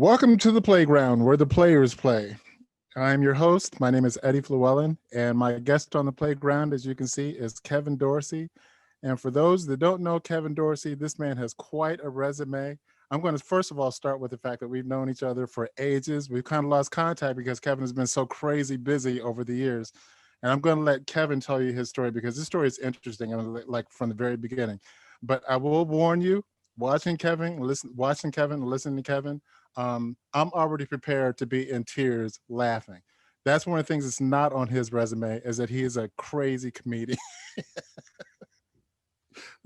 Welcome to the playground where the players play. I'm your host. My name is Eddie Fluellen, and my guest on the playground, as you can see, is Kevin Dorsey. And for those that don't know Kevin Dorsey, this man has quite a resume. I'm going to first of all start with the fact that we've known each other for ages. We've kind of lost contact because Kevin has been so crazy busy over the years. And I'm going to let Kevin tell you his story because this story is interesting, like from the very beginning. But I will warn you, watching Kevin, listening to Kevin, I'm already prepared to be in tears laughing. That's one of the things that's not on his resume, is that he is a crazy comedian.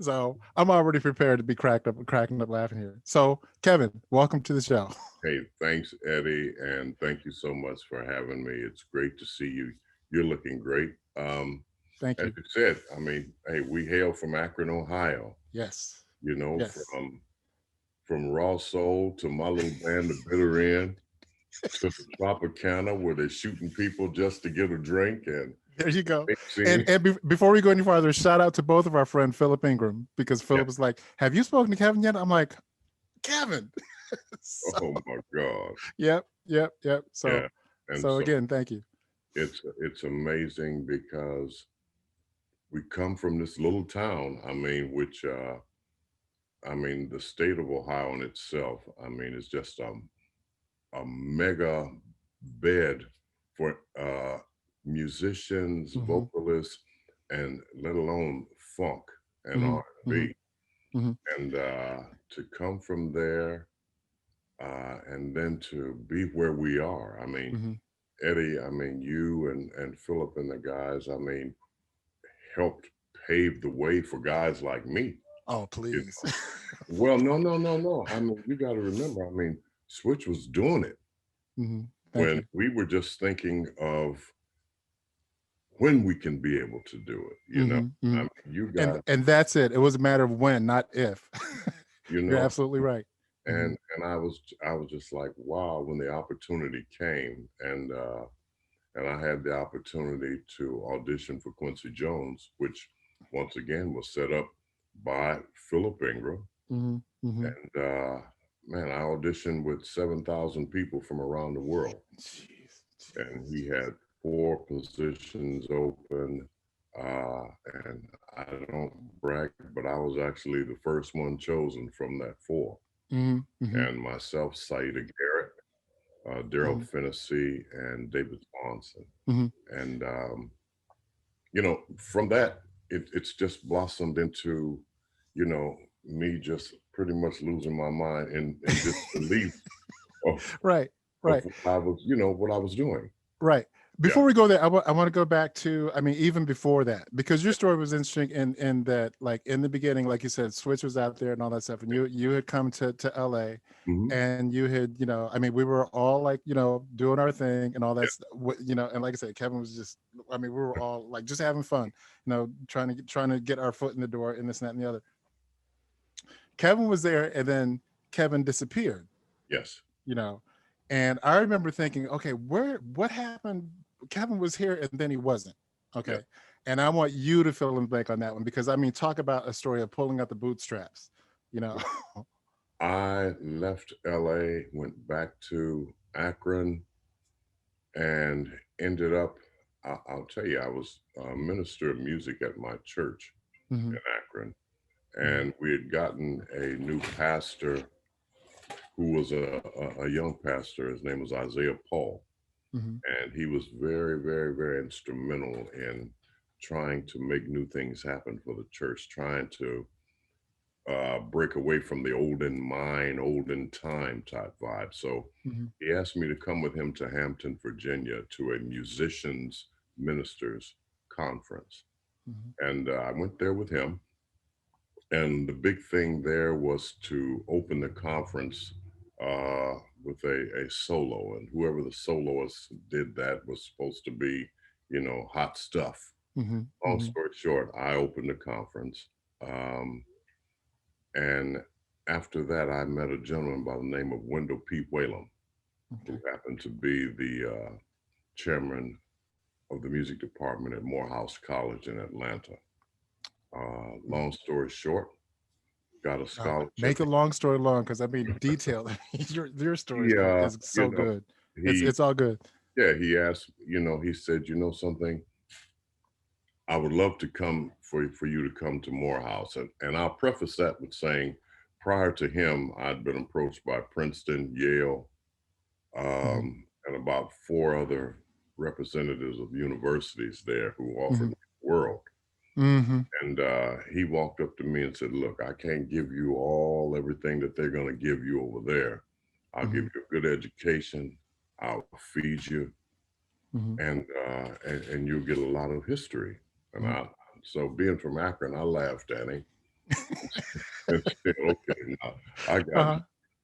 So I'm already prepared to be cracking up laughing here. So Kevin, welcome to the show. Hey, thanks, Eddie, and thank you so much for having me. It's great to see you. You're looking great. Thank you. As you said, I mean, hey, we hail from Akron, Ohio. Yes. You know, Yes. from Raw Soul to my little band, the Bitter End, to the Tropicana, where they're shooting people just to get a drink. And there you go. And before we go any farther, shout out to both of our friend Philip Ingram, because Philip was like, "Have you spoken to Kevin yet?" I'm like, "Kevin." So, oh my God. Yep. So again, thank you. It's amazing because we come from this little town. I mean, the state of Ohio in itself, I mean, it's just a mega bed for musicians, vocalists, and let alone funk and R&B. And to come from there and then to be where we are, I mean, Eddie, I mean, you and Philip and the guys, I mean, helped pave the way for guys like me. Oh, please. You know? Well, no. I mean, you got to remember, I mean, Switch was doing it when we were just thinking of when we can be able to do it, you know? I mean, you guys, and that's it. It was a matter of when, not if. you know, you're absolutely right. And I was just like, wow, when the opportunity came, and I had the opportunity to audition for Quincy Jones, which once again was set up by Philip Ingram. And man, I auditioned with 7,000 people from around the world. Jeez. And he had 4 positions open. And I don't brag, but I was actually the first one chosen from that 4. And myself, Saida Garrett, Daryl Finnessy, and David Swanson. And, you know, from that, it's just blossomed into, you know, me just pretty much losing my mind in disbelief of, right. of what I was, you know, what I was doing. Right. Before we go there, I want to go back to, I mean, even before that, because your story was interesting in that, like in the beginning, like you said, Switch was out there and all that stuff. And you had come to LA and you had, you know, I mean, we were all like, you know, doing our thing and all that, you know, and like I said, Kevin was just, I mean, we were all like just having fun, you know, trying to get our foot in the door and this and that and the other. Kevin was there and then Kevin disappeared. Yes. You know, and I remember thinking, okay, what happened? Kevin was here and then he wasn't. Okay. Yeah. And I want you to fill in the blank on that one, because I mean, talk about a story of pulling out the bootstraps, you know. I left LA, went back to Akron, and ended up, I'll tell you, I was a minister of music at my church in Akron. And we had gotten a new pastor who was a young pastor. His name was Isaiah Paul. And he was very, very, very instrumental in trying to make new things happen for the church, trying to break away from the olden mind, olden time type vibe. So he asked me to come with him to Hampton, Virginia, to a musicians ministers conference. And I went there with him. And the big thing there was to open the conference with a solo, and whoever the soloist did that was supposed to be, you know, hot stuff. Long story short, I opened the conference. And after that, I met a gentleman by the name of Wendell P. Whalum, who happened to be the chairman of the music department at Morehouse College in Atlanta. Long story short, got a Make scholarship. a long story long, because I mean detailed. Your story Yeah, is so good. he It's all good. yeah, he asked, he said, something, I would love to come for you to come to Morehouse. And I'll preface that with saying, prior to him, I'd been approached by Princeton, Yale, Mm-hmm. and about 4 other representatives of universities there who offered Mm-hmm. me the world. Mm-hmm. And he walked up to me and said, look, I can't give you everything that they're going to give you over there. I'll Mm-hmm. give you a good education. I'll feed you, Mm-hmm. and you'll get a lot of history. And Mm-hmm. so being from Akron, I laughed at him and said, okay, now I got Uh-huh.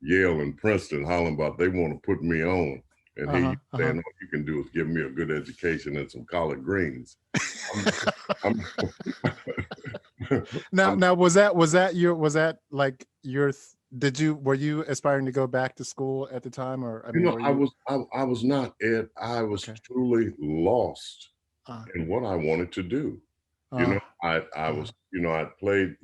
Yale and Princeton hollering about they want to put me on. And he Uh-huh. Uh-huh. saying, all you can do is give me a good education and some collard greens. I'm, I'm, Now was that like your were you aspiring to go back to school at the time, or I mean were you I was not, Ed. I was okay? truly lost Uh, in what I wanted to do. uh, I uh, was, I played,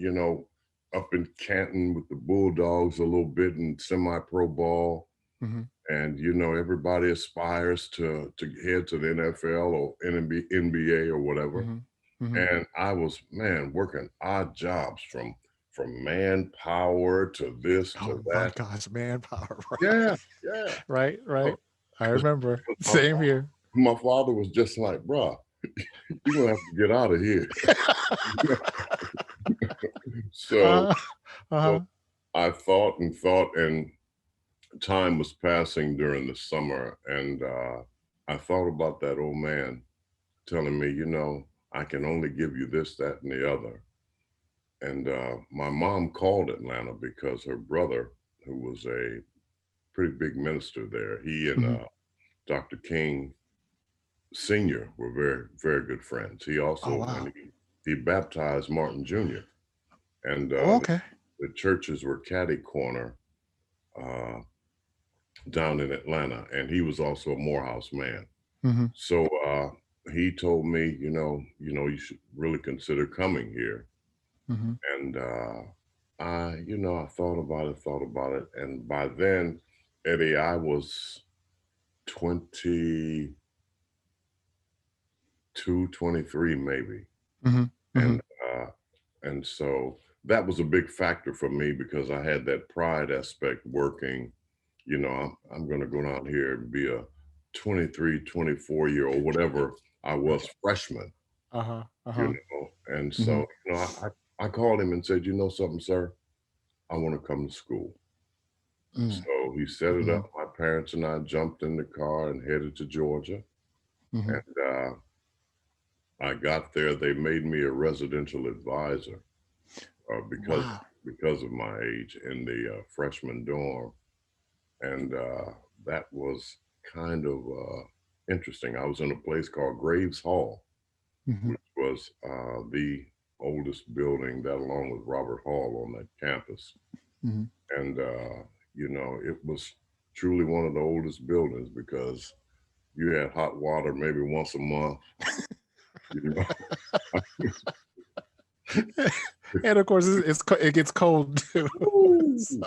up in Canton with the Bulldogs a little bit in semi-pro ball. mm-hmm. And, everybody aspires to head to the NFL or NBA or whatever. Mm-hmm. Mm-hmm. And I was, man, working odd jobs from manpower to this Oh to my that. gosh, manpower. Yeah, yeah. Right, right. Oh, I remember. my, Same here. my father was just like, bruh, you're gonna have to get out of here. So, uh, uh-huh. so I thought, and time was passing during the summer, and I thought about that old man telling me, I can only give you this, that, and the other. And my mom called Atlanta because her brother, who was a pretty big minister there, he and Mm-hmm. Dr. King Sr. were very, very good friends. He Oh also, wow. and he baptized Martin Jr. And Oh, okay. the churches were catty corner uh, down in Atlanta, and he was also a Morehouse man. Mm-hmm. So he told me, you should really consider coming here. Mm-hmm. And I thought about it, and by then, Eddie, I was 22, 23, maybe, Mm-hmm. Mm-hmm. and and so that was a big factor for me because I had that pride aspect working. I'm going to go down here and be a 23, 24-year-old, whatever I was, freshman. Uh-huh. Uh-huh. And Mm-hmm. so I called him and said, you know something, sir, I want to come to school. Mm-hmm. So he set it Mm-hmm. up. My parents and I jumped in the car and headed to Georgia. Mm-hmm. And I got there. They made me a residential advisor because Wow. because of my age in the freshman dorm. And that was kind of interesting. I was in a place called Graves Hall, Mm-hmm. which was the oldest building, that along with Robert Hall on that campus. Mm-hmm. And, it was truly one of the oldest buildings because you had hot water maybe once a month, you know. And of course, it gets cold too. So,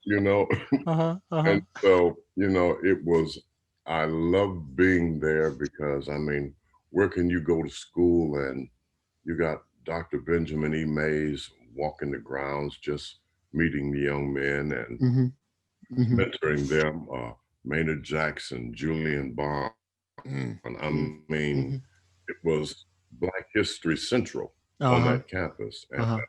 you know. uh-huh. Uh-huh. And so, I loved being there because, I mean, where can you go to school and you got Dr. Benjamin E. Mays walking the grounds, just meeting the young men and Mm-hmm. Mm-hmm. mentoring them, Maynard Jackson, Julian Bond. I Mm-hmm. mean, Mm-hmm. it was Black History Central on Uh-huh. that campus. And Uh-huh.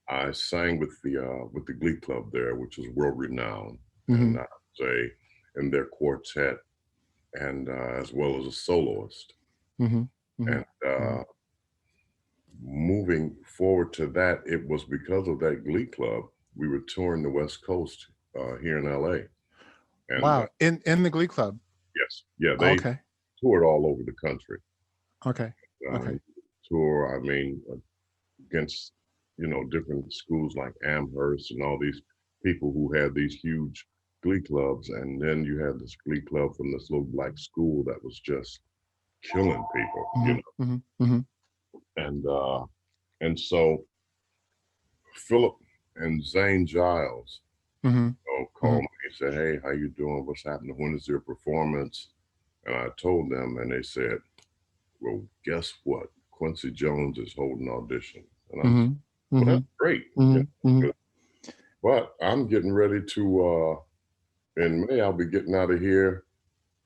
I sang with the Glee Club there, which is world renowned. Mm-hmm. And I say in their quartet, and as well as a soloist. Mm-hmm. Mm-hmm. And moving forward to that, it was because of that Glee Club we were touring the West Coast here in LA. And Wow. In the Glee Club. yes, yeah, they Okay. toured all over the country. Okay. Okay. Tour, I mean, against different schools like Amherst and all these people who had these huge Glee clubs, and then you had this Glee club from this little black school that was just killing people, Mm-hmm. Mm-hmm. Mm-hmm. and so Philip and Zane Giles Mm-hmm. called me. He said, "Hey, how you doing? What's happening? When is your performance?" And I told them, and they said, "Well, guess what? Quincy Jones is holding audition." And I'm, Mm-hmm. well, Mm-hmm. that's great. Mm-hmm. Mm-hmm. But I'm getting ready to. In May, I'll be getting out of here,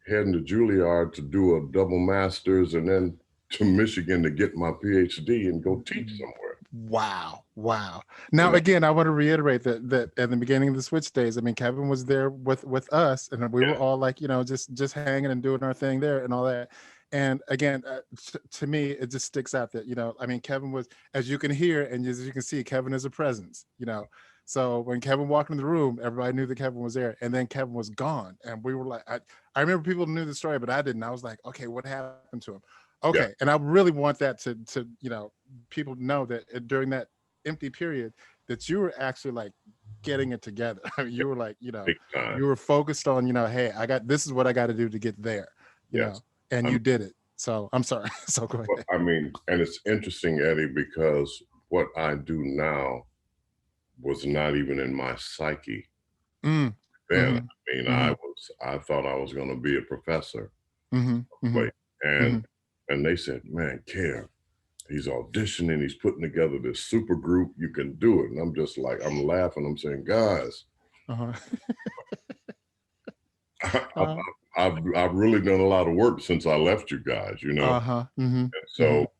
heading to Juilliard to do a double master's, and then to Michigan to get my PhD and go teach somewhere. Wow. Wow. Now, again, I want to reiterate that at the beginning of the Switch days, I mean, Kevin was there with us, and we were all like, just hanging and doing our thing there and all that. And again, to me, it just sticks out that, I mean, Kevin was, as you can hear, and as you can see, Kevin is a presence, So when Kevin walked in the room, everybody knew that Kevin was there, and then Kevin was gone. And we were like, I remember people knew the story, but I didn't. I was like, okay, what happened to him? Okay. And I really want that to people know that during that empty period that you were actually like getting it together. I mean, you were like, you were focused on, hey, this is what I got to do to get there, and you did it. So I'm sorry. So go ahead. Well, I mean, and it's interesting, Eddie, because what I do now was not even in my psyche then. I mean, I thought I was going to be a professor. And they said, "Man, Kev, he's auditioning, he's putting together this super group, you can do it." And I'm just like, I'm laughing, I'm saying, guys, I've really done a lot of work since I left you guys, And so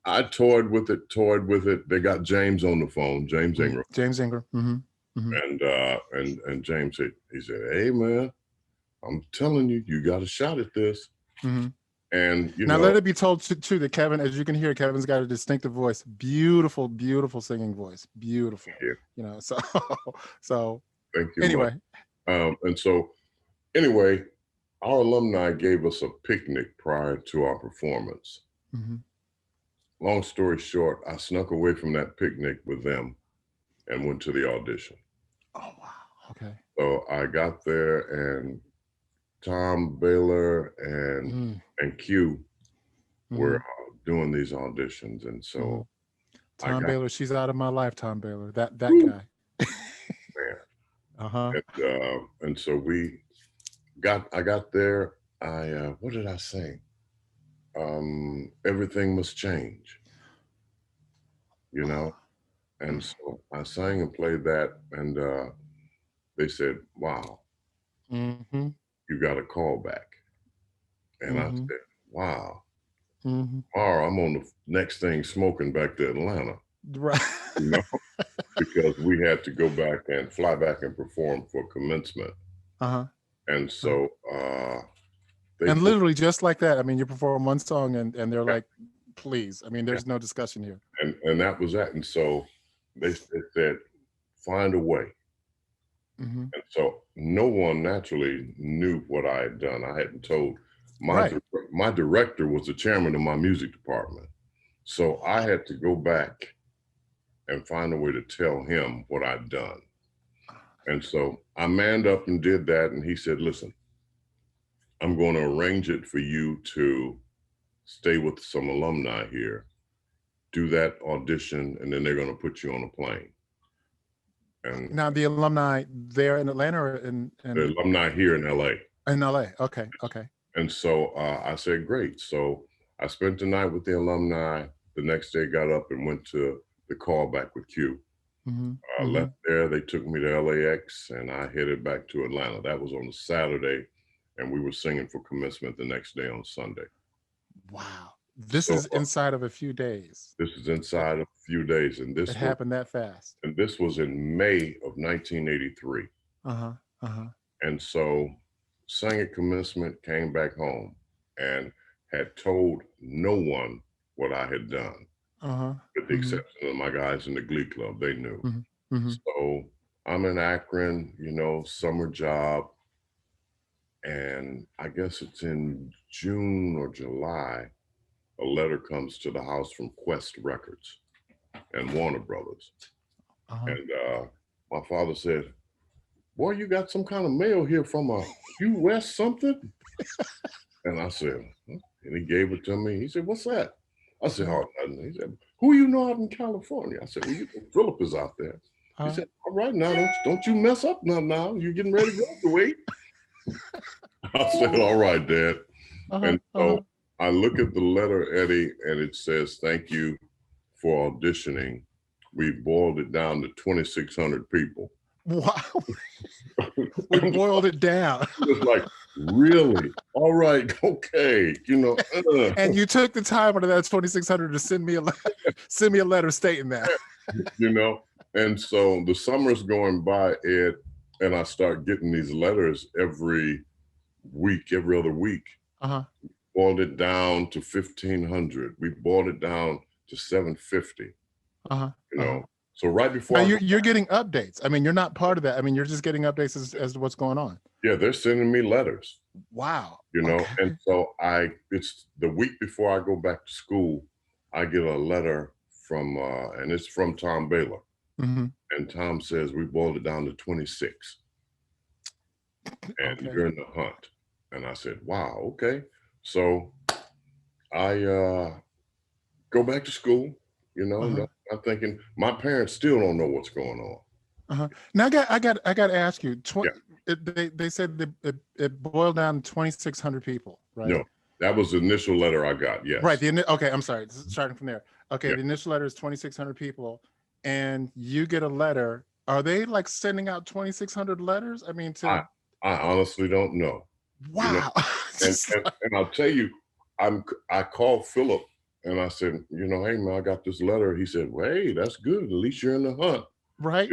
I toyed with it. They got James on the phone, James Ingram. James Ingram. And James said, "Hey man, I'm telling you, you got a shot at this." And now let it be told too that Kevin, as you can hear, Kevin's got a distinctive voice, beautiful, beautiful singing voice, beautiful. So thank you. Anyway, and so anyway, our alumni gave us a picnic prior to our performance. Long story short, I snuck away from that picnic with them and went to the audition. Oh wow! Okay. So I got there, and Tom Baylor and Q were doing these auditions, and so Tom Baylor, she's out of my life. Tom Baylor, that guy. Man. And so I got there. What did I sing? Everything Must Change. And so I sang and played that, and they said, "Wow, you got a call back." And I said, "Wow, tomorrow I'm on the next thing smoking back to Atlanta." Right. Because we had to go back and fly back and perform for commencement. And so and literally just like that, I mean, you perform one song and they're like, "Please." I mean, there's no discussion here. And that was that. And so they said, "Find a way." And so no one naturally knew what I had done. I hadn't told. My director was the chairman of my music department. So I had to go back and find a way to tell him what I'd done. And so I manned up and did that. And he said, "Listen, I'm going to arrange it for you to stay with some alumni here, do that audition, and then they're going to put you on a plane." And now the alumni there in Atlanta or in the alumni here in LA. In LA. Okay. And so I said, great. So I spent the night with the alumni. The next day got up and went to the callback with Q. I left there. They took me to LAX, and I headed back to Atlanta. That was on a Saturday, and we were singing for commencement the next day on Sunday. Wow. This is inside of a few days. This is inside of a few days. And this happened that fast. And this was in May of 1983. And so sang at commencement, came back home, and had told no one what I had done. With the exception of my guys in the Glee Club, they knew. So I'm in Akron, summer job. And I guess it's in June or July, a letter comes to the house from Quest Records and Warner Brothers. And my father said, "Boy, you got some kind of mail here from a U.S. something?" And I said, "Huh?" And he gave it to me. He said, "What's that?" I said, "Oh, nothing." He said, "Who you know out in California?" I said, "Well, Philip is out there." He said, all right, now don't you mess up now. You're getting ready to graduate. I said, all right, Dad. And so I look at the letter, Eddie, and it says, thank you for auditioning. We boiled it down to 2,600 people. Wow. We boiled it down. It was like, really? All right, okay. And you took the time out of that 2,600 to send me a letter stating that. And so the summer's going by, Ed, and I start getting these letters every other week. Boiled it down to 1,500. We boiled it down to 750. So right before you're getting updates. I mean, you're not part of that. I mean, you're just getting updates as to what's going on. Yeah, they're sending me letters. Wow. And so it's the week before I go back to school, I get a letter from and it's from Tom Baylor. And Tom says, we boiled it down to 26. And you're in the hunt. And I said, wow, okay. So I go back to school, I'm thinking my parents still don't know what's going on. Now I got to ask you, they said it boiled down to 2,600 people, right? No, that was the initial letter I got, yes. Right, okay, I'm sorry, starting from there. Okay, the initial letter is 2,600 people, and you get a letter. Are they like sending out 2,600 letters? I mean, I honestly don't know. Wow. And I'll tell you, I called Philip and I said, hey man, I got this letter. He said, well, hey, that's good. At least you're in the hunt. Right.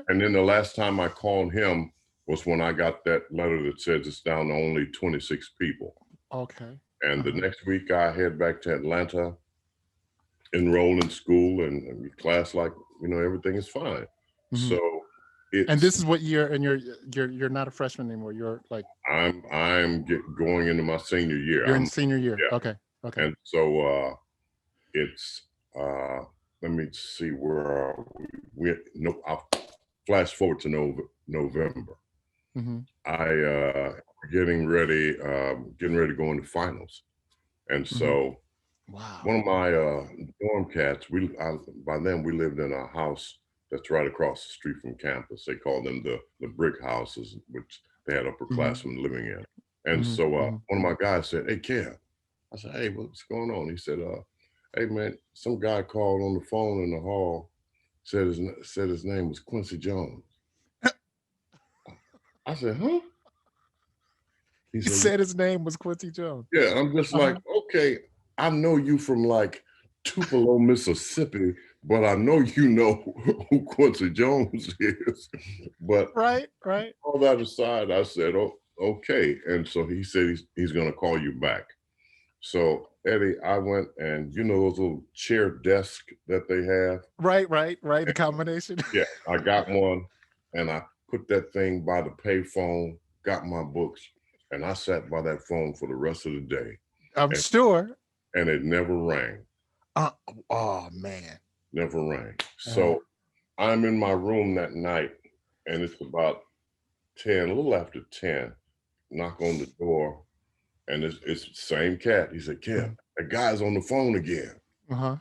And then the last time I called him was when I got that letter that says it's down to only 26 people. Okay. And the next week I head back to Atlanta, enroll in school and class like, everything is fine. So and this is what year, and you're not a freshman anymore. You're like I'm going into my senior year. You're in senior year. Yeah. Okay. And so it's let me see where I'll flash forward to November. I getting ready to go into finals, and so one of my dorm cats. By then we lived in a house that's right across the street from campus. They call them the brick houses, which they had upperclassmen living in. And so one of my guys said, hey, Kev. I said, hey, what's going on? He said, hey, man, some guy called on the phone in the hall, said his name was Quincy Jones. I said, huh? He said his name was Quincy Jones. Yeah, I'm just like, okay, I know you from like Tupelo, Mississippi, but I know you know who Quincy Jones is. But right. All that aside, I said, oh, okay. And so he said he's going to call you back. So Eddie, I went and those little chair desks that they have. Right. The combination. Yeah, I got one, and I put that thing by the payphone, got my books, and I sat by that phone for the rest of the day. I'm sure. And it never rang. Oh man. Never rang. So I'm in my room that night, and it's about 10, a little after 10. Knock on the door, and it's the same cat. He said, Kev, that guy's on the phone again. And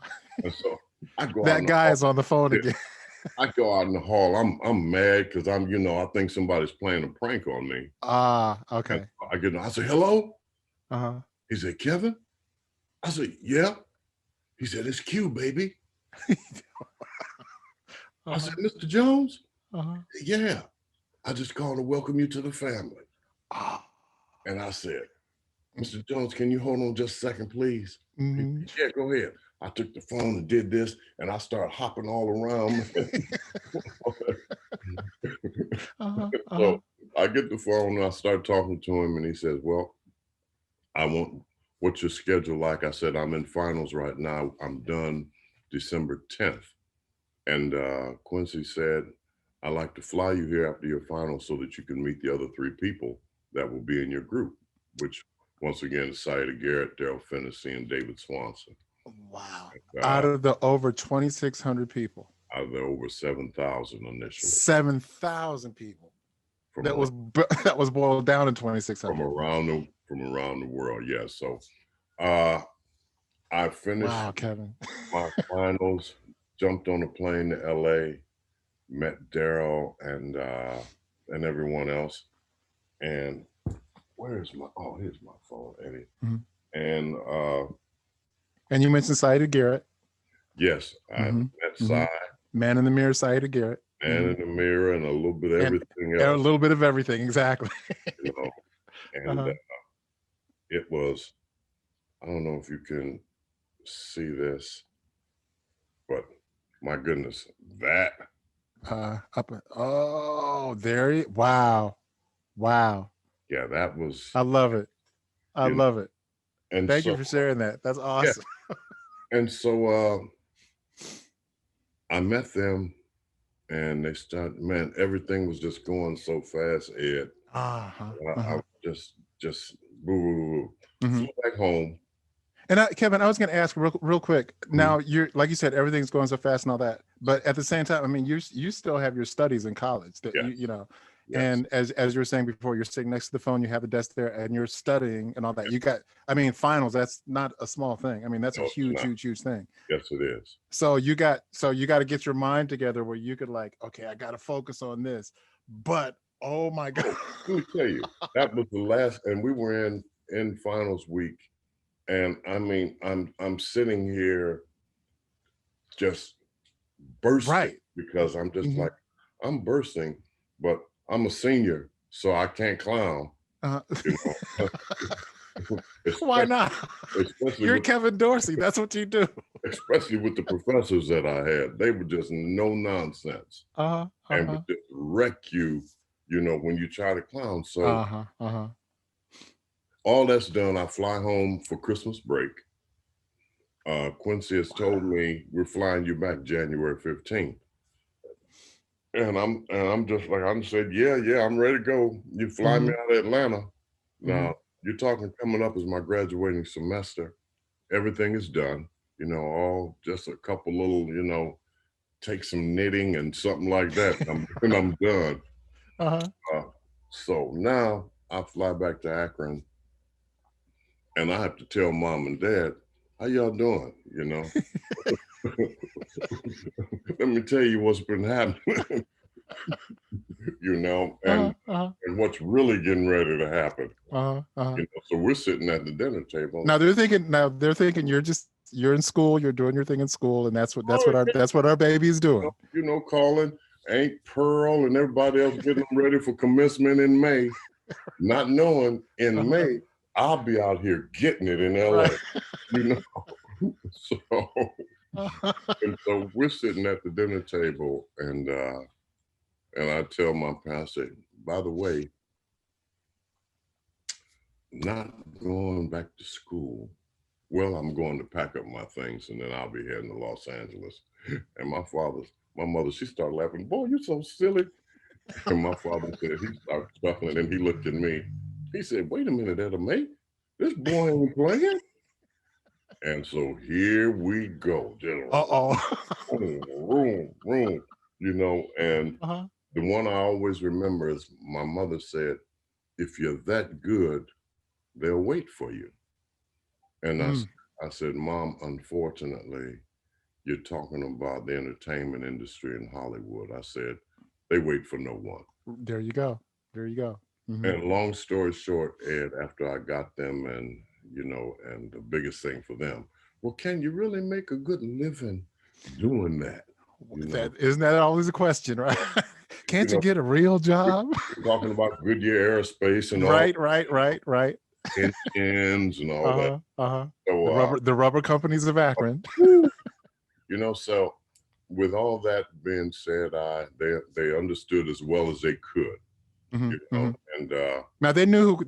so I go. That guy is on the phone again. I go out in the hall. I'm mad because I think somebody's playing a prank on me. Okay. And I say, hello. He said, Kevin. I said, yeah. He said, it's Q, baby. I said, Mr. Jones? Yeah. I just called to welcome you to the family. And I said, Mr. Jones, can you hold on just a second, please? Yeah, go ahead. I took the phone and did this, and I started hopping all around. So I get the phone and I start talking to him, and he says, well, what's your schedule like? I said, I'm in finals right now. I'm done December 10th. And Quincy said, I'd like to fly you here after your finals so that you can meet the other 3 people that will be in your group, which once again is Saida Garrett, Daryl Fennessy, and David Swanson. Wow. Out of the over 2,600 people. Out of the over 7,000 initially. 7,000 people. That was boiled down in 2,600. From around the world, yeah. So I finished Kevin. my finals, jumped on a plane to LA, met Daryl and everyone else. And here's my phone, Eddie. And you mentioned Saida Garrett. Yes, I met Cy. Man in the Mirror, Saida Garrett. Man in the Mirror, and a little bit of everything else. And a little bit of everything, exactly. You know, and it was, I don't know if you can see this, but my goodness, that. Wow. Yeah, that was. I love it. I love it. And thank you for sharing that. That's awesome. Yeah. And so I met them, and they started, man, everything was just going so fast, Ed. I just boo. Flew back home. And Kevin, I was going to ask real quick. Now, you're, like you said, everything's going so fast and all that, but at the same time, I mean, you still have your studies in college that you know. Yes. And as you were saying before, you're sitting next to the phone, you have a desk there, and you're studying and all that. You got, I mean, finals, that's not a small thing. I mean, that's a huge thing. Yes, it is. So you got to get your mind together where you could like, okay, I got to focus on this. But oh my God. Let me tell you, that was the last, and we were in finals week. And I mean, I'm sitting here just bursting because I'm just like, I'm bursting, but I'm a senior, so I can't clown. You know? Why not? You're Kevin Dorsey. That's what you do. Especially with the professors that I had. They were just no nonsense. And would just wreck you, you know, when you try to clown. So all that's done, I fly home for Christmas break. Quincy has told me we're flying you back January 15th. And I'm just like, I said, yeah, I'm ready to go. You fly me out of Atlanta. Now, you're talking coming up as my graduating semester. Everything is done, you know, all just a couple little, you know, take some knitting and something like that. And I'm done. So now I fly back to Akron, and I have to tell mom and dad, how y'all doing, you know? Let me tell you what's been happening, you know, and what's really getting ready to happen. You know, so we're sitting at the dinner table. Now they're thinking you're in school, you're doing your thing in school, and that's what our baby is doing. You know, calling Aunt Pearl and everybody else getting them ready for commencement in May, not knowing in May I'll be out here getting it in LA, you know. So we're sitting at the dinner table, and I tell my pastor, by the way, not going back to school. Well, I'm going to pack up my things, and then I'll be heading to Los Angeles. And my mother, she started laughing. Boy, you're so silly. And my father said, he started chuckling, and he looked at me. He said, wait a minute, Etta May, this boy ain't playing. And so here we go. Room, you know, and the one I always remember is my mother said, if you're that good, they'll wait for you. And I said, Mom, unfortunately, you're talking about the entertainment industry in Hollywood. I said, they wait for no one. There you go. And long story short, Ed, after I got them, and, you know, and the biggest thing for them, well, can you really make a good living doing that? You know? Isn't that always a question, right? Can't you get a real job? Talking about Goodyear Aerospace and right. Engines and all that. So, the rubber companies of Akron. You know, so with all that being said, they understood as well as they could. You know, and now they knew.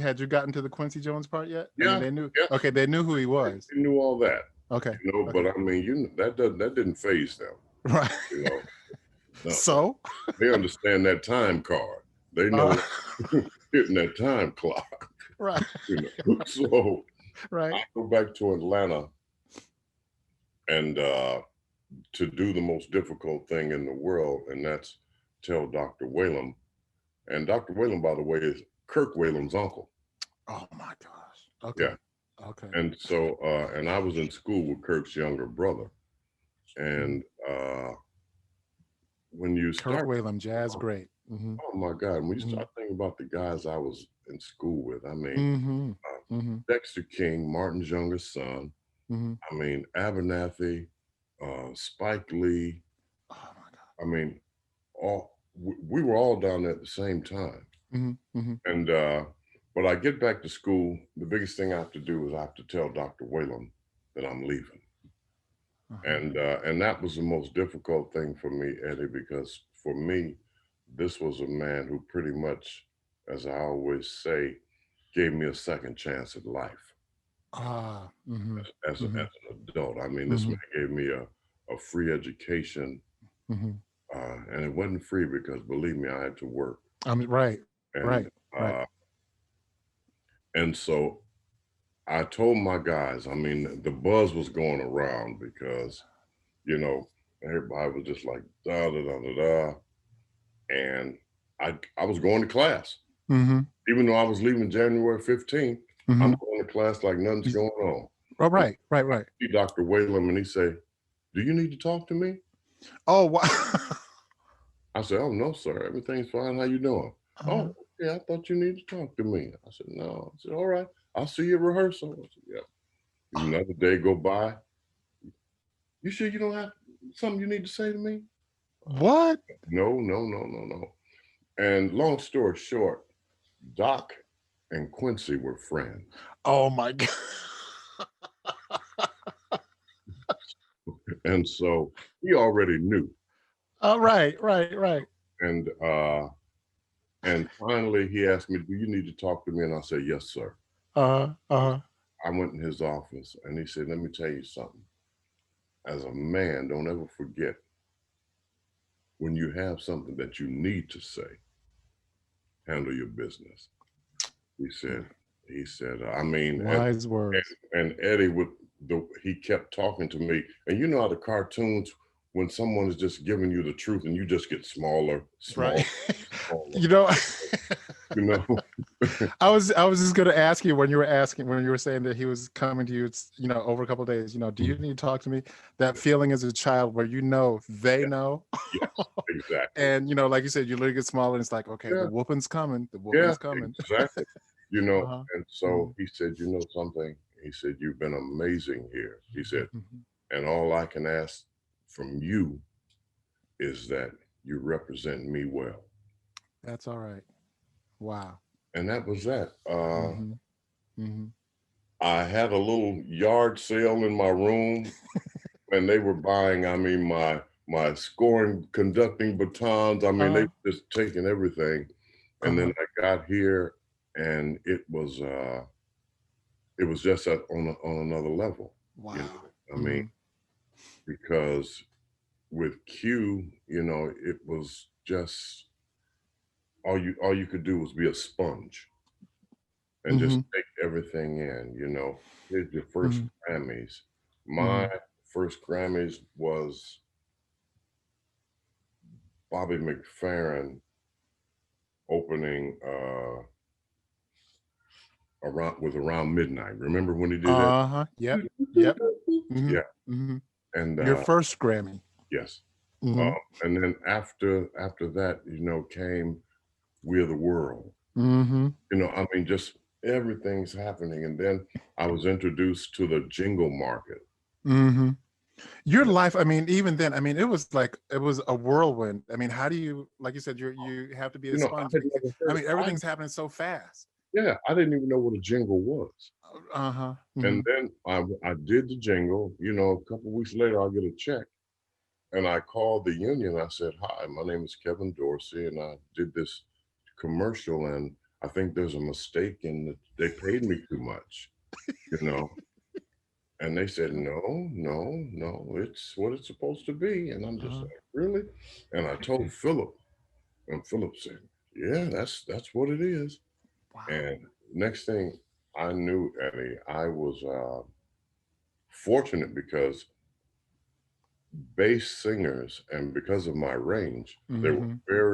Had you gotten to the Quincy Jones part yet? Yeah, I mean, they knew. Yeah. Okay, they knew who he was. They knew all that. Okay, you know, but I mean, that didn't faze them, right? You know, no, so they understand that time card. They know hitting that time clock, right? You know? So right. I go back to Atlanta, and to do the most difficult thing in the world, and that's tell Dr. Whalum. And Dr. Whalum, by the way, is Kirk Whalem's uncle. Oh my gosh. Okay. Yeah. Okay. And so, and I was in school with Kirk's younger brother. And when you Kirk start, Whalum, jazz great. oh my God, when you start thinking about the guys I was in school with, I mean, Dexter King, Martin's youngest son, I mean, Abernathy, Spike Lee, Oh my God. I mean, we were all down there at the same time. And but I get back to school, the biggest thing I have to do is I have to tell Dr. Whalum that I'm leaving. And that was the most difficult thing for me, Eddie, because for me, this was a man who pretty much, as I always say, gave me a second chance at life as an adult. I mean, this man gave me a free education, and it wasn't free because, believe me, I had to work. Right, And right. And so I told my guys, I mean, the buzz was going around because, you know, everybody was just like, da, da, da, da, da. And I was going to class. Even though I was leaving January 15th, I'm going to class like nothing's going on. Oh, right. See Dr. Whalum and he say, do you need to talk to me? Oh, wow. I said, oh, no, sir. Everything's fine. How you doing? Oh, yeah, I thought you needed to talk to me. I said, no. I said, all right. I'll see you at rehearsal. I said, yeah. Another day go by. You sure you don't have something you need to say to me? What? No. And long story short, Doc and Quincy were friends. Oh my God. And so he already knew. Oh, right. And finally he asked me, do you need to talk to me? And I said, yes, sir. I went in his office and he said, let me tell you something. As a man, don't ever forget when you have something that you need to say, handle your business. He said, I mean, wise words. And Eddie he kept talking to me. And you know how the cartoons, when someone is just giving you the truth and you just get smaller. Right. Smaller. You know, I was just going to ask you when you were saying that he was coming to you, you know, over a couple of days, you know, do you need to talk to me? That feeling as a child where, you know, they know. Yes, exactly. And, you know, like you said, you literally get smaller and it's like, okay, the whooping's coming. The whooping's coming. Exactly. You know, and so he said, you know something? He said, you've been amazing here. He said, and all I can ask from you is that you represent me well. That's all right. Wow. And that was that. I had a little yard sale in my room and they were buying, I mean, my scoring conducting batons. I mean, they were just taking everything. And then I got here and it was just on another level. Wow. You know? I mean, because with Q, you know, it was just all you could do was be a sponge and just take everything in. You know, here's your first Grammys. My first Grammys was Bobby McFerrin opening around midnight. Remember when he did that? Yep. Yeah. And your first Grammy. Yes. And then after that, you know, came We Are the World. You know, I mean, just everything's happening. And then I was introduced to the jingle market. Your life, I mean, even then, I mean, it was a whirlwind. I mean, how do you, like you said, you have to be a sponge. I mean, everything's happening so fast. Yeah, I didn't even know what a jingle was. And then I did the jingle, you know, a couple of weeks later, I'll get a check. And I called the union. I said, hi, my name is Kevin Dorsey, and I did this commercial, and I think there's a mistake in that they paid me too much, you know. And they said, no, it's what it's supposed to be. And I'm just like, really? And I told Philip, and Philip said, yeah, that's what it is. Wow. And next thing I knew, Eddie, I was fortunate because bass singers, and because of my range, they were there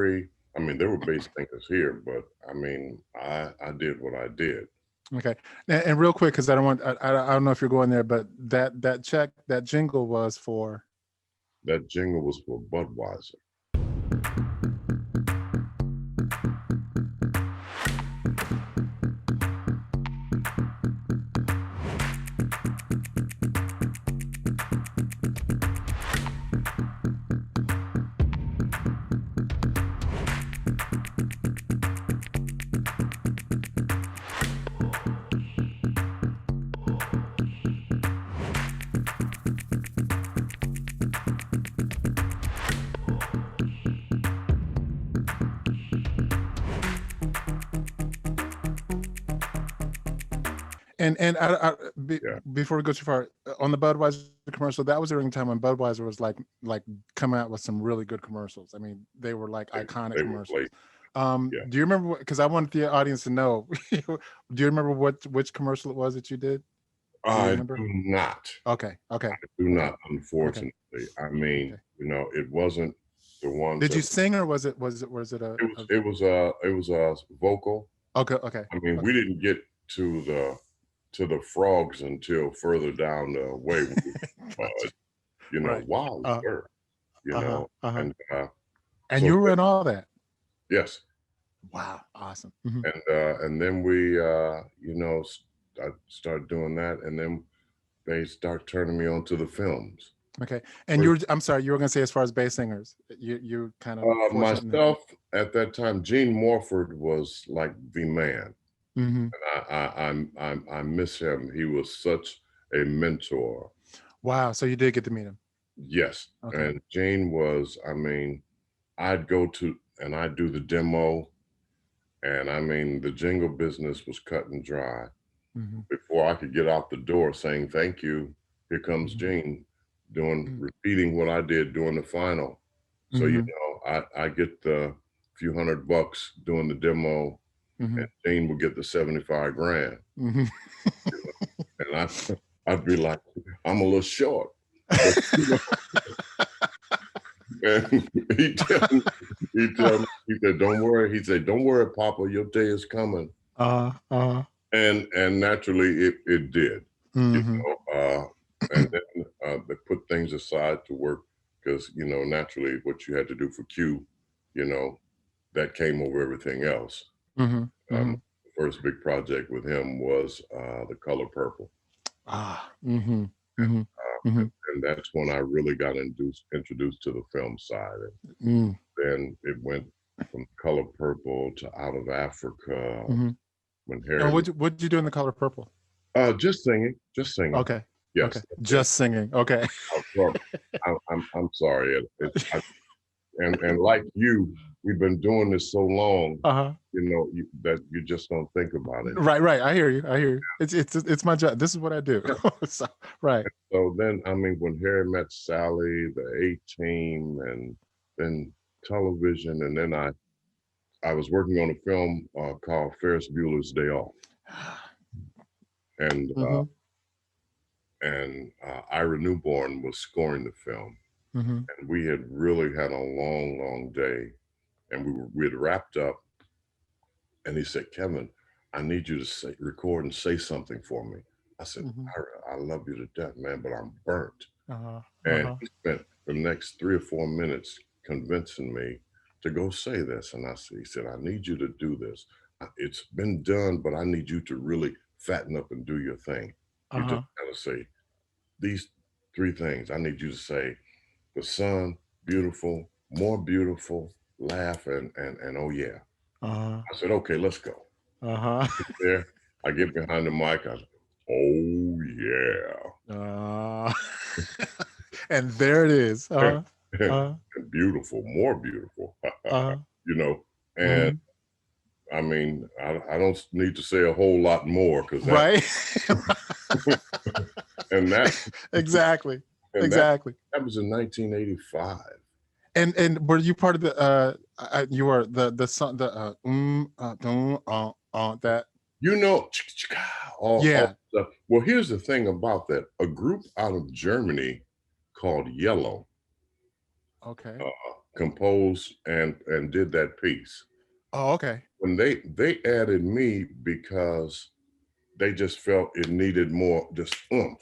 were bass singers here, but I mean, I did what I did. Okay. And real quick, because I don't know if you're going there, but that jingle was for? That jingle was for Budweiser. And Yeah, before we go too far, on the Budweiser commercial, that was during a time when Budweiser was like coming out with some really good commercials. I mean, they were like iconic they were commercials. late. Yeah. Do you remember? Because I want the audience to know. Do you remember which commercial it was that you did? Do you I remember? do not. Okay. Okay. I do Okay. not, unfortunately. I mean, Okay. you know, it wasn't the ones Did that you sing, or was it a? it was a vocal. Okay. Okay. I mean, Okay. we didn't get to the frogs until further down the way. Gotcha. You know, Right. wow, sir. You Uh-huh. know, Uh-huh. And so you were in all that. yes, Wow. Awesome. Mhm. and then we you know, I started doing that, and then they start turning me on to the films. Okay. And I'm sorry, you were gonna say as far as bass singers, you kind of fortunate. Myself at that time, Gene Morford was like the man. Mm-hmm. I miss him. He was such a mentor. Wow. So you did get to meet him. Yes, Okay. and Gene was. I mean, I'd go to and I'd do the demo, and I mean, the jingle business was cut and dry. Mm-hmm. Before I could get out the door saying thank you, here comes Gene repeating what I did during the final. So, you know, I get the few $100 doing the demo, Mm-hmm. and Gene would get the 75 grand. Mm-hmm. And I'd be like, I'm a little short. But, you know, and he tell me, he said, don't worry. He said, don't worry, Papa, your day is coming. And naturally it did. Mm-hmm. You know, and then they put things aside to work because, you know, naturally what you had to do for Q, you know, that came over everything else. Mm-hmm. Mm-hmm. The first big project with him was The Color Purple. Mm-hmm. Mm-hmm. Mm-hmm. And that's when I really got introduced to the film side. And then it went from Color Purple to Out of Africa. Mm-hmm. When And Harry, what'd you do in The Color Purple? just singing. Okay. Yes. Okay. Just singing. Okay. Well, I'm sorry. And like you, we've been doing this so long, you know, that you just don't think about it. Right. I hear you. It's my job. This is what I do. So, right. So then, I mean, when Harry Met Sally, the A-Team, and then television, and then I was working on a film called Ferris Bueller's Day Off, and Ira Newborn was scoring the film, and we had really had a long day, and we had wrapped up, and he said, Kevin, I need you to record and say something for me. I said, I love you to death, man, but I'm burnt. And he spent the next 3 or 4 minutes convincing me to go say this. And he said, I need you to do this. It's been done, but I need you to really fatten up and do your thing. You just gotta say these 3 things. I need you to say the sun, beautiful, more beautiful, laugh, and oh yeah. I said, okay, let's go. There, I get behind the mic. I said, oh yeah. And there it is. And beautiful, more beautiful. You know, and I mean, I don't need to say a whole lot more because right. And that exactly. That was in 1985. And were you part of the you were the song that you know all yeah. stuff. Well, here's the thing about that. A group out of Germany called Yellow composed and did that piece. Oh, okay. When they added me because they just felt it needed more just oomph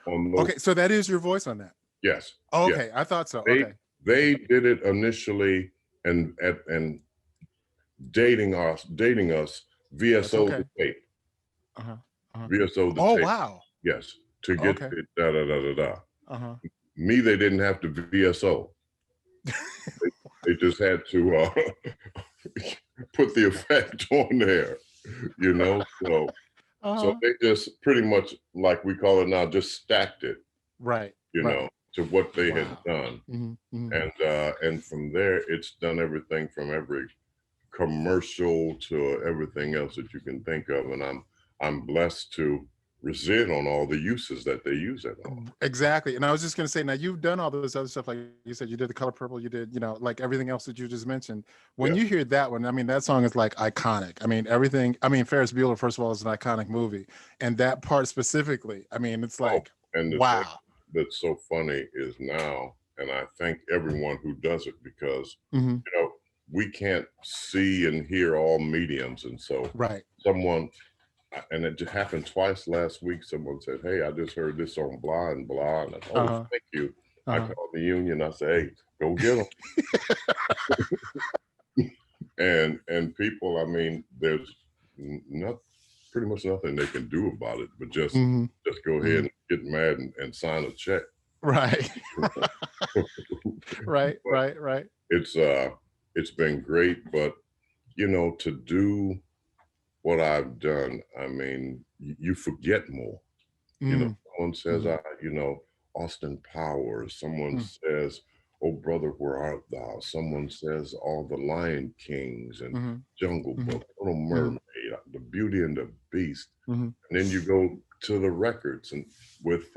on those. Okay, so that is your voice on that. Yes. Oh, okay, yes. I thought so. They did it initially and dating us VSO okay. the tape. Uh-huh. VSO the Oh, tape. wow. Yes, to get Okay. it da da da da da. Uh-huh. Me, they didn't have to VSO. They just had to put the effect on there, you know. So Uh-huh. they just pretty much, like we call it now, just stacked it, Right. you know, to what they had Wow. done. Mm-hmm. And from there, it's done everything from every commercial to everything else that you can think of. And I'm blessed to reside on all the uses that they use it on. Exactly. And I was just going to say, now you've done all this other stuff. Like you said, you did The Color Purple, you did, you know, like everything else that you just mentioned. When you hear that one, I mean, that song is like iconic. I mean, everything, I mean, Ferris Bueller, first of all, is an iconic movie. And that part specifically, I mean, it's like, and the wow. thing that's so funny is now, and I thank everyone who does it, because, you know, we can't see and hear all mediums. And so someone, and it just happened twice last week, someone said, hey, I just heard this on blah and blah. And I said, oh, thank you. I called the union. I said, hey, go get them. and people, I mean, there's pretty much nothing they can do about it, but just go ahead and get mad and sign a check. Right. Right. It's been great, but you know, to do what I've done, I mean, you forget more. You know, someone says, you know, Austin Powers. Someone says, oh, brother, where art thou? Someone says, all the Lion Kings and Jungle Book, Little Mermaid, The Beauty and the Beast. And then you go to the records and with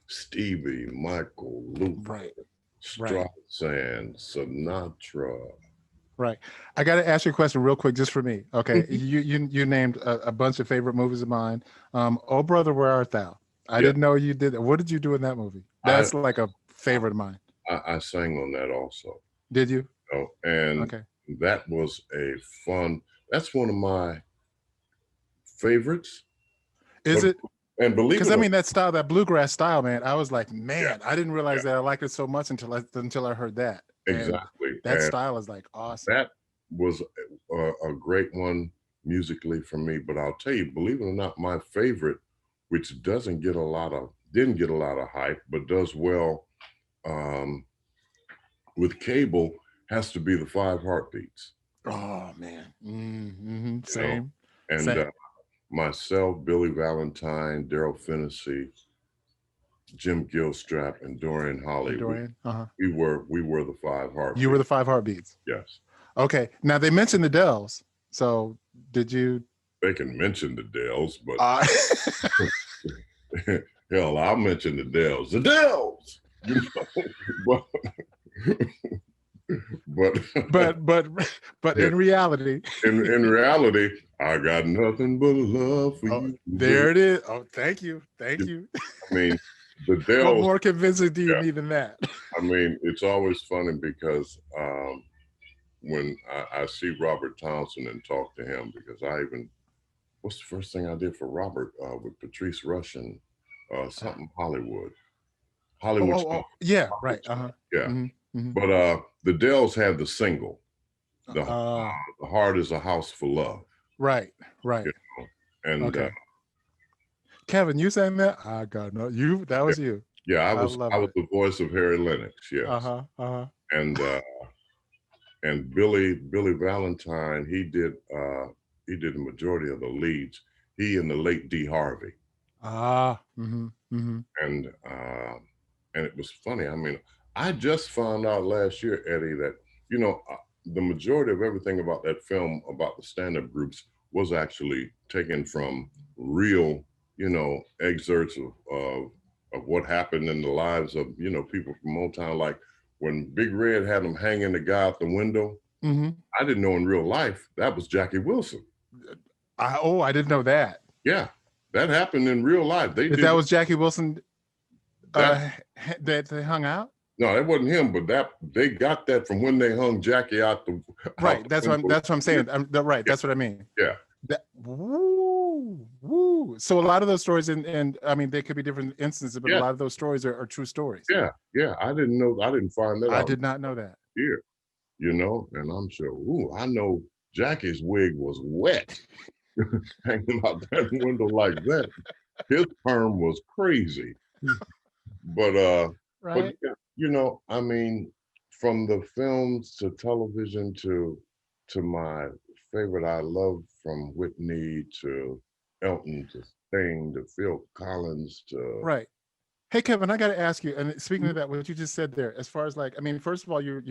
Stevie, Michael, Luther, Streisand, Sinatra. Right. I got to ask you a question real quick, just for me. Okay. You named a bunch of favorite movies of mine. Oh, Brother, Where Art Thou? I didn't know you did that. What did you do in that movie? That's like a favorite of mine. I sang on that also. Did you? Oh, and that was a fun, that's one of my favorites. Is it? And believe it, because I mean, that style, that bluegrass style, man, I was like, man, I didn't realize that I liked it so much until I heard that. Exactly. And that style is like awesome. That was a great one musically for me. But I'll tell you, believe it or not, my favorite, which didn't get a lot of hype, but does well with cable, has to be the 5 Heartbeats. Oh man. Same. And myself, Billy Valentine, Daryl Finnessy, Jim Gilstrap, and Dorian Holley. We were the 5 Heartbeats. You were the 5 Heartbeats. Yes. Okay. Now they mentioned the Dells. So did you? They can mention the Dells, but hell, I'll mention the Dells. The Dells. You know? but in reality, in reality, I got nothing but love for you. There it is. Oh, thank you. I mean, the Dells. What more convincing do you need than that? I mean, it's always funny because when I see Robert Townsend and talk to him, because what's the first thing I did for Robert with Patrice Rushen, something Hollywood. Yeah, right. Yeah. But the Dells had the single, the Heart is a House for Love. Right. You know? And Kevin, you sang that? I got no. That was you. Yeah, I was the voice of Harry Lennox. Yes. And Billy Valentine, he did the majority of the leads. He and the late Dee Harvey. And it was funny. I mean, I just found out last year, Eddie, that the majority of everything about that film about the stand-up groups was actually taken from real, excerpts of what happened in the lives of people from Motown. Like when Big Red had them hanging the guy out the window. I didn't know in real life that was Jackie Wilson. I didn't know that. Yeah, that happened in real life. That was Jackie Wilson. That they hung out. No, that wasn't him, but they got that from when they hung Jackie out the right. That's what I'm saying. Right. That's what I mean. Yeah. Woo. So a lot of those stories, and I mean, they could be different instances, but a lot of those stories are true stories. Yeah. I didn't know. I didn't find that out. I did not know that. Yeah. you know, and I'm sure, ooh, I know Jackie's wig was wet hanging out that window like that. His perm was crazy. But Right. yeah, you know, I mean, from the films to television to my favorite I love, from Whitney to Elton to Sting to Phil Collins to Right. Hey, Kevin, I got to ask you, and speaking of that, what you just said there, as far as like, I mean, first of all, you're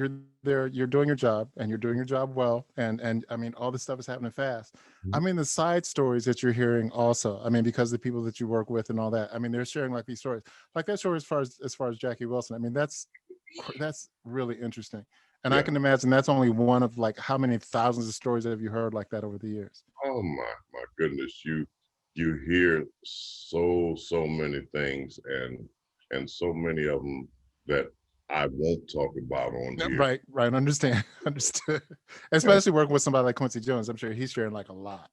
there, you're doing your job, and you're doing your job well, and I mean, all this stuff is happening fast. I mean, the side stories that you're hearing also, I mean, because the people that you work with and all that, I mean, they're sharing like these stories, like that story as far as Jackie Wilson. I mean, that's really interesting, and I yeah. can imagine that's only one of like how many thousands of stories have you heard like that over the years? Oh my goodness, you hear so many things, and so many of them that I won't talk about on here. Right, right, understand, understood. And Especially working with somebody like Quincy Jones, I'm sure he's sharing like a lot.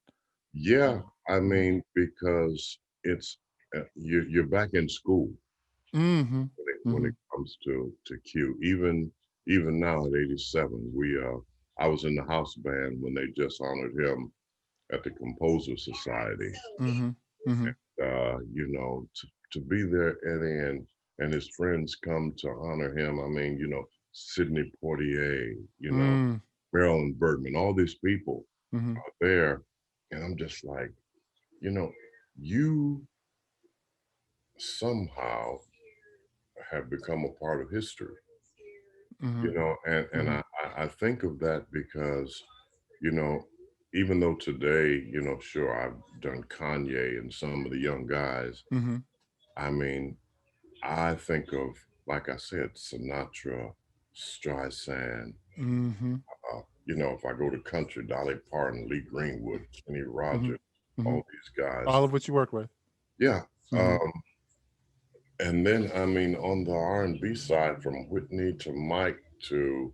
yeah, Yeah. I Mhm. mean, because it's you're back in school Mhm. when it Mhm. comes to Q. Even now at 87, we I was in the house band when they just honored him at the Composer Society. Mhm. Mhm. You know, to be there at the end and his friends come to honor him. I mean, you know, Sidney Poitier, you know, Mm. Marilyn Bergman, all these people Mhm. are there. And I'm just like, you know, you somehow have become a part of history, you Mhm. know, and Mhm. I think of that because, you know, even though today, you know, sure, I've done Kanye and some of the young guys, Mhm. I mean, I think of, like I said, Sinatra, Streisand. Mhm. You know, if I go to country, Dolly Parton, Lee Greenwood, Kenny Mhm. Rogers, Mhm. all these guys. All of which you work with. Yeah. Mhm. Um, and then I mean, on the R&B side, from Whitney to Mike to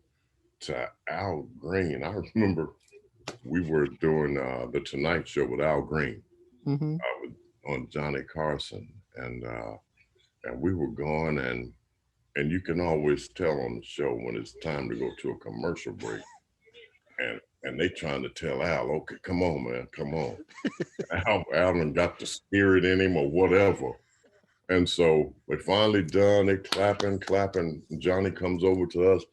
Al Green. I remember we were doing the Tonight Show with Al Green Mhm. with, on Johnny Carson, and we were going and you can always tell on the show when it's time to go to a commercial break. And they trying to tell Al, okay, come on, man, come on. Al got the spirit in him or whatever. And so we finally done, they clapping. Johnny comes over to us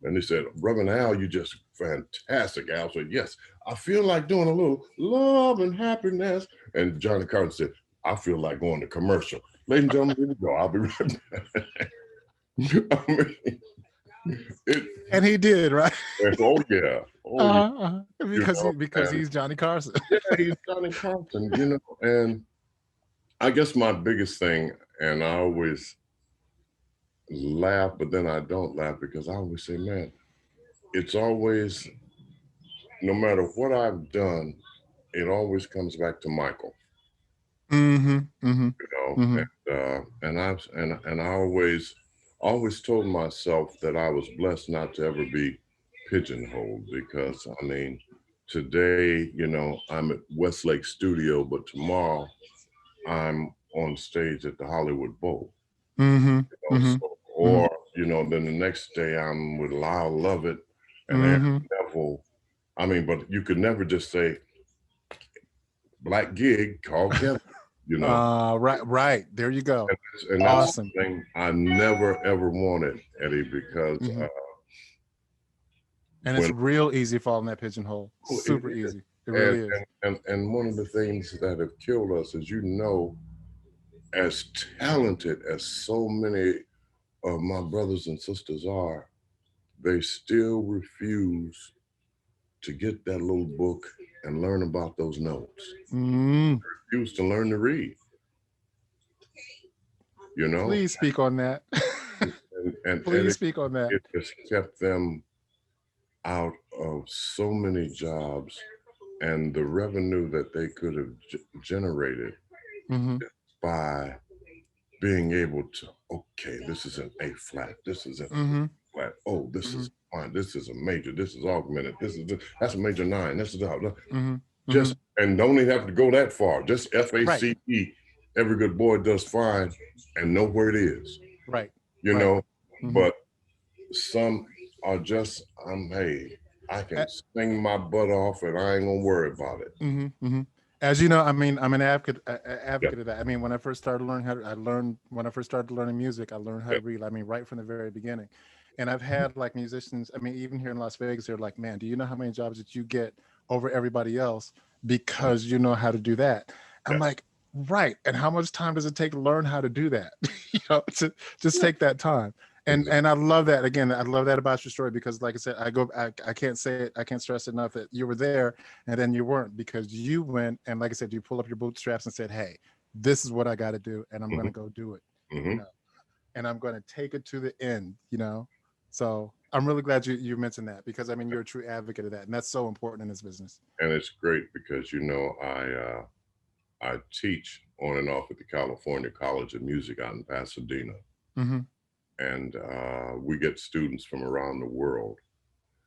and he said, Reverend Al, you just fantastic. Al said, yes, I feel like doing a little love and happiness. And Johnny Carson said, I feel like going to commercial. Ladies and gentlemen, here we go. I'll be right back. I mean, it, And he did, right? oh yeah, oh yeah, you know, Because and he's Johnny Carson. yeah, he's Johnny Carson, you know, and I guess my biggest thing, and I always laugh, but then I don't laugh because I always say, man, it's always, no matter what I've done, it always comes back to Michael, Mhm. Mhm. you know, Mhm. and I always told myself that I was blessed not to ever be pigeonholed because I mean, today, you know, I'm at Westlake Studio, but tomorrow I'm on stage at the Hollywood Bowl. Mhm. You know, Mhm. so, Mhm. or you know, then the next day I'm with Lyle Lovett and Aaron Mhm. Neville. I mean, but you could never just say black gig, call Kevin. You know, Right, right. There you go. and that's Awesome. something I never ever wanted, Eddie, because Mhm. And it's when real easy to fall in that pigeonhole. oh, it Super is, easy. It really is. and one of the things that have killed us is, you know, as talented as so many of my brothers and sisters are, they still refuse to get that little book and learn about those notes. Mm. Refuse to learn to read, you know, Please speak on that. and Please Eddie, speak on that. it has kept them out of so many jobs and the revenue that they could have generated Mm-hmm. by being able to, okay, this is an A flat, this is an Mm-hmm. flat, oh, this Mm-hmm. is fine, this is a major, this is augmented, that's a major nine, this is out. Mm-hmm. Mm-hmm. Just, and don't even have to go that far, just Right. FACE, every good boy does fine, and know where it is, Right. you Right. know. Mm-hmm. But some, are just, hey, I Uh, can sing my butt off and I ain't gonna worry about it. As you know, I mean, I'm an Yeah, advocate of that. I mean, when I first started learning how to, I learned when I first started learning music, I learned how yeah. to read. I mean, right from the very beginning. And I've had like musicians. I mean, even here in Las Vegas, they're like, "Man, do you know how many jobs that you get over everybody else because you know how to do that?" I'm Yes. like, "Right." And how much time does it take to learn how to do that? To just take that time. Exactly. And I love that. Again, I love that about your story because, like I said, I can't say it, I can't stress enough that you were there and then you weren't because you went and, like I said, you pulled up your bootstraps and said, "Hey, this is what I got to do, and I'm going Hmm. to go do it, you Hmm. know, and I'm going to take it to the end, you know." So I'm really glad you mentioned that because I mean you're a true advocate of that, and that's so important in this business. And it's great because I teach on and off at the California College of Music out in Pasadena, Mm-hmm. and we get students from around the world.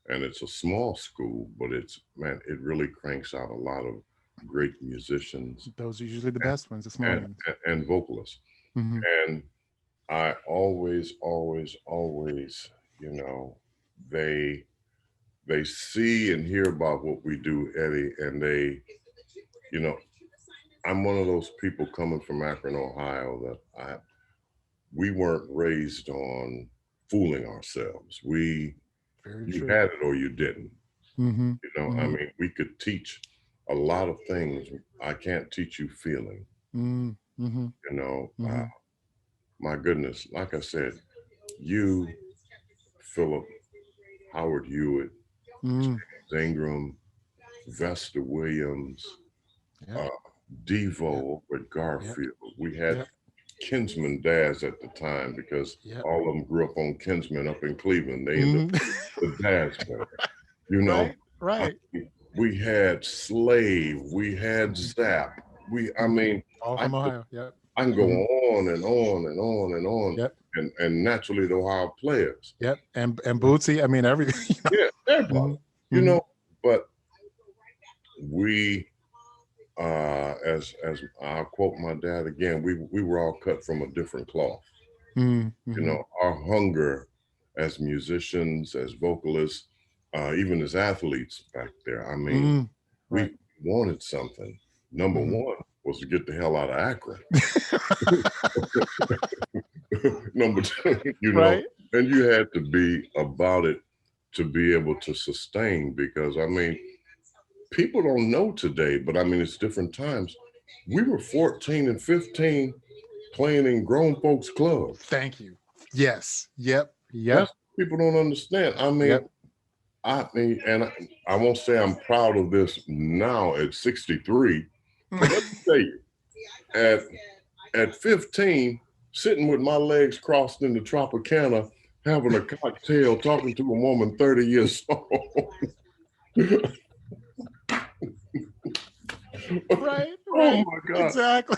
And it's a small school, but it's, man, it really cranks out a lot of great musicians Those are usually the best ones, the small and ones. and vocalists. Mm-hmm. And I always, always, always, you know, they they see and hear about what we do, Eddie, and you know, I'm one of those people coming from Akron, Ohio, that we weren't raised on fooling ourselves. Very You true. had it or you didn't. Mm-hmm. You know, I Mm-hmm. mean, we could teach a lot of things. I can't teach you feeling. Mm-hmm. You know, Mm-hmm. my goodness, like I said, you, Philip, Howard Hewitt, Mm-hmm. Ingram, Vesta Williams, Yep. uh, Yep. Devo with Yep. Garfield. We had Yep. Kinsman dads at the time because Yep. all of them grew up on Kinsman up in Cleveland. They ended up Mm-hmm. the dads player. You know, Right. I Right. mean, we had Slave, we had Mm-hmm. Zap. I Mm-hmm. mean, All I from Ohio. Yep. I can go Mm-hmm. on and on and on and on, Yep. and naturally the Ohio players. Yep. And Bootsy, I mean everything. Yeah, everybody. Mm-hmm. You Mm-hmm. know, but we as I'll quote my dad again, we were all cut from a different cloth. You Mm-hmm. know, our hunger as musicians, as vocalists, even as athletes back there. I mean, Mm-hmm. Right. we wanted something. Number Mm-hmm. one was to get the hell out of Akron. Number two, you know, Right. and you had to be about it to be able to sustain because I mean, people don't know today, but I mean, it's different times. We were 14 and 15 playing in grown folks clubs. Thank you. Yes. Yep. That's Yep. what people don't understand. Yep. I mean, and I won't say I'm proud of this now at 63, but let me tell you, at at 15, sitting with my legs crossed in the Tropicana, having a cocktail, talking to a woman 30 years old. Right. Oh Right. my God. Exactly.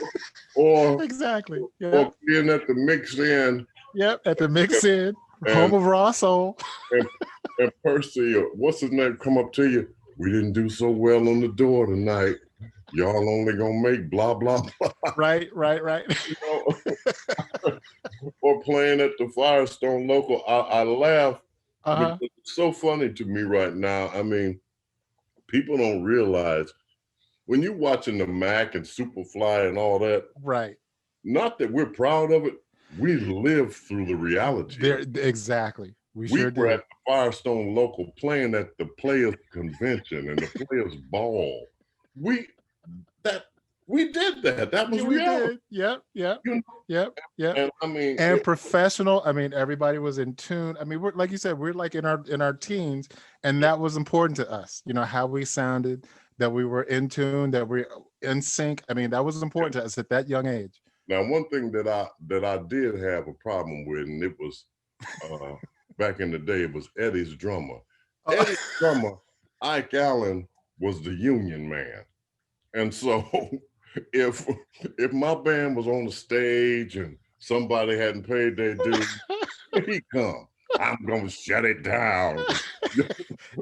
Or Exactly. or Yep. being at the mix in Yep. At the mix in, home and of raw soul. and, and Percy, or what's his name, come up to you. We didn't do so well on the door tonight. Y'all only gonna make blah blah blah. Right. Right. Right. You know? Or playing at the Firestone local. I laugh because Uh-huh. it's so funny to me right now. I mean, people don't realize when you're watching the Mac and Superfly and all that, Right. not that we're proud of it, we live through the reality of There it. exactly. We We sure were at did. the Firestone local playing at the Players Convention and the Players Ball. We that we did that. That was Yeah, we reality. did. Yep. Yep. You know? Yep. Yep. And I mean, And professional. I mean, everybody was in tune. I mean, we're like you said, we're like in our teens, and that was important to us. You know how we sounded, that we were in tune, that we're in sync. I mean, that was important to us at that young age. now one thing that I did have a problem with, and it was uh, back in the day, it was Eddie's drummer. Oh, Eddie's drummer, Ike Allen, was the union man. And so if if my band was on the stage and somebody hadn't paid their due, he come. I'm gonna shut it down.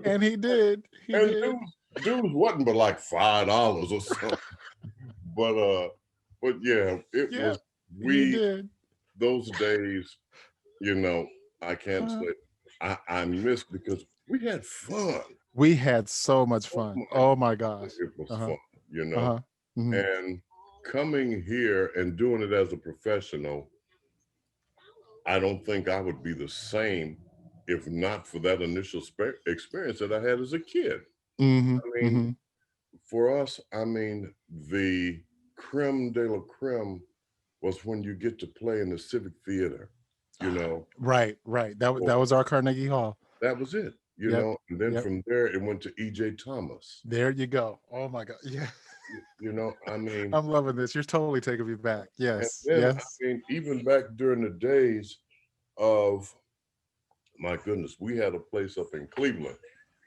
and he did. He And did. dudes wasn't but like $5 or something. But yeah, it Yeah, was he we did. those days, you know, I can't Uh, say I miss because we had fun. We had so much Oh fun. my Oh my God, gosh. it was Uh-huh. fun, you know. Uh-huh. Hmm. And coming here and doing it as a professional, I don't think I would be the same if not for that initial experience that I had as a kid. Hmm. I mean, Hmm. for us, I mean, the creme de la creme was when you get to play in the Civic Theater, you know, Right, right. or That was our Carnegie Hall. that was it, you Yep. know, and then Yep. from there it went to E.J. Thomas, There you go. Oh my God. Yeah. you know, I mean, I'm loving this. You're totally taking me back. and Yes. then, I Yes. mean, even back during the days of, my goodness, we had a place up in Cleveland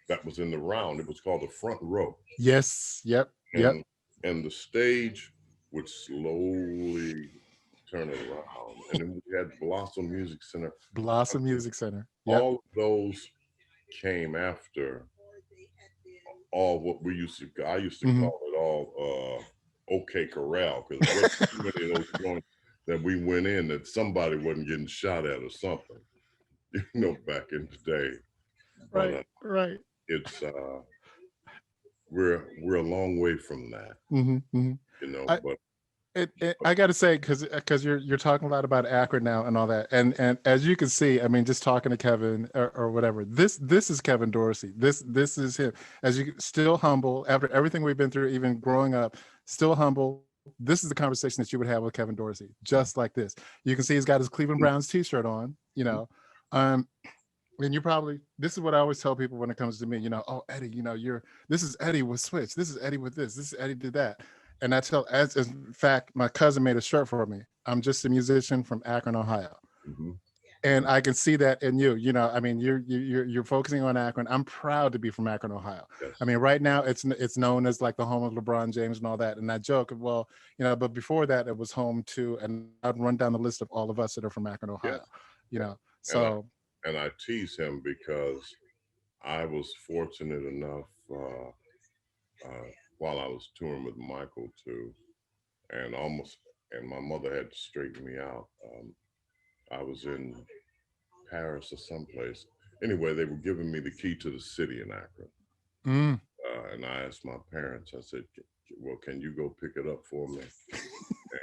that was in the round. It was called the Front Row, Yes. Yep. Yep. and the stage would slowly turn around, and then we had Blossom Music Center. Blossom Music Center. Yep. All of those came after all what we used to. I used to Hmm. call it all OK Corral, because what too many of those joints that we went in that somebody wasn't getting shot at or something, you know, back in the day. But Right. Right. it's we're a long way from that, Hmm. Hmm. you know. I, But I got to say, because you're talking a lot about Akron now and all that, and as you can see, I mean, just talking to Kevin or whatever, this is Kevin Dorsey. This is him. As you still humble after everything we've been through, even growing up, still humble. This is the conversation that you would have with Kevin Dorsey, just like this. You can see he's got his Cleveland Browns T-shirt on, you know. And you probably, this is what I always tell people when it comes to me, you know, oh Eddie, you know, this is Eddie with Switch, this is Eddie with this is Eddie did that. And I tell, as in fact, my cousin made a shirt for me. I'm just a musician from Akron, Ohio. mhm, And I can see that in you. You know, I mean, you're focusing on Akron. I'm proud to be from Akron, Ohio. I yes, mean, right now it's known as like the home of LeBron James and all that. And I joke, well, you know, but before that, it was home to, and I'd run down the list of all of us that are from Akron, yes, Ohio. You yes. know, And so I tease him because I was fortunate enough uh, while I was touring with Michael too, and almost, and my mother had to straighten me out. I was in Paris or someplace. Anyway, they were giving me the key to the city in Akron, mm, and I asked my parents. I said, "Well, can you go pick it up for me?"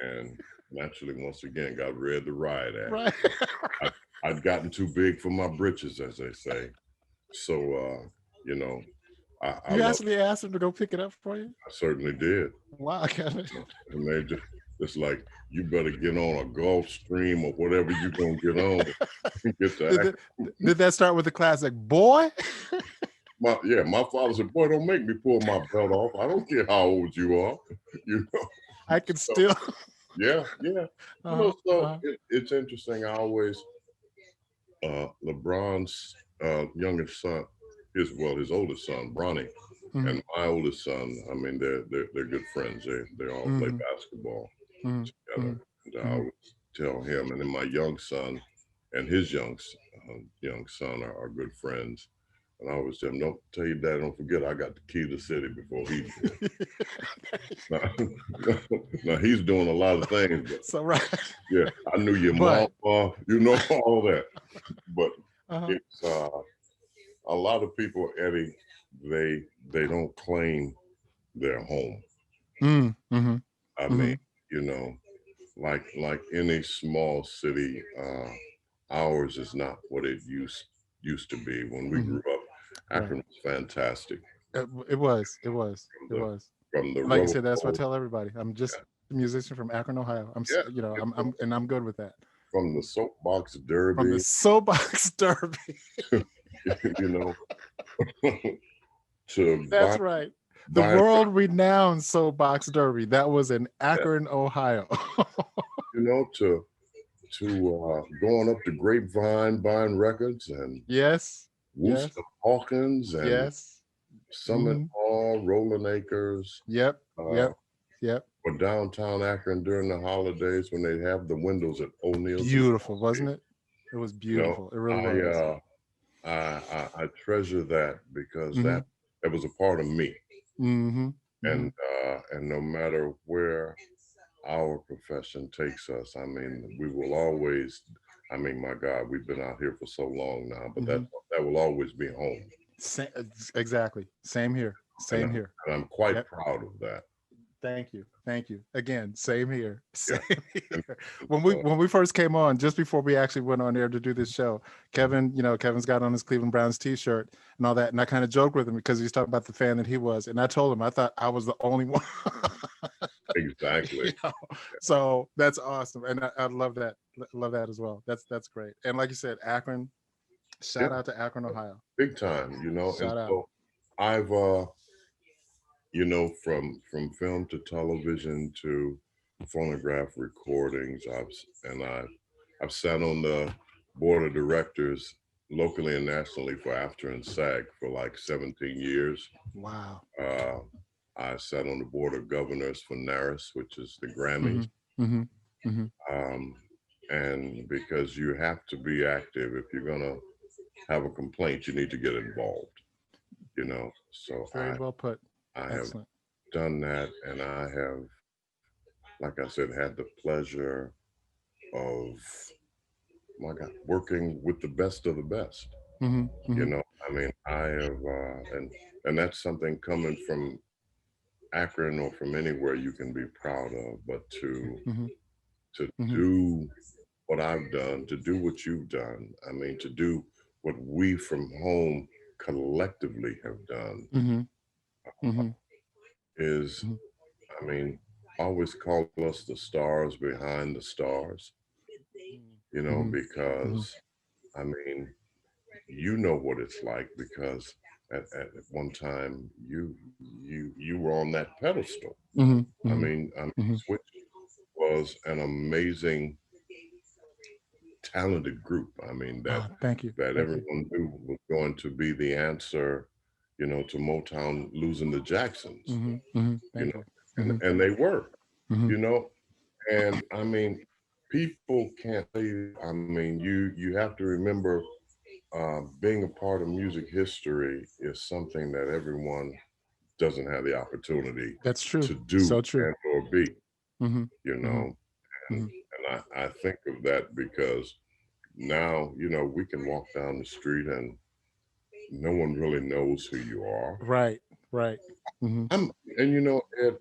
And naturally, once again, got read the riot act. right. I'd gotten too big for my britches, as they say. So, you know, I You love. actually asked him to go pick it up for you? I certainly did. Wow, Kevin. And they just like, you better get on a Gulf Stream or whatever you're gonna get on and get to did, act. that, did that start with the classic boy? My father said, "Boy, don't make me pull my belt off. I don't care how old you are." You know. I can So still. yeah, yeah. You know, Uh-huh, so uh-huh. it's interesting. I always LeBron's youngest son, his oldest son, Bronny, Hmm. and my oldest son. I mean, they're good friends. They all play Hmm. basketball Hmm. together. And I Hmm. always tell him, and then my young son and his young son are good friends. And I always tell him, "Don't tell your dad, don't forget, I got the key to the city before he did." Now, now he's doing a lot of things, but So right. yeah, I knew your mom, But you know, all that. But uh-huh. it's a lot of people, Eddie, they don't claim their home. Mm, mm-hmm, I mm-hmm, mean, you know, like any small city, ours is not what it used to be when we mm-hmm. grew up. Right. Akron was fantastic It was. It was. from It was. the Like you rubber said, that's what I boat, tell everybody. I'm just a musician from Akron, Ohio. yeah, You know, yeah, I'm good with that. from the soapbox From the derby, soapbox derby. you know, to That's right. The buying, world renowned soapbox derby. That was in yeah, Akron, Ohio. you know, to going up to Grapevine buying records and Yes. Yes. Wooster Hawkins and Yes. Summit Hmm. Hall, Rolling Acres, Yep. uh, Yep. Yep. or downtown Akron during the holidays when they have the windows at O'Neill's and Beautiful, Kelsey. wasn't it? It was You know, beautiful. It really I was. I treasure that because Hmm. that was a part of me. Hmm. Hmm. And no matter where our profession takes us, I mean, we will always. I mean, my God, we've been out here for so long now, but Hmm. will always be home. Exactly. Same here. Same here. And I'm quite proud of that. Thank you. Thank you. Again, same here. Same Yeah. here. When we first came on, just before we actually went on air to do this show, Kevin, Kevin's got on his Cleveland Browns t-shirt and all that. And I kind of joked with him because he's talking about the fan that he was. And I told him I thought I was the only one. Exactly. So that's awesome. And I love that. Love that as well. That's great. And like you said, Akron, shout out to Akron, Ohio. Big time, Shout out. So I've from film to television to phonograph recordings, I've sat on the board of directors locally and nationally for AFTRA and SAG for like 17 years. Wow. I sat on the board of governors for NARIS, which is the Grammy. And because you have to be active, if you're gonna have a complaint, you need to get involved. So very well put. I Excellent. have done that, and I have, like I said, had the pleasure of, my God, working with the best of the best. I have, and that's something coming from Akron or from anywhere you can be proud of, but to do what I've done, to do what you've done, to do what we from home collectively have done, is, always call us the stars behind the stars, because, you know what it's like, because at one time you were on that pedestal. Switch was an amazing, talented group. Thank you. That everyone knew was going to be the answer, to Motown losing the Jacksons. And they were, and people can't say, you have to remember, being a part of music history is something that everyone doesn't have the opportunity That's true. to do So true. and or be, and I think of that because now, we can walk down the street and no one really knows who you are. Right. Ed,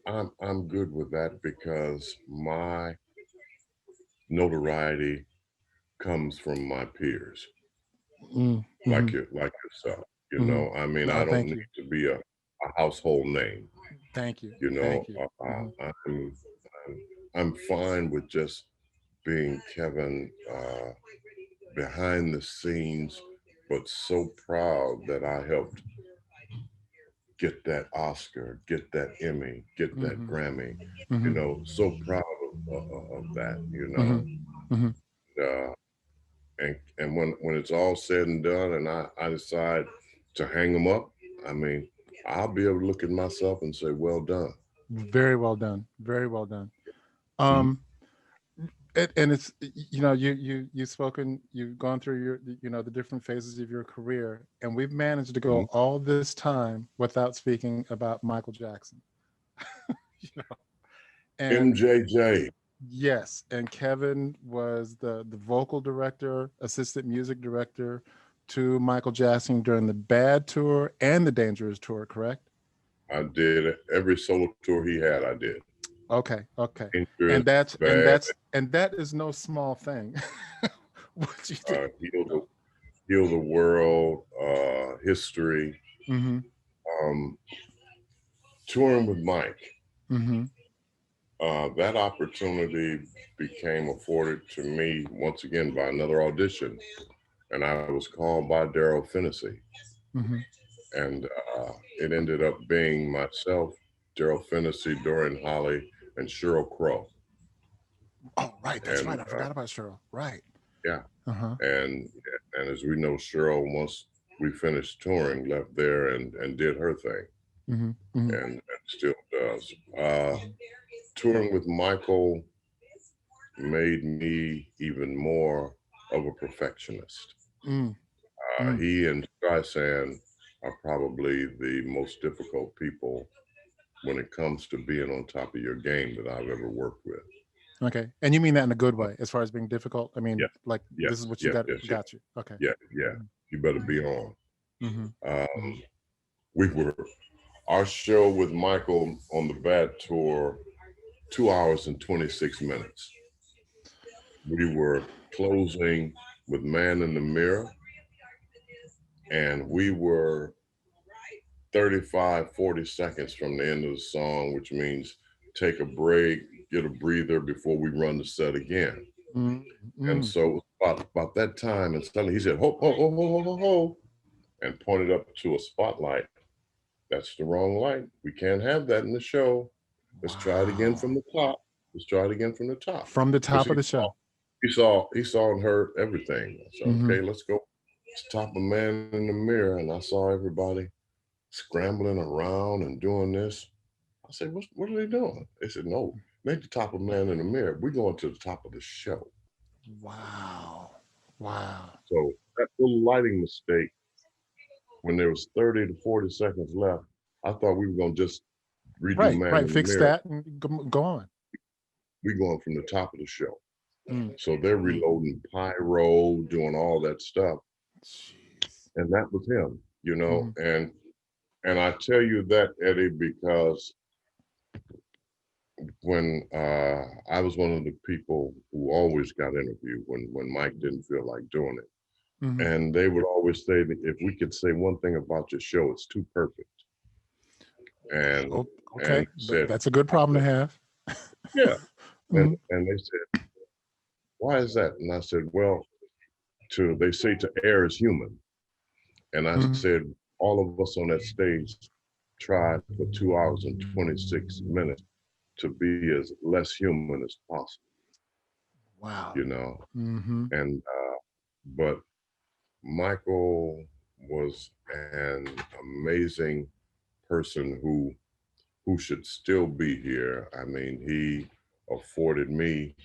I'm good with that because my notoriety comes from my peers, like yourself. I don't need to be a household name. Thank you. Thank you. I'm fine with just being Kevin behind the scenes, but so proud that I helped get that Oscar, get that Emmy, get that Grammy. So proud of that. And when it's all said and done, and I decide to hang them up, I'll be able to look at myself and say, well done. Very well done. Very well done. And it's, you've spoken, you've gone through your, the different phases of your career, and we've managed to go all this time without speaking about Michael Jackson. And MJJ. Yes, and Kevin was the vocal director, assistant music director to Michael Jackson during the Bad Tour and the Dangerous Tour, correct? I did every solo tour he had. I did. Okay. Dangerous, and that is no small thing. What you did. Heal the World, History, touring with Mike. That opportunity became afforded to me once again by another audition, and I was called by Daryl Finnessy, and it ended up being myself, Daryl Finnessy, Dorian Holley, and Sheryl Crow. Oh, right, that's right. I forgot about Sheryl. Right. Yeah. And as we know, Sheryl, once we finished touring, left there and did her thing, and still does. Touring with Michael made me even more of a perfectionist. He and Streisand are probably the most difficult people when it comes to being on top of your game that I've ever worked with. Okay, and you mean that in a good way, as far as being difficult? This is what you got. Got you. Okay. Yeah. you better be on. Mm-hmm. Our show with Michael on the Bad Tour, 2 hours and 26 minutes. We were closing with Man in the Mirror, and we were 35, 40 seconds from the end of the song, which means take a break, get a breather before we run the set again. And so about that time, and suddenly he said, ho, ho, ho, ho, ho, ho, and pointed up to a spotlight. That's the wrong light. We can't have that in the show. Let's try it again from the top. Let's try it again from the top. From the top of the show. He saw and heard everything. I said, okay, let's go. Let's top of Man in the Mirror. And I saw everybody scrambling around and doing this. I said, what are they doing? They said, no, make the top of Man in the Mirror. We're going to the top of the show. Wow. Wow. So that little lighting mistake, when there was 30 to 40 seconds left, I thought we were going to just redo Man in the Mirror. Fix that and go on. We're going from the top of the show. So they're reloading pyro, doing all that stuff. Jeez. And that was him, you know, and I tell you that, Eddie, because when I was one of the people who always got interviewed when Mike didn't feel like doing it. And they would always say that if we could say one thing about your show, it's too perfect. And okay, and said, that's a good problem to have. Yeah. And they said, why is that? And I said, well, they say to err is human. And I said, all of us on that stage tried for 2 hours and 26 minutes to be as less human as possible. Wow. You know, and but Michael was an amazing person who should still be here. I mean, he afforded me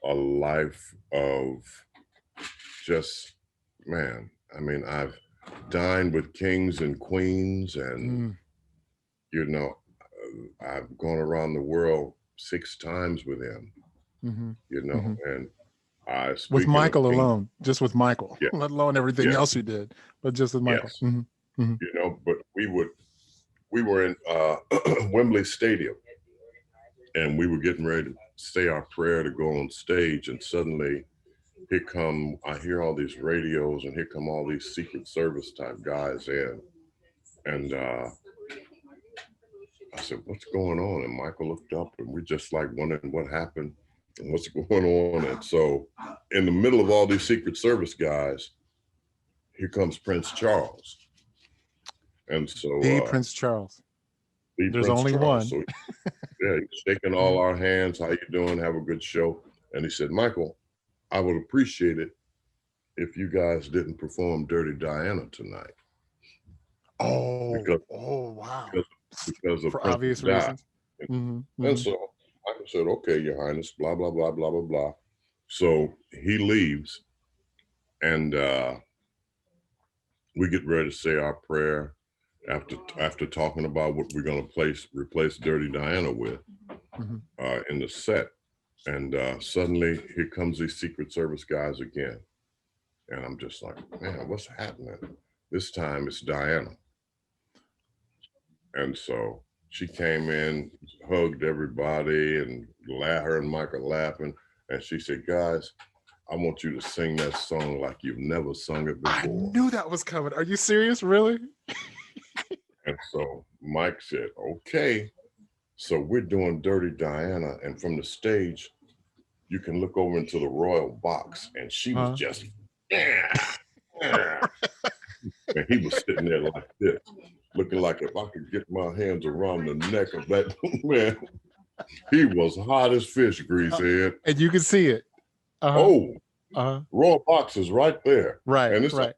a life of just, man, I mean, I've dined with kings and queens, and you know, I've gone around the world 6 times with him, you know, and I speak with Michael alone, just with Michael, let alone everything else you did, but just with Michael. You know, but we were in Wembley Stadium, and we were getting ready to say our prayer to go on stage, and suddenly I hear all these radios, and here come all these Secret Service type guys in, and I said, what's going on? And Michael looked up, and we're just like wondering what happened and what's going on. And so in the middle of all these Secret Service guys, here comes Prince Charles. And so Prince Charles. There's Prince only Charles. one. So, he's shaking all our hands. How you doing? Have a good show. And he said, Michael, I would appreciate it if you guys didn't perform Dirty Diana tonight. Wow. Because of for obvious reasons. And so I said, okay, Your Highness, blah, blah, blah, blah, blah, blah. So he leaves, and we get ready to say our prayer after talking about what we're going to replace Dirty Diana with in the set. And suddenly here comes these Secret Service guys again. And I'm just like, man, what's happening? This time it's Diana. And so she came in, hugged everybody, and her and Michael laughing. And she said, guys, I want you to sing that song like you've never sung it before. I knew that was coming. Are you serious? Really? And so Mike said, okay. So we're doing Dirty Diana, and from the stage, you can look over into the royal box, and she was just, and he was sitting there like this, looking like if I could get my hands around the neck of that man. He was hot as fish grease, Ed. And you can see it. Royal box is right there. Right, and it's right.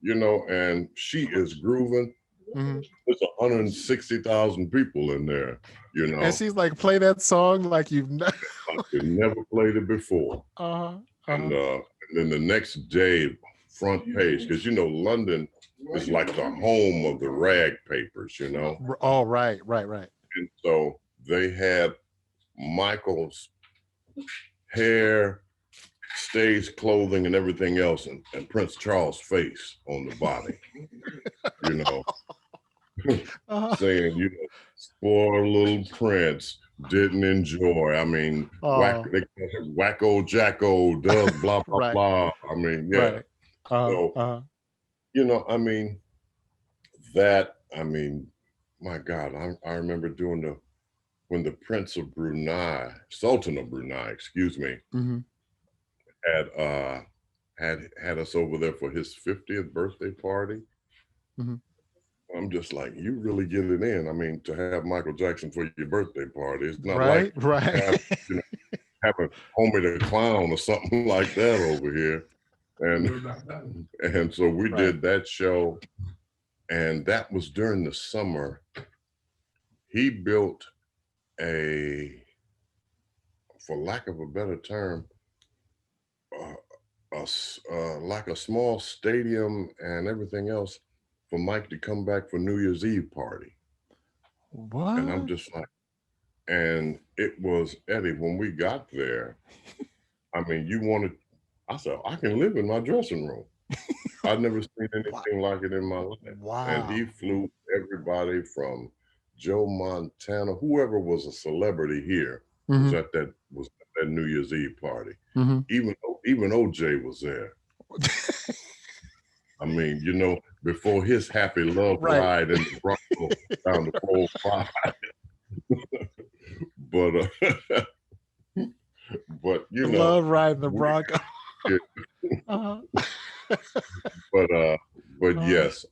You know, and she is grooving. There's 160,000 people in there, you know. And she's like, play that song like you've never played it before. And then the next day, front page, because you know London is like the home of the rag papers, you know. Oh, right. And so they had Michael's hair stage clothing and everything else, and Prince Charles' face on the body, you know, saying, you know, poor little Prince didn't enjoy. I mean, they call it Wacko Jacko does blah, blah, right, blah. I mean, yeah. right. So, you know, I mean, my God, I remember doing when the Prince of Brunei, Sultan of Brunei, excuse me, had had us over there for his 50th birthday party. I'm just like, you really get it in. I mean, to have Michael Jackson for your birthday party, it's not like you know, having Homie the Clown or something like that over here. And so we did that show, and that was during the summer. He built for lack of a better term, like a small stadium and everything else for Mike to come back for New Year's Eve party. What? And I'm just like, and it was, Eddie, when we got there, I mean, I said, I can live in my dressing room. I'd never seen anything like it in my life. Wow. And he flew everybody from Joe Montana, whoever was a celebrity here was at that New Year's Eve party. Even OJ was there. I mean, you know, before his happy love ride in the Bronco down the 405. But you know, love riding the Bronco. But yes,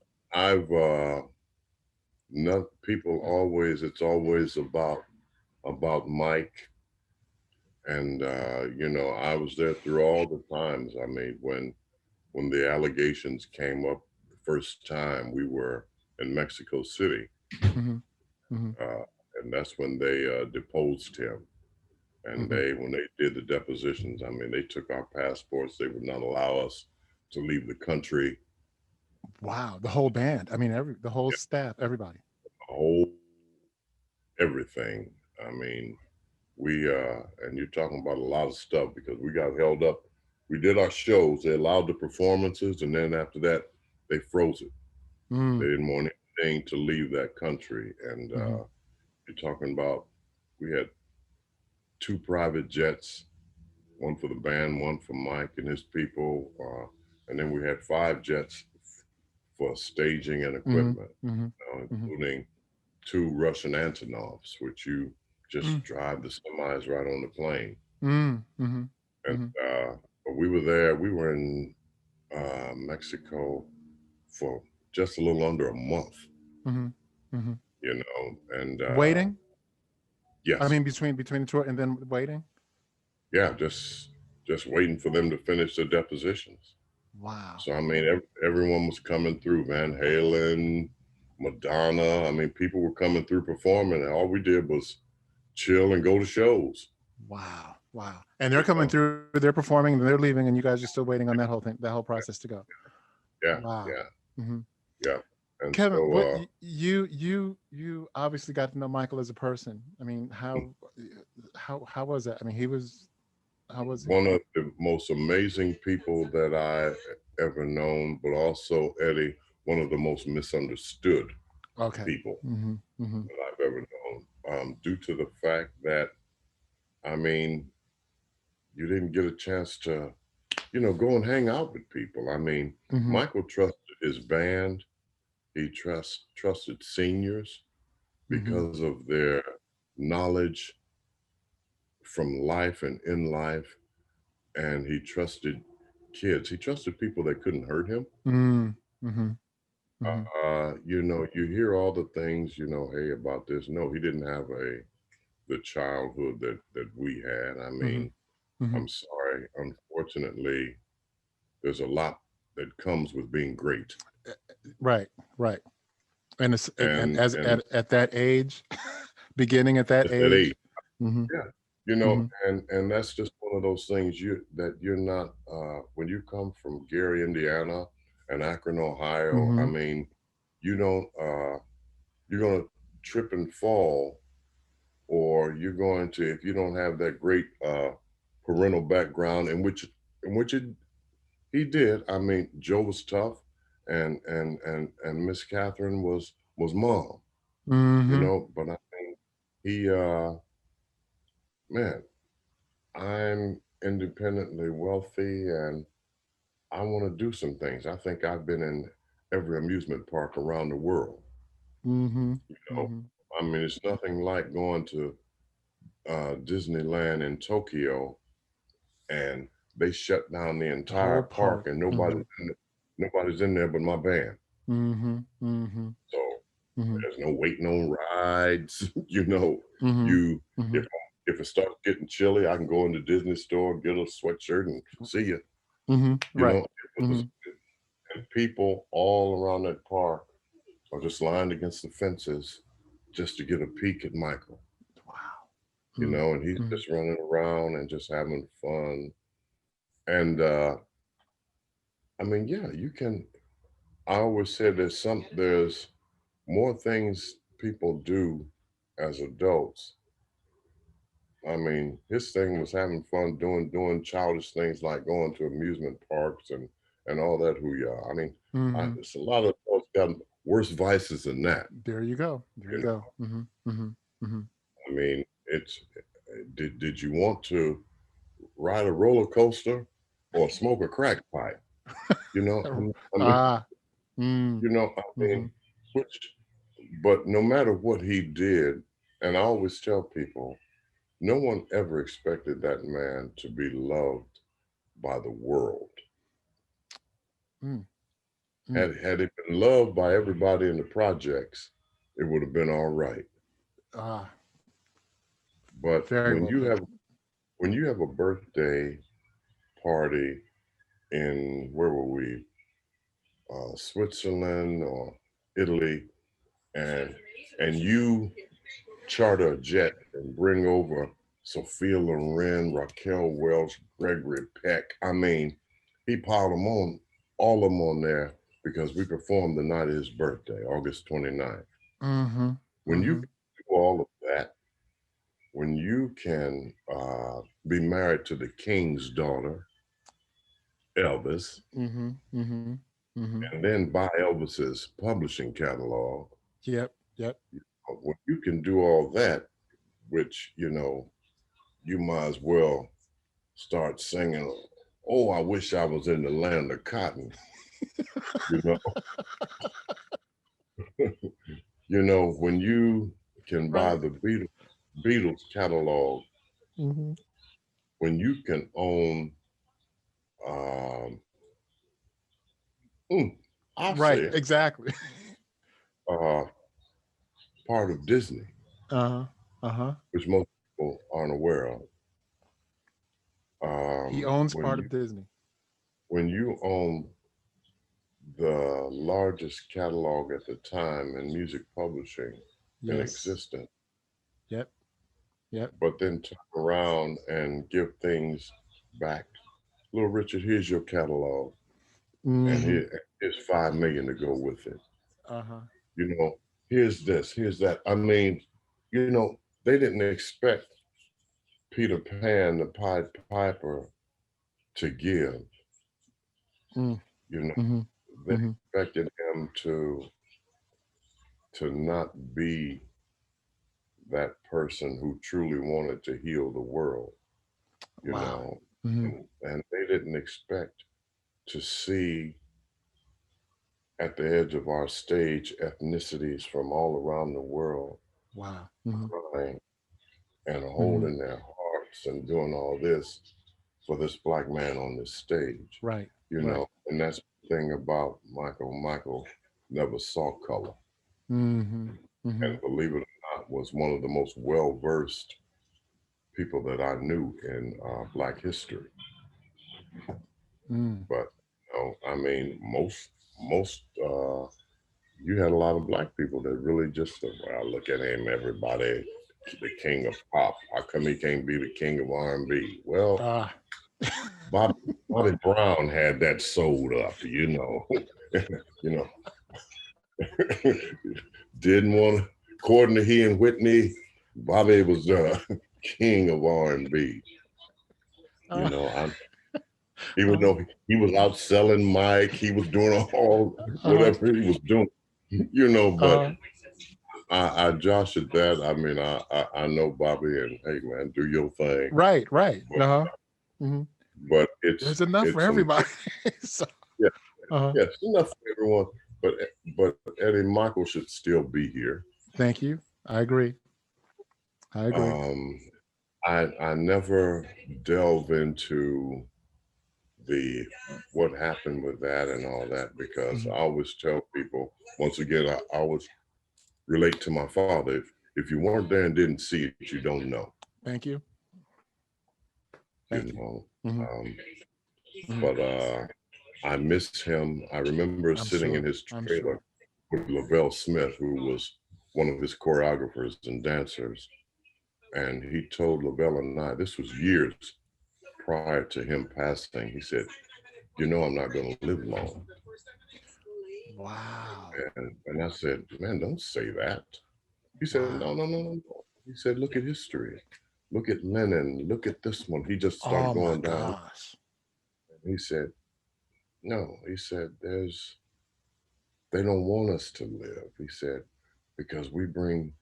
it's always about Mike. And you know, I was there through all the times. I mean, when the allegations came up the first time, we were in Mexico City. And that's when they deposed him. And when they did the depositions, I mean, they took our passports. They would not allow us to leave the country. Wow, the whole band. I mean, the whole staff, everybody. Everything. I mean, and you're talking about a lot of stuff, because we got held up. We did our shows. They allowed the performances, and then after that, they froze it. They didn't want anything to leave that country. And you're talking about, we had 2 private jets, one for the band, one for Mike and his people, and then we had 5 jets for staging and equipment, including 2 Russian Antonovs, which you just drive the semis right on the plane. And but we were there. We were in Mexico for just a little under a month. You know, and waiting. Yes. I mean, between the tour and then waiting. Yeah, just waiting for them to finish their depositions. Wow. So I mean, everyone was coming through, Van Halen, Madonna. I mean, people were coming through performing, and all we did was chill and go to shows. Wow. And they're coming through, they're performing, and they're leaving, and you guys are still waiting on that whole process to go. Yeah. Wow. Yeah. Yeah. And Kevin, so, you obviously got to know Michael as a person. I mean, how was that? I mean, how was he? One of the most amazing people that I ever known, but also, Eddie, one of the most misunderstood people that I've ever known, due to the fact that, I mean, you didn't get a chance to, you know, go and hang out with people. I mean, Michael trusted his band. He trusted seniors because of their knowledge from life and in life. And he trusted kids. He trusted people that couldn't hurt him. You know, you hear all the things, you know, hey, about this. No, he didn't have the childhood that we had. I mean, I'm sorry. Unfortunately, there's a lot that comes with being great. Right. And at that age, beginning at that age. Yeah. You know, and that's just one of those things that you're not, when you come from Gary, Indiana, and Akron, Ohio, I mean, you don't, you're going to trip and fall, or you're going to, if you don't have that great parental background in which which he did. I mean, Joe was tough, and Miss Catherine was mom, you Mm-hmm. know. But I mean, he man, I'm independently wealthy, and I want to do some things. I think I've been in every amusement park around the world. Mm-hmm. You know, Mm-hmm. I mean, it's nothing like going to Disneyland in Tokyo, and they shut down the The entire whole park, park. and Mm-hmm. nobody's in there but my band. Mm-hmm. Mm-hmm. So Mm-hmm. there's no waiting on rides. You know, Mm-hmm. you Mm-hmm. if it starts getting chilly, I can go in the Disney store, get a sweatshirt, and see you. Mm-hmm. You Right. know, it Mm-hmm. was and people all around that park are just lined against the fences just to get a peek at Michael. Wow. You know, and he's Mm-hmm. just running around and just having fun. And I mean, yeah, you can. I always said there's more things people do as adults. I mean, his thing was having fun doing childish things like going to amusement parks and all that. Who you are? I mean, Mm-hmm. it's a lot of adults got worse vices than that. There you go. There You you know, go. Mm-hmm. Mm-hmm. Mm-hmm. I mean, it's did you want to ride a roller coaster or smoke a crack pipe? You know, I mean, Ah. Mm. you know, I Mm-hmm. mean, which, but no matter what he did, and I always tell people, no one ever expected that man to be loved by the world. Mm. Mm. Had it been loved by everybody in the projects, it would have been all right. Ah. But Very well put. when you have a birthday party in where were we, Switzerland or Italy, and you charter a jet and bring over Sophia Loren, Raquel Welch, Gregory Peck. I mean, he piled them on, all of them on there because we performed the night of his birthday, August 29th. Mm-hmm. When you Mm-hmm. do all of that, when you can be married to the king's daughter, Elvis, Mm-hmm. Mm-hmm. Mm-hmm. and then buy Elvis's publishing catalog, Yep. Yep. when you can do all that, which, you know, you might as well start singing, "Oh, I wish I was in the land of cotton." You know, you know when you can buy Right. the Beatles catalog, Mm-hmm. when you can own, um, mm, I'll say Right. it, Exactly. uh, part of Disney, Uh-huh. Uh-huh. which most people aren't aware of. He owns When part of Disney. you own the largest catalog at the time in music publishing in Yes. existence, Yep. Yep. but then turn around and give things back. Little Richard, here's your catalog, and Mm-hmm. here's 5 million to go with it. Uh-huh. You know, here's this, here's that. I mean, you know, they didn't expect Peter Pan, the Pied Piper, to give. Mm. You know, Mm-hmm. they Mm-hmm. expected him to not be that person who truly wanted to heal the world. You Wow. know, Mm-hmm. and they didn't expect to see at the edge of our stage ethnicities from all around the world Wow. Mm-hmm. crying and Mm-hmm. holding their hearts and doing all this for this black man on this stage, Right. you Right. know. And that's the thing about Michael. Michael never saw color, Mm-hmm. Mm-hmm. and believe it or not, was one of the most well versed people that I knew in Black history. Mm. But you know, I mean, most you had a lot of black people that really just well, look at him, everybody, the king of pop. How come he can't be the king of R&B? Well, Ah. Bobby, Bobby Brown had that sold up, you know. You know, didn't want to. According to he and Whitney, Bobby was the king of R&B. You Ah. know, even though he was out selling Mike, he was doing all whatever he was doing, you know. But I josh at that. I mean, I know Bobby, and hey, man, do your thing. Right. But there's enough for everybody. So, yeah, it's enough for everyone. But Eddie, Michael should still be here. Thank you. I agree. I never delve into what happened with that and all that, because I always tell people, once again, I always relate to my father. If you weren't there and didn't see it, you don't know. Thank you. Thank you. But I miss him. I remember sitting in his trailer with Lavelle Smith, who was one of his choreographers and dancers. And he told Lavelle and I, this was years prior to him passing, he said, you know, I'm not going to live long. Wow. And I said, man, don't say that. He said, no. He said, look at history. Look at Lenin. Look at this one. He just started going down. Gosh. He said, no. He said, they don't want us to live. He said, because we bring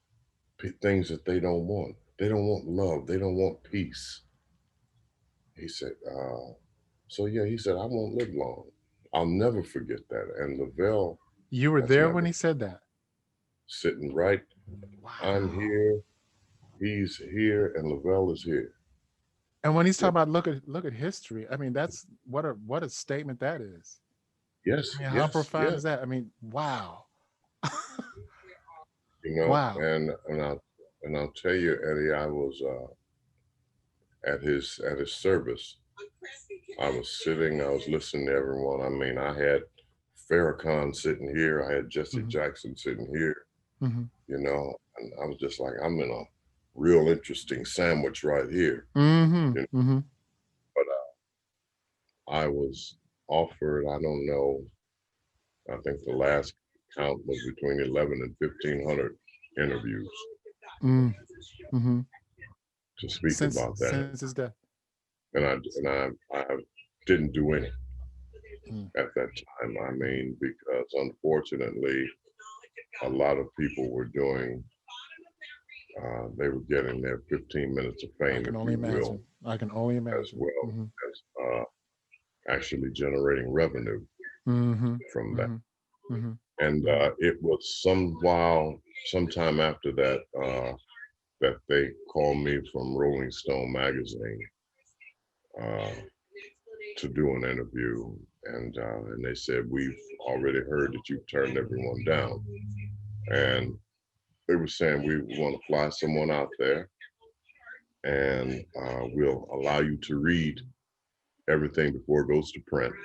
things that they don't want. They don't want love. They don't want peace. He said, so yeah, he said, I won't live long. I'll never forget that. And Lavelle. You were there when he said that? Sitting right. Wow. I'm here. He's here, and Lavelle is here. And when he's talking about look at history, I mean, that's what a statement that is. Yes. I mean, how profound is that? I mean, wow. You know, and I'll tell you, Eddie, I was at his service. I was listening to everyone. I mean, I had Farrakhan sitting here. I had Jesse Jackson sitting here. You know, and I was just like, I'm in a real interesting sandwich right here. You know? But I was offered, I don't know, I think the last count was between 11 and 1,500 interviews to speak about that. Since his death. And I didn't do any at that time. I mean, because unfortunately, a lot of people were doing, they were getting their 15 minutes of fame, I can only imagine. As well as actually generating revenue from that. And it was sometime after that, that they called me from Rolling Stone magazine to do an interview. And they said, we've already heard that you've turned everyone down. And they were saying, we want to fly someone out there, and we'll allow you to read everything before it goes to print.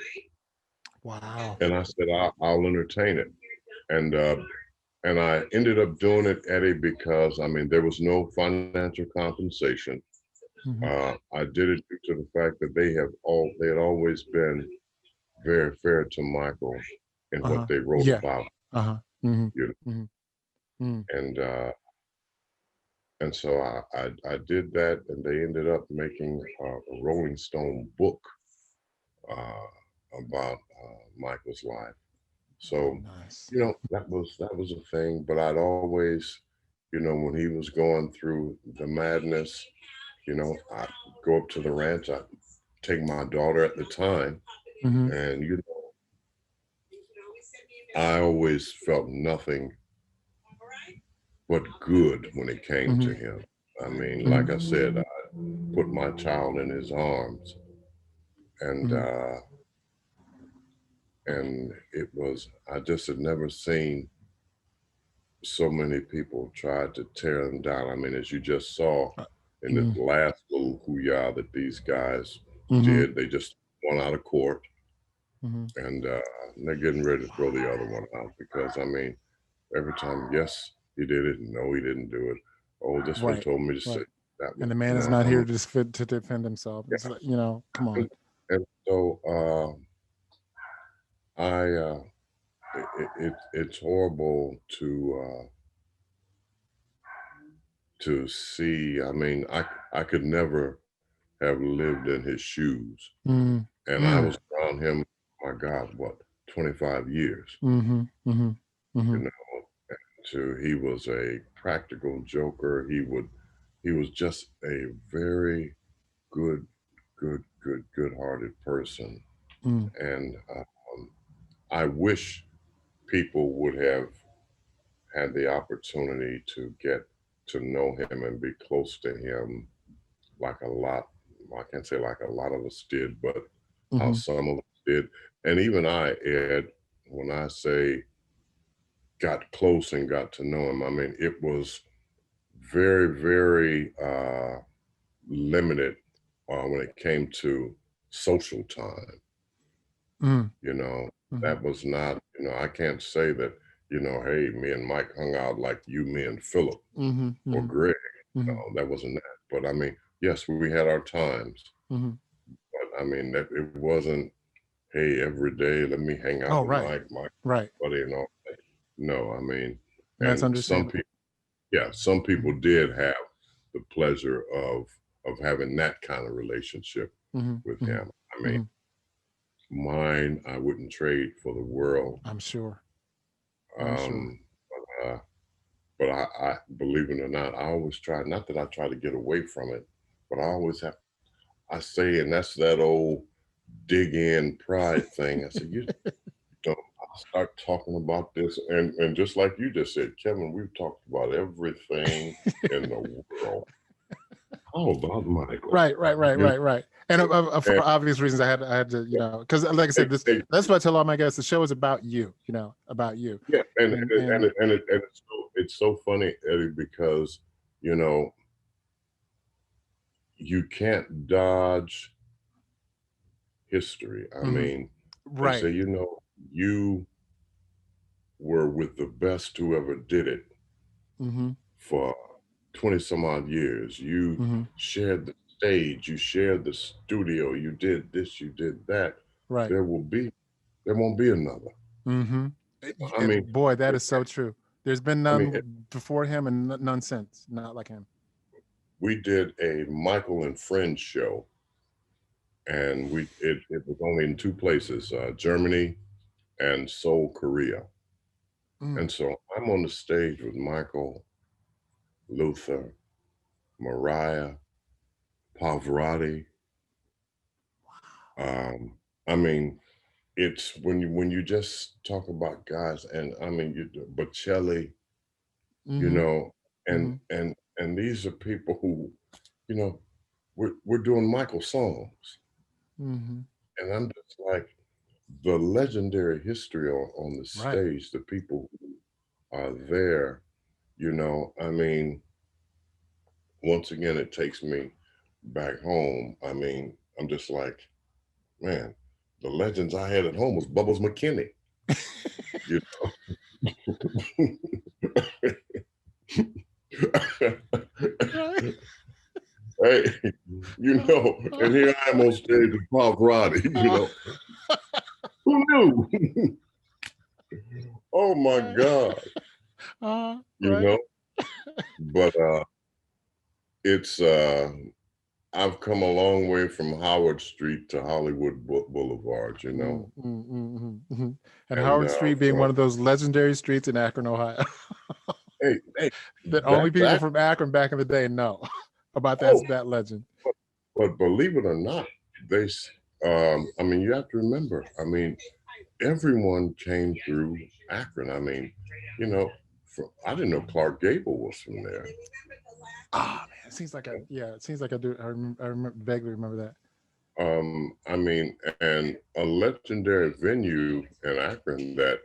Wow. And I said, I'll entertain it. And I ended up doing it, Eddie, because I mean, there was no financial compensation. I did it due to the fact that they had always been very fair to Michael in what they wrote about. You know? And so I did that, and they ended up making a Rolling Stone book about Michael's life. So, you know, that was a thing. But I'd always, you know, when he was going through the madness, you know, I'd go up to the ranch. I'd take my daughter at the time, and you know, I always felt nothing but good when it came to him. I mean, like I said, I put my child in his arms, and it was, I just had never seen so many people try to tear him down. I mean, as you just saw in this last little hoo-yah that these guys did, they just won out of court, and they're getting ready to throw the other one out, because I mean, every time, yes, he did it, no, he didn't do it. Oh, this one told me to say that one. And the man is not here to defend himself. It's like, you know, come on. And so it's horrible to see. I mean, I could never have lived in his shoes. and I was around him, my God, what, 25 years, Mm-hmm. Mm-hmm. you Mm-hmm. know. So he was a practical joker. He was just a very good-hearted person. Mm. And I wish people would have had the opportunity to get to know him and be close to him like a lot. I can't say like a lot of us did, but how Mm-hmm. some of us did. And even I, Ed, when I say got close and got to know him, I mean, it was very limited when it came to social time. Mm. You know, Mm-hmm. that was not, I can't say that, hey, me and Mike hung out like you, me and Philip Mm-hmm. or Mm-hmm. Greg. Mm-hmm. No, that wasn't that. But I mean, yes, we had our times. Mm-hmm. But I mean, that it wasn't, hey, every day, let me hang out Oh, with right. Mike, Right. buddy, and all that. No, I mean, And that's and some understandable. people, yeah, some people did have the pleasure of having that kind of relationship Mm-hmm. with Mm-hmm. him. I mean, mine, I wouldn't trade for the world. I'm sure. I'm sure. Uh, but I, believe it or not, I always try, not that I try to get away from it, but I always have, I say, and that's that old dig in pride thing. I said, you don't start talking about this. And just like you just said, Kevin, we've talked about everything in the world. How about Michael? Right. And for obvious reasons, I had to, because like I said, that's what I tell all my guests. The show is about you, about you. Yeah, and it's so funny, Eddie, because you can't dodge history. I mean, they right. say, you were with the best who ever did it for 20 some odd years. You shared the stage, you shared the studio, you did this, you did that. Right. There won't be another. I mean, boy, that is so true. There's been none I mean, before him and none since, not like him. we did a Michael and Friends show, and it was only in two places, Germany and Seoul, Korea. And so I'm on the stage with Michael, Luther, Mariah, Pavarotti. I mean, it's when you just talk about guys, and I mean, Bocelli, and these are people who, we're doing Michael songs, and I'm just like, the legendary history on the stage, the people who are there, I mean, once again, it takes me back home. I mean, I'm just like, man, the legends I had at home was Bubbles McKinney. You know? Hey, and here I am on stage with Pavarotti, Who knew? Oh my God. But it's I've come a long way from Howard Street to Hollywood Boulevard, And Howard Street being one of those legendary streets in Akron, Ohio. Hey, that only people from Akron back in the day know about that legend. But believe it or not, I mean, you have to remember, I mean, everyone came through Akron. I mean, I didn't know Clark Gable was from there. Ah, man, it seems like I do. I vaguely remember that. I mean, and a legendary venue in Akron that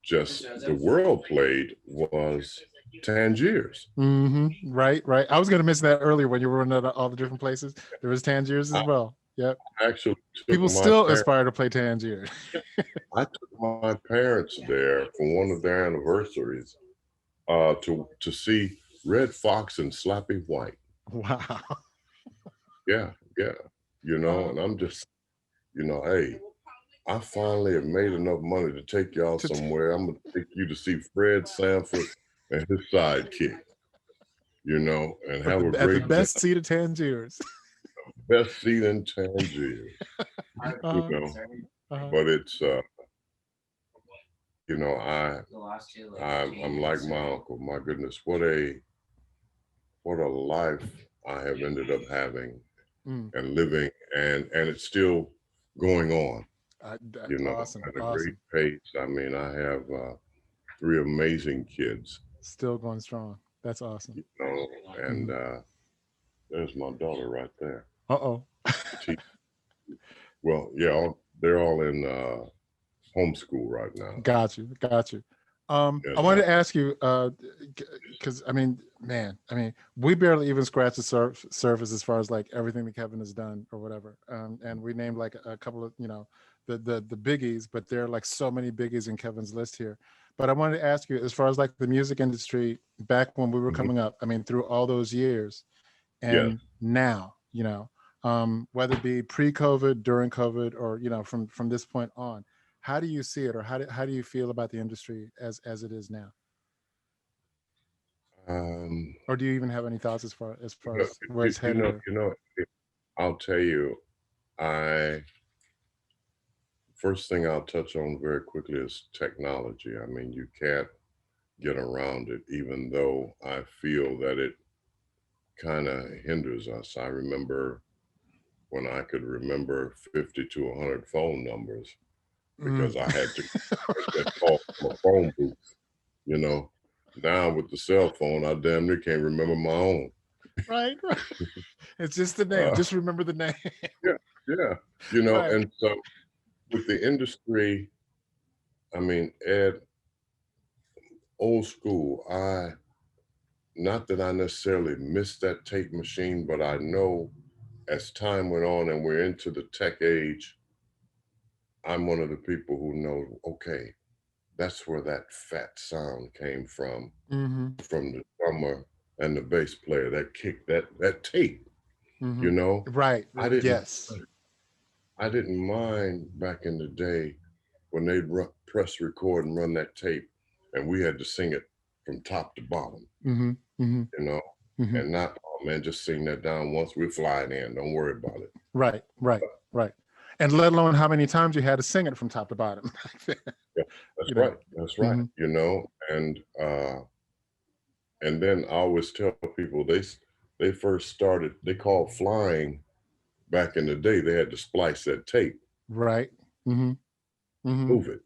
just the world played was Tangiers. Right. I was going to mention that earlier when you were running all the different places. There was Tangiers as well. Yep. Actually, people still aspire to play Tangier. I took my parents there for one of their anniversaries to see Red Fox and Slappy White. Wow. Yeah. And I'm just, hey, I finally have made enough money to take y'all somewhere. I'm going to take you to see Fred Sanford and his sidekick, and have a great the best seat of Tangiers. Best seat in Tangiers. you know, but it's, you know, I'm like my uncle. My goodness, what a life I have ended up having and living, and it's still going on. That's You know, awesome. at a great Awesome. pace. I mean, I have 3 amazing kids. Still going strong. That's awesome. You know, and there's my daughter right there. Uh-oh. She, well, yeah, they're all in homeschool right now. Got you. Got you. I wanted to ask you, because I mean, man, I mean, we barely even scratched the surface as far as like everything that Kevin has done or whatever. And we named like a couple of, you know, the biggies, but there are like so many biggies in Kevin's list here. But I wanted to ask you, as far as like the music industry back when we were coming up, I mean, through all those years and now, you know, whether it be pre-COVID, during COVID, or, you know, from this point on, how do you see it, or how do you feel about the industry as it is now? Or do you even have any thoughts as far as where it's headed? I'll tell you, first thing I'll touch on very quickly is technology. I mean, you can't get around it, even though I feel that it kind of hinders us. I remember when I could remember 50 to 100 phone numbers because I had to get call from a phone booth, you know. Now with the cell phone, I damn near can't remember my own. Right. It's just the name. Just remember the name. Yeah. You know, and so with the industry, I mean, Ed, old school, not that I necessarily missed that tape machine, but I know as time went on and we're into the tech age, I'm one of the people who know, okay, that's where that fat sound came from the drummer and the bass player, that kick, that tape, you know? Right. I didn't mind back in the day when they'd press record and run that tape and we had to sing it from top to bottom, you know? And not, oh man, just sing that down once, we're flying in, don't worry about it. Right. And let alone how many times you had to sing it from top to bottom. Yeah, that's right. You know, and then I always tell people they first started, they called flying back in the day, they had to splice that tape. Right. Move it,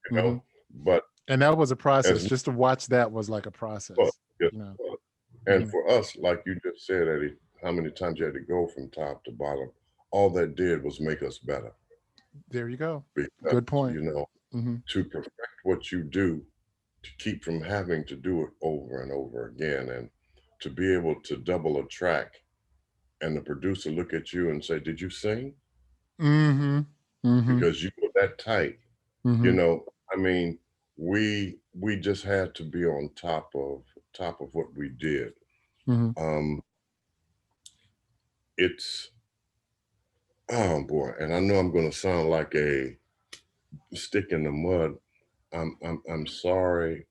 you know. And that was a process. Just to watch that was like a process. You know? And for us, like you just said, Eddie, how many times you had to go from top to bottom, all that did was make us better. There you go. Because, good point. You know, to perfect what you do, to keep from having to do it over and over again, and to be able to double a track and the producer look at you and say, did you sing? Because you were that tight. You know, I mean, we just had to be on top of what we did. It's, oh boy, and I know I'm going to sound like a stick in the mud. I'm sorry.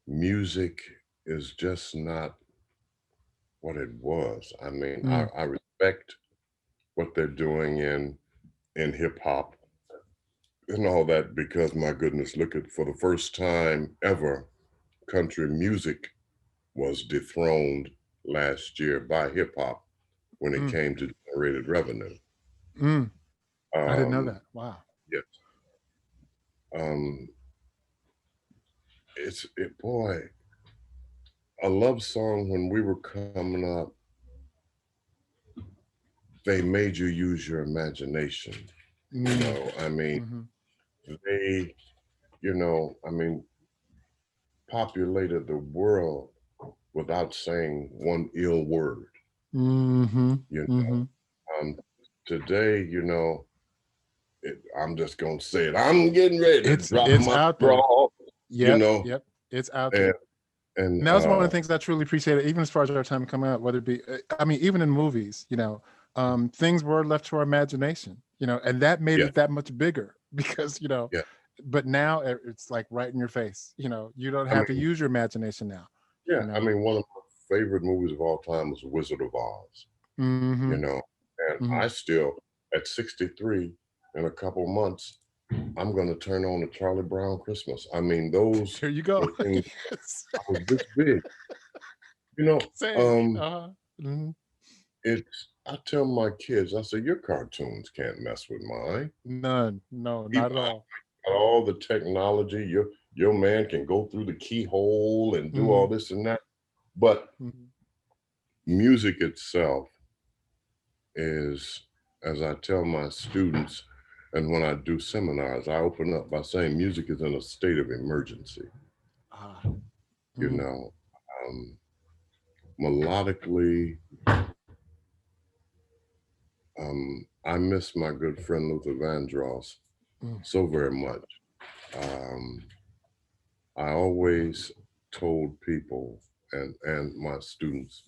Music is just not what it was. I mean, I respect what they're doing in hip hop and all that, because my goodness, look at, for the first time ever, country music was dethroned last year by hip hop when it came to generated revenue. I didn't know that. Wow. Yes. Boy, a love song when we were coming up, they made you use your imagination. You know, I mean, they, you know, I mean, populated the world without saying one ill word. You know, today, you know, I'm just gonna say it. I'm getting ready to drop my bra. You know, it's out there. And that was one of the things I truly appreciated, even as far as our time coming out, whether it be, I mean, even in movies, you know, things were left to our imagination, you know, and that made it that much bigger because, you know, but now it's like right in your face, you know, you don't have to use your imagination now. Yeah, you know? I mean, one of my favorite movies of all time was Wizard of Oz, you know, and And I still, at 63, in a couple months, I'm going to turn on a Charlie Brown Christmas. I mean, those There you go. were things. Yes. I was this big, you know. Same. I tell my kids, I say, your cartoons can't mess with mine. None. No, You not at all. got all the technology. Your man can go through the keyhole and do all this and that. But music itself is, as I tell my students, and when I do seminars, I open up by saying music is in a state of emergency. You know, melodically, I miss my good friend Luther Vandross so very much. I always told people and my students,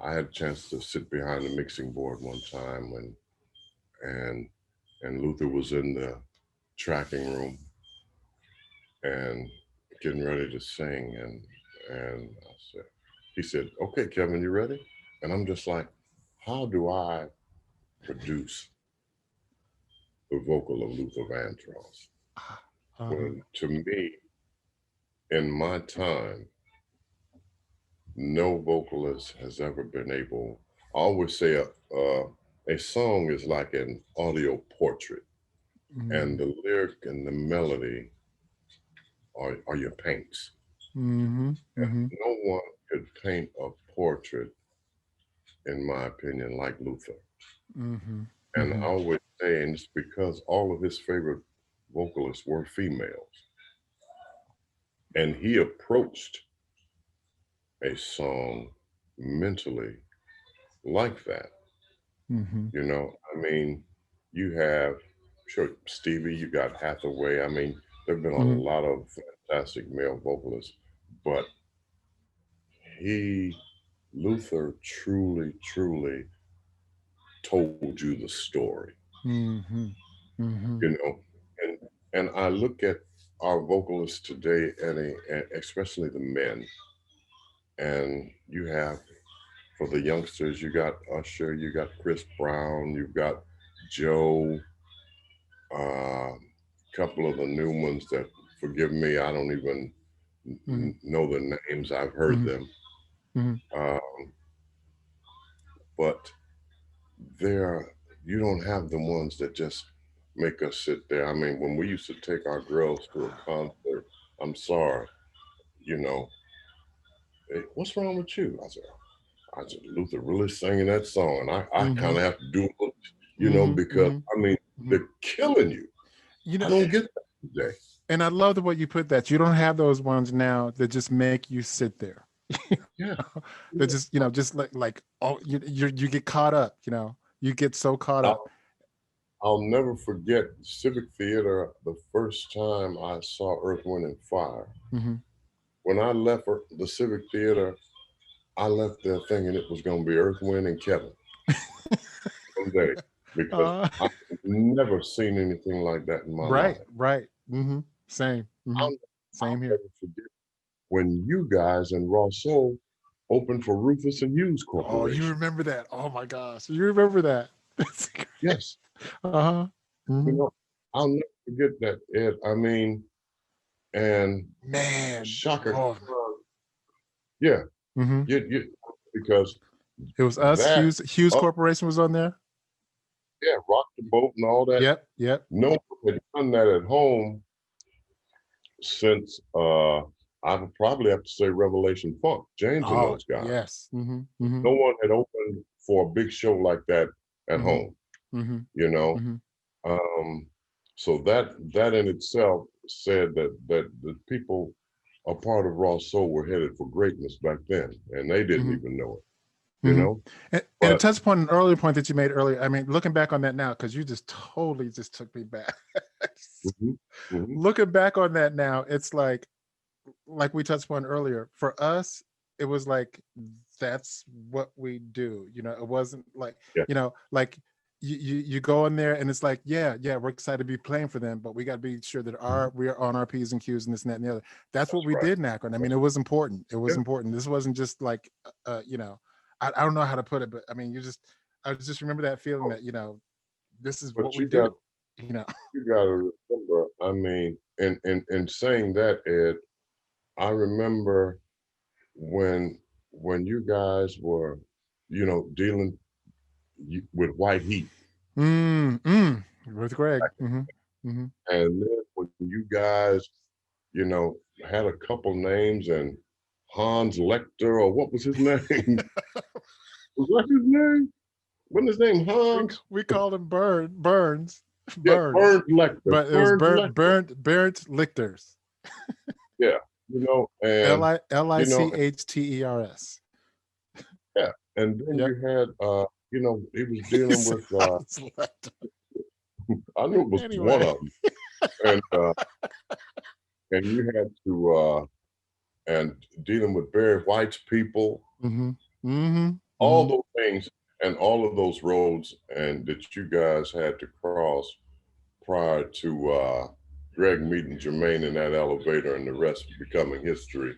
I had a chance to sit behind the mixing board one time and Luther was in the tracking room and getting ready to sing and he said, okay, Kevin, you ready? And I'm just like, how do I produce the vocal of Luther Vandross? When, to me, in my time, no vocalist has ever been able. I always say a song is like an audio portrait, and the lyric and the melody are your paints. And no one could paint a portrait, in my opinion, like Luther. And I always say, and it's because all of his favorite vocalists were females. And he approached a song mentally like that. You know, I mean, you have, sure, Stevie, you got Hathaway. I mean, there have been a lot of fantastic male vocalists, but Luther truly, truly told you the story. You know, and I look at our vocalists today, and especially the men, and you have, for the youngsters, you got Usher, you got Chris Brown, you've got Joe, a couple of the new ones that, forgive me, I don't even know the names. I've heard them. But you don't have the ones that just make us sit there. I mean, when we used to take our girls to a concert, I'm sorry, you know, hey, what's wrong with you? I said, Luther really singing that song. And I kind of have to do it, you know, because I mean, they're killing you. You know, I don't get that today. And I love the way you put that. You don't have those ones now that just make you sit there. Yeah. They're just, you know, just like oh, you get caught up, you know, you get so caught up. I'll never forget Civic Theater, the first time I saw Earth, Wind and Fire. When I left the Civic Theater, I left there thinking it was going to be Earth, Wind, and Kevin someday, because I've never seen anything like that in my life. Right. Same. Same here. Forget when you guys in Raw Soul opened for Rufus and Hughes Corporation. Oh, you remember that? Oh my gosh, you remember that? Yes. You know, I'll never forget that, Ed. I mean, and man, Shocker. Yeah. Because it was us. Hughes Corporation was on there. Yeah, Rock the Boat and all that. Yep. No one had done that at home since I would probably have to say Revelation Funk, James and those guys. Yes. No one had opened for a big show like that at home. You know, so that in itself said that the people a part of Raw Soul were headed for greatness back then, and they didn't even know it. You know, and to touch upon an earlier point that you made earlier, I mean, looking back on that now, because you just totally just took me back. Looking back on that now, it's like we touched upon earlier. For us, it was like that's what we do. You know, it wasn't like you know, like you go in there and it's like we're excited to be playing for them, but we got to be sure that we are on our P's and Q's and this and that and the other. That's what we did in Akron. I mean, it was important. It was important. This wasn't just like you know. I don't know how to put it, but I mean, I just remember that feeling that, this is what But we do, you know. you got to remember. I mean, in saying that, Ed, I remember when you guys were, dealing with white heat, With Greg. and then when you guys, you know, had a couple names and Hans Lecter, or what was his name? Was that his name? Wasn't his name Hans? We called him Burns. Yeah, Burns. Bernd Lecter. But it was Bernd Lecter. Bernd Lichters. Yeah, and Lichters. yeah, and then Yep. you had, he was dealing with. I knew it was one of them, and you had to and dealing with Barry White's people, all those things, and all of those roads, and that you guys had to cross prior to Greg meeting Jermaine in that elevator, and the rest becoming history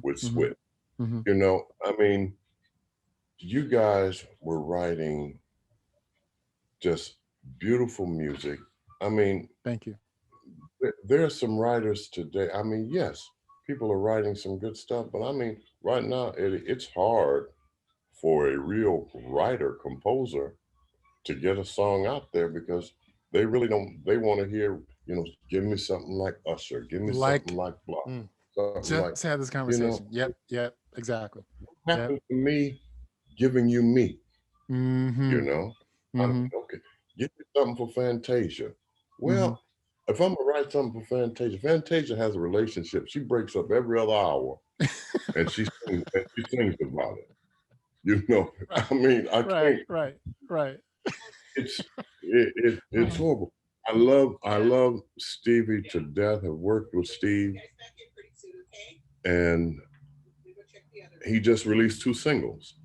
with Swift. I mean, you guys were writing just beautiful music. I mean, thank you. There are some writers today. I mean, yes, people are writing some good stuff, but I mean, right now it's hard for a real writer, composer to get a song out there because they really don't, they want to hear, give me something like Usher, give me something like blah. Just had this conversation. Yep, exactly. What happened to me giving you me? Okay, give me something for Fantasia. Well, if I'm gonna write something for Fantasia has a relationship. She breaks up every other hour, and she sings about it. I mean, I can't. Right. It's horrible. I love Stevie to death. I've worked with Steve, and he just released 2 singles,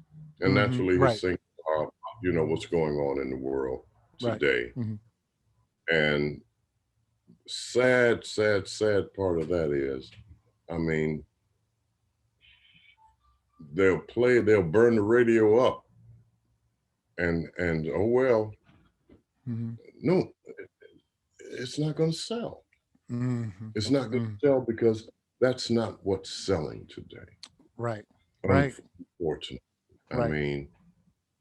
and naturally his singles are, what's going on in the world today. And sad part of that is, I mean, they'll burn the radio up, and oh well, no, it's not going to sell. It's not going to sell because that's not what's selling today. Right. Unfortunately, I mean,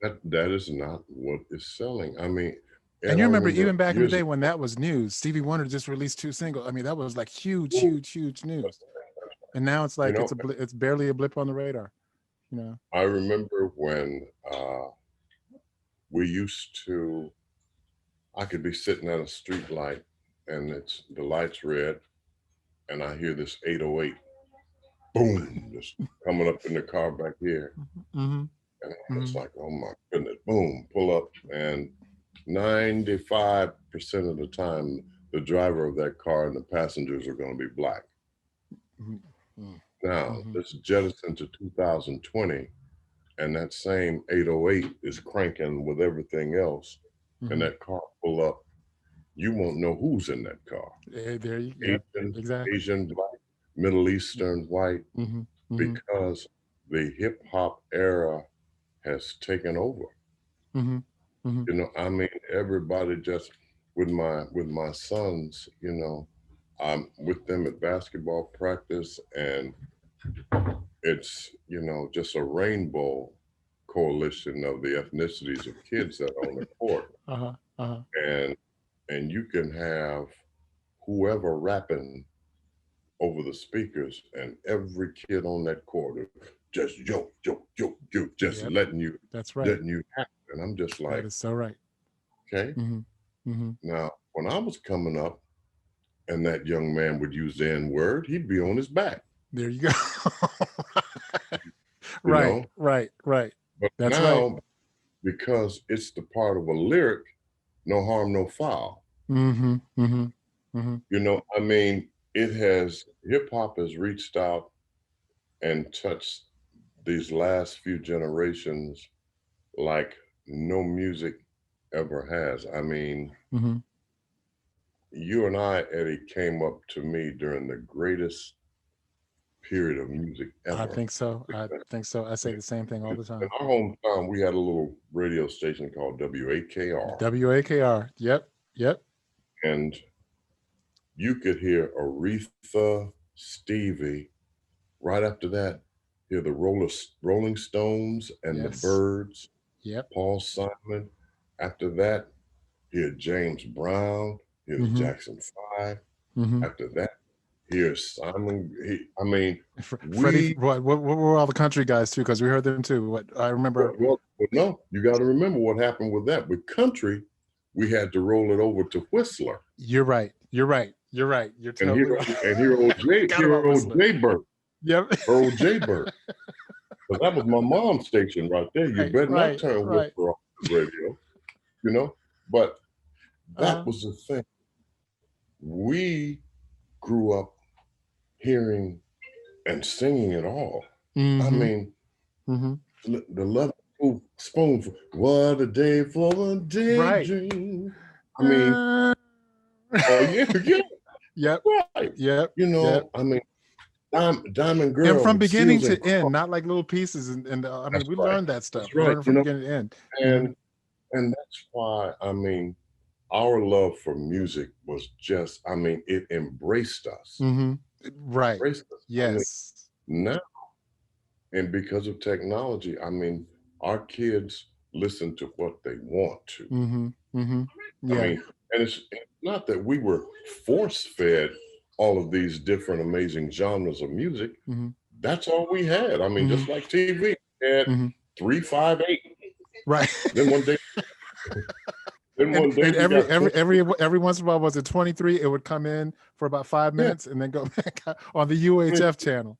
that is not what is selling. I mean, and you remember even back in the day when that was news, Stevie Wonder just released 2 singles. I mean, that was like huge news. And now it's like it's barely a blip on the radar. I remember when we used to. I could be sitting at a street light, and the light's red, and I hear this 808, boom, just coming up in the car back here, and it's like, oh my goodness, boom, pull up, and 95% of the time, the driver of that car and the passengers are going to be black. Now, let's jettison to 2020, and that same 808 is cranking with everything else, and that car pull up. You won't know who's in that car. There you go. Exactly. Asian, black, Middle Eastern, white, because the hip hop era has taken over. I mean, everybody just with my sons, I'm with them at basketball practice, and it's just a rainbow coalition of the ethnicities of kids that are on the court. And you can have whoever rapping over the speakers, and every kid on that court just yo, just letting you. That's right. Letting you happen. And I'm just like, that is so right. Okay. Now, when I was coming up, and that young man would use the N-word, he'd be on his back. There you go. Right. But that's now, right. Because it's the part of a lyric, no harm, no foul. I mean, hip hop has reached out and touched these last few generations like no music ever has. I mean, you and I, Eddie, came up to me during the greatest period of music ever. I think so. I think so. I say the same thing all the In time. our hometown, we had a little radio station called WAKR. WAKR. Yep. Yep. And you could hear Aretha, Stevie. Right after that, hear the Rolling Stones and the Yes. Byrds, Yep. Paul Simon. After that, hear James Brown, hear the Jackson 5. After that, hear Simon. Freddie. What were all the country guys too? Because we heard them too. What I remember. Well, no, you got to remember what happened with that. With country, we had to roll it over to Whistler. You're right. You're right. You're right. You're totally right. And hear old Jay Bird. Yep. Old Jay Bird. But that was my mom's station right there. You better not turn Whistler off the radio, you know. But that was the thing. We grew up hearing and singing it all. I mean, the Love Spoonful. What a day for a daydream. I mean, oh yeah. Yep. Right. Yep. You know, I mean, Diamond Girl. And from beginning to end, not like little pieces. And I mean, we learned that stuff. Right. Learned from beginning to end. And that's why, I mean, our love for music was just, I mean, it embraced us. Right. Embraced us. Yes. I mean, now, and because of technology, I mean, our kids listen to what they want to. Yeah. I mean, and it's not that we were force-fed all of these different amazing genres of music. That's all we had. I mean, just like TV, we had 358. Right. Then one day. And every once in a while, was it 23? It would come in for about 5 minutes and then go back on the UHF channel.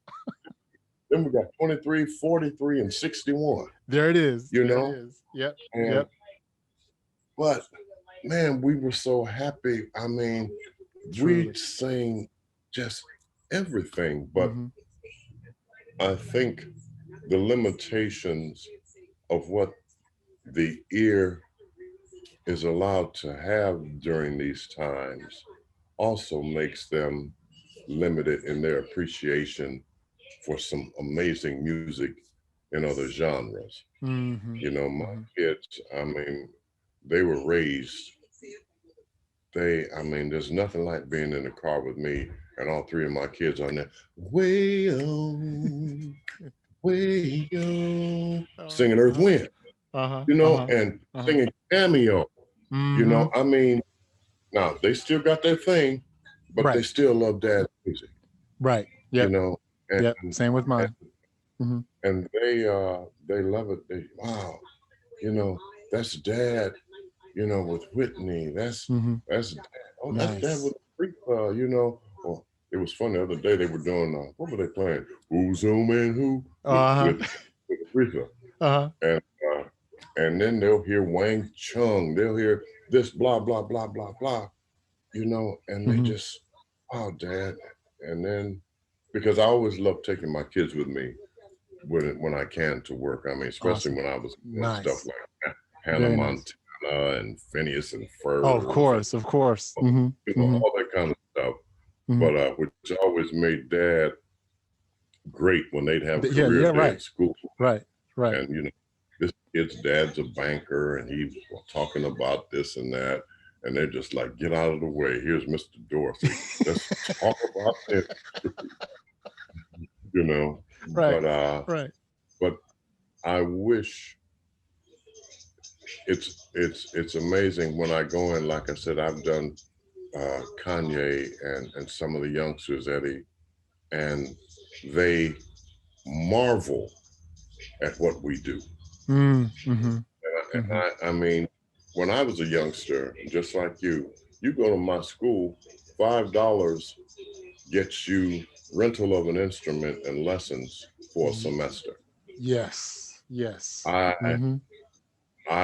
Then we got 23, 43, and 61. There it is. You know? It is. Yep. Yep. But man, we were so happy. I mean, we sang just everything. But I think the limitations of what the ear is allowed to have during these times also makes them limited in their appreciation for some amazing music in other genres. You know, my kids, I mean, they were raised, I mean, there's nothing like being in the car with me and all three of my kids on there, way on, singing Earth Wind, you know, and singing Cameo. You know, I mean, now they still got their thing, but they still love Dad's music. Right. Yep. You know. And, Same with mine. And they love it. Wow, you know, that's Dad. You know, with Whitney. That's Dad. Oh, that's Dad with Aretha. You know. Well, it was funny the other day. They were doing what were they playing? Who's Who Man Who with Aretha. And then they'll hear Wang Chung, they'll hear this blah, blah, blah, blah, blah, you know, and they just, oh, Dad. And then, because I always love taking my kids with me when I can to work. I mean, especially when I was doing stuff like Hannah Montana and Phineas and Ferb. Oh, of course. You know, all that kind of stuff. But which always made Dad great when they'd have a career day at school. Right. And, you know, this kid's dad's a banker and he's talking about this and that. And they're just like, get out of the way. Here's Mr. Dorsey. Let's talk about this. You know. But I wish it's amazing when I go in, like I said, I've done Kanye and some of the youngsters, Eddie, and they marvel at what we do. And I mean, when I was a youngster, just like you go to my school, $5 gets you rental of an instrument and lessons for a semester. Yes. I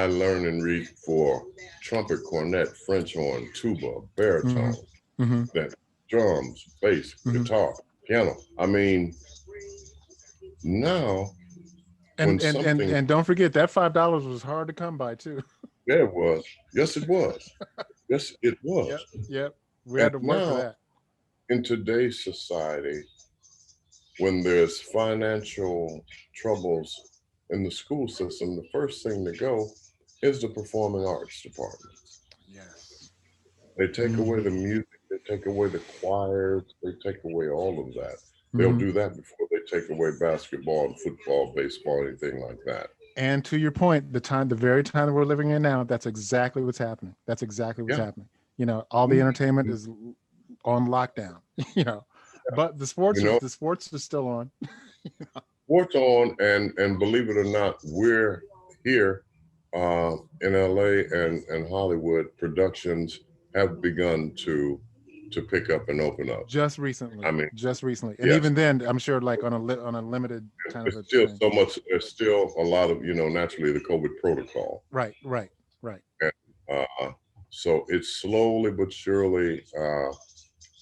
learn and read for trumpet, cornet, French horn, tuba, baritone, then drums, bass, guitar, piano. I mean, now. And don't forget that $5 was hard to come by too. Yeah, it was. Yes, it was. Yes, it was. Yep. We had to work for that. In today's society, when there's financial troubles in the school system, the first thing to go is the performing arts department. Yes. They take away Mm-hmm. the music, they take away the choirs, they take away all of that. They'll Mm-hmm. do that before they take away basketball and football, baseball, anything like that. And to your point, the very time that we're living in now, that's exactly what's happening. That's exactly what's Yeah. happening. You know, all the Mhm. entertainment is on lockdown. You know, but the You know, sports are still on. sports on, and believe it or not, we're here in LA and Hollywood. Productions have begun to pick up and open up. Just recently, I mean, and yes, even then, I'm sure like on a limited kind of there's a still thing. so much. There's still a lot of, naturally the COVID protocol. Right. And, so it's slowly but surely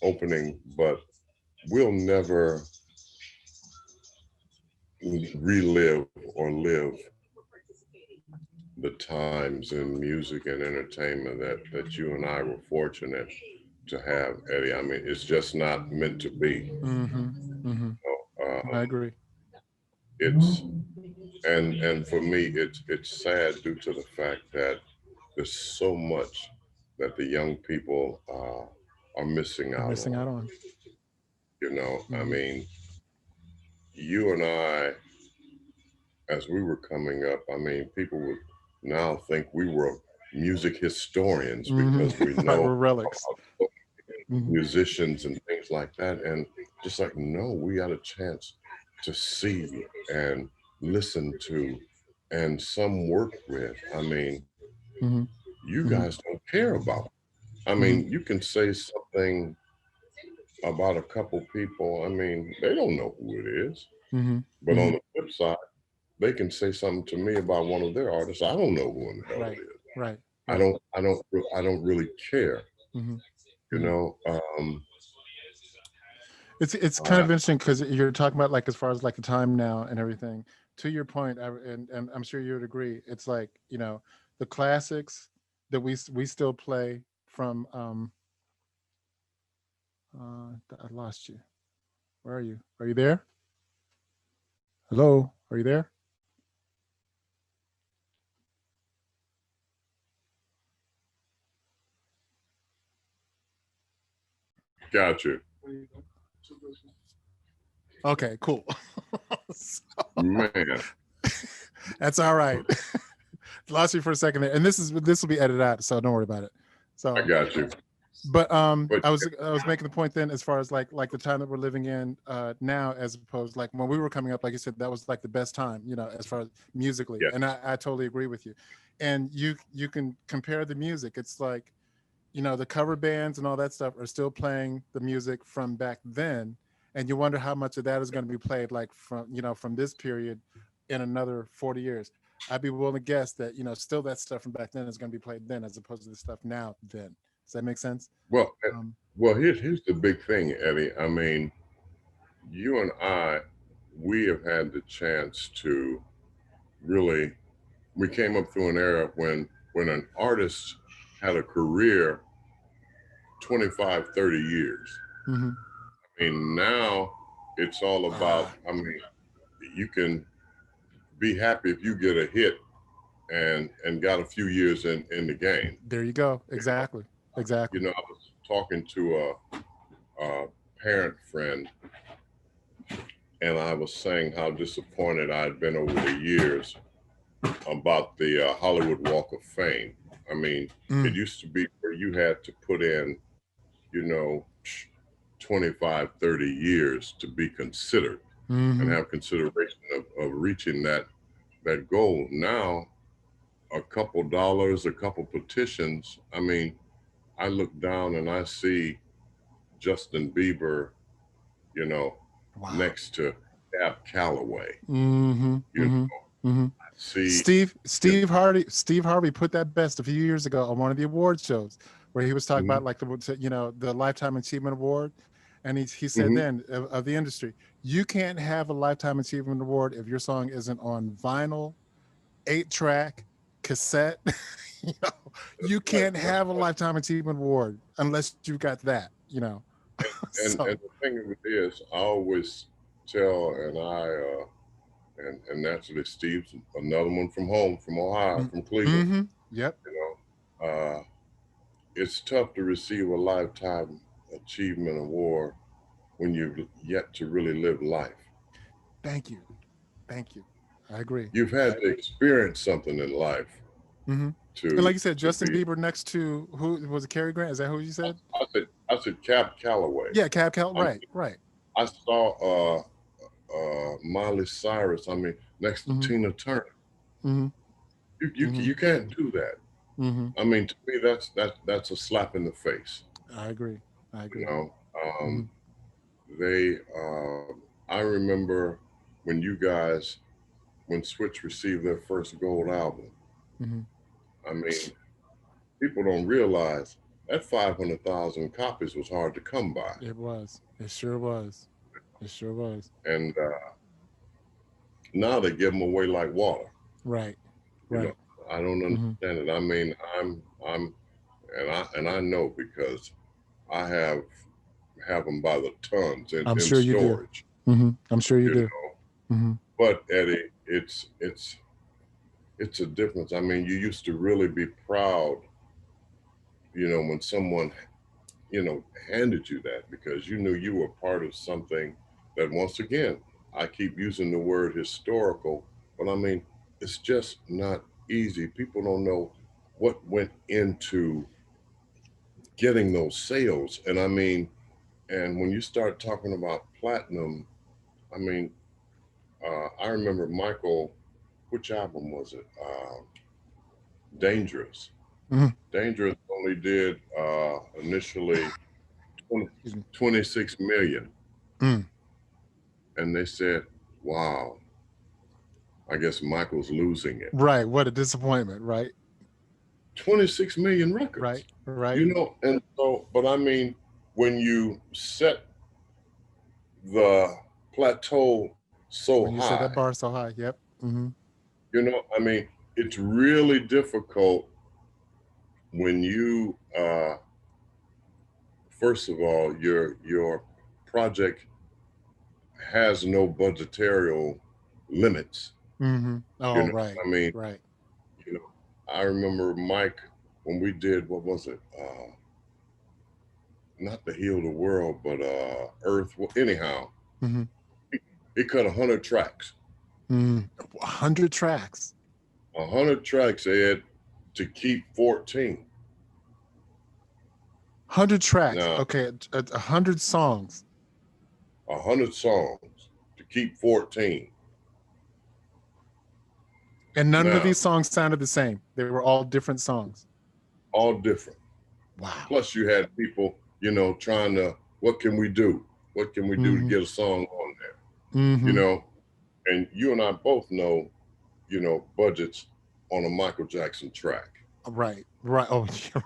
opening, but we'll never relive or live the times in music and entertainment that you and I were fortunate to have, Eddie. I mean, it's just not meant to be. Mm-hmm. Mm-hmm. I agree. It's and for me, it's sad due to the fact that there's so much that the young people are missing I'm out missing on. out on. I Mm-hmm. mean, you and I, as we were coming up, I mean, people would now think we were music historians because we Mm-hmm. Right, know we're relics. about Mm-hmm. musicians and things like that. And just like, no, we got a chance to see and listen to and some work with. I mean, Mm-hmm. you Mm-hmm. guys don't care about. I Mm-hmm. mean, you can say something about a couple people. I mean, they don't know who it is. Mm-hmm. But Mm-hmm. on the flip side, they can say something to me about one of their artists. I don't know who in the hell it Right. is. Right. I Right. don't. I don't. I don't really care. Mm-hmm. You Mm-hmm. know. It's kind Uh, of interesting because you're talking about like as far as like the time now and everything. To your point, and I'm sure you would agree. It's like the classics that we still play from. I lost you. Where are you? Are you there? Hello? Are you there? got you, Okay, cool. So, man. that's all right. Lost you for a second there, and this will be edited out, so don't worry about it. I So, got you. but But I was making the point then as far as like the time that we're living in now, as opposed like when we were coming up, like you said, that was like the best time, as far as musically, yes, and I totally agree with you. And you can compare the music. It's like the cover bands and all that stuff are still playing the music from back then, and you wonder how much of that is going to be played like from this period in another 40 years. I'd be willing to guess that still that stuff from back then is going to be played then as opposed to the stuff now then. Does that make sense? well, um, here's the big thing, Eddie. I mean, you and I, we have had the chance to really. We came up through an era when an artist had a career 25, 30 years. mm-hmm. I mean, now it's all about. I mean, you can be happy if you get a hit and got a few years in the game. There you go. You know, Exactly. Exactly. I was talking to a parent friend, and I was saying how disappointed I'd been over the years about the Hollywood Walk of Fame. I mean, it used to be where you had to put in, you know, 25, 30 years to be considered and Mm-hmm. have consideration of reaching that goal. Now, a couple dollars, a couple petitions. I mean, I look down and I see Justin Bieber, you know, Wow. next to Cab Calloway. Mm-hmm. You know, Mm-hmm. Mm-hmm. I see. You Steve Harvey put that best a few years ago on one of the award shows where he was talking know, about like the Lifetime Achievement Award, and he said mhm. then of the industry, you can't have a Lifetime Achievement Award if your song isn't on vinyl, 8-track, cassette. you know, you Right, can't have a Lifetime Achievement Award unless you've got that. and So the thing of it is, I always tell, and and naturally Steve's another one from home, from Ohio, from Cleveland. Mm-hmm. Yep. You know, it's tough to receive a lifetime achievement award when you've yet to really live life. Thank you. Thank you. I agree. You've had to experience something in life. Mm-hmm. And like you said, Justin Bieber next to who was it? Cary Grant? Is that who you said? I said Cab Calloway. Yeah, Cab Calloway. Right. I saw Miley Cyrus. I mean, next to Tina Turner. Mm-hmm. You can't do that. Mm-hmm. I mean, to me, that's a slap in the face. I agree. You know, I remember when when Switch received their first gold album. I mean, people don't realize that 500,000 copies was hard to come by. It was. It sure was. It sure was. And now they give them away like water. Right. You know, I don't understand it. I mean, and I know because I have them by the tons in sure storage. You do. I'm sure you do. But Eddie, it's a difference. I mean, you used to really be proud, when someone, handed you that, because you knew you were part of something that, once again, I keep using the word historical, but I mean, it's just not easy. People don't know what went into getting those sales. And I mean, and when you start talking about platinum, I mean, I remember Michael, which album was it? Dangerous. Dangerous only did initially 26 million. And they said, wow, I guess Michael's losing it. Right. What a disappointment, right? 26 million records. Right. And so, but I mean, when you set the plateau so when you high. set that bar so high, yep. I mean, it's really difficult when you, first of all, your project has no budgetary limits. Oh, right. I mean, right. I remember Mike when we did, what was it? Not to heal the world, but Earth. Well, anyhow, he cut 100 tracks. 100 tracks. 100 tracks, Ed, to keep 14. 100 tracks. Now, okay, 100 songs. 100 songs to keep 14. And none of these songs sounded the same. They were all different songs. All different. Wow. Plus you had people, trying to, what can we do? What can we do to get a song on there? And you and I both know, budgets on a Michael Jackson track. Right. Oh, you're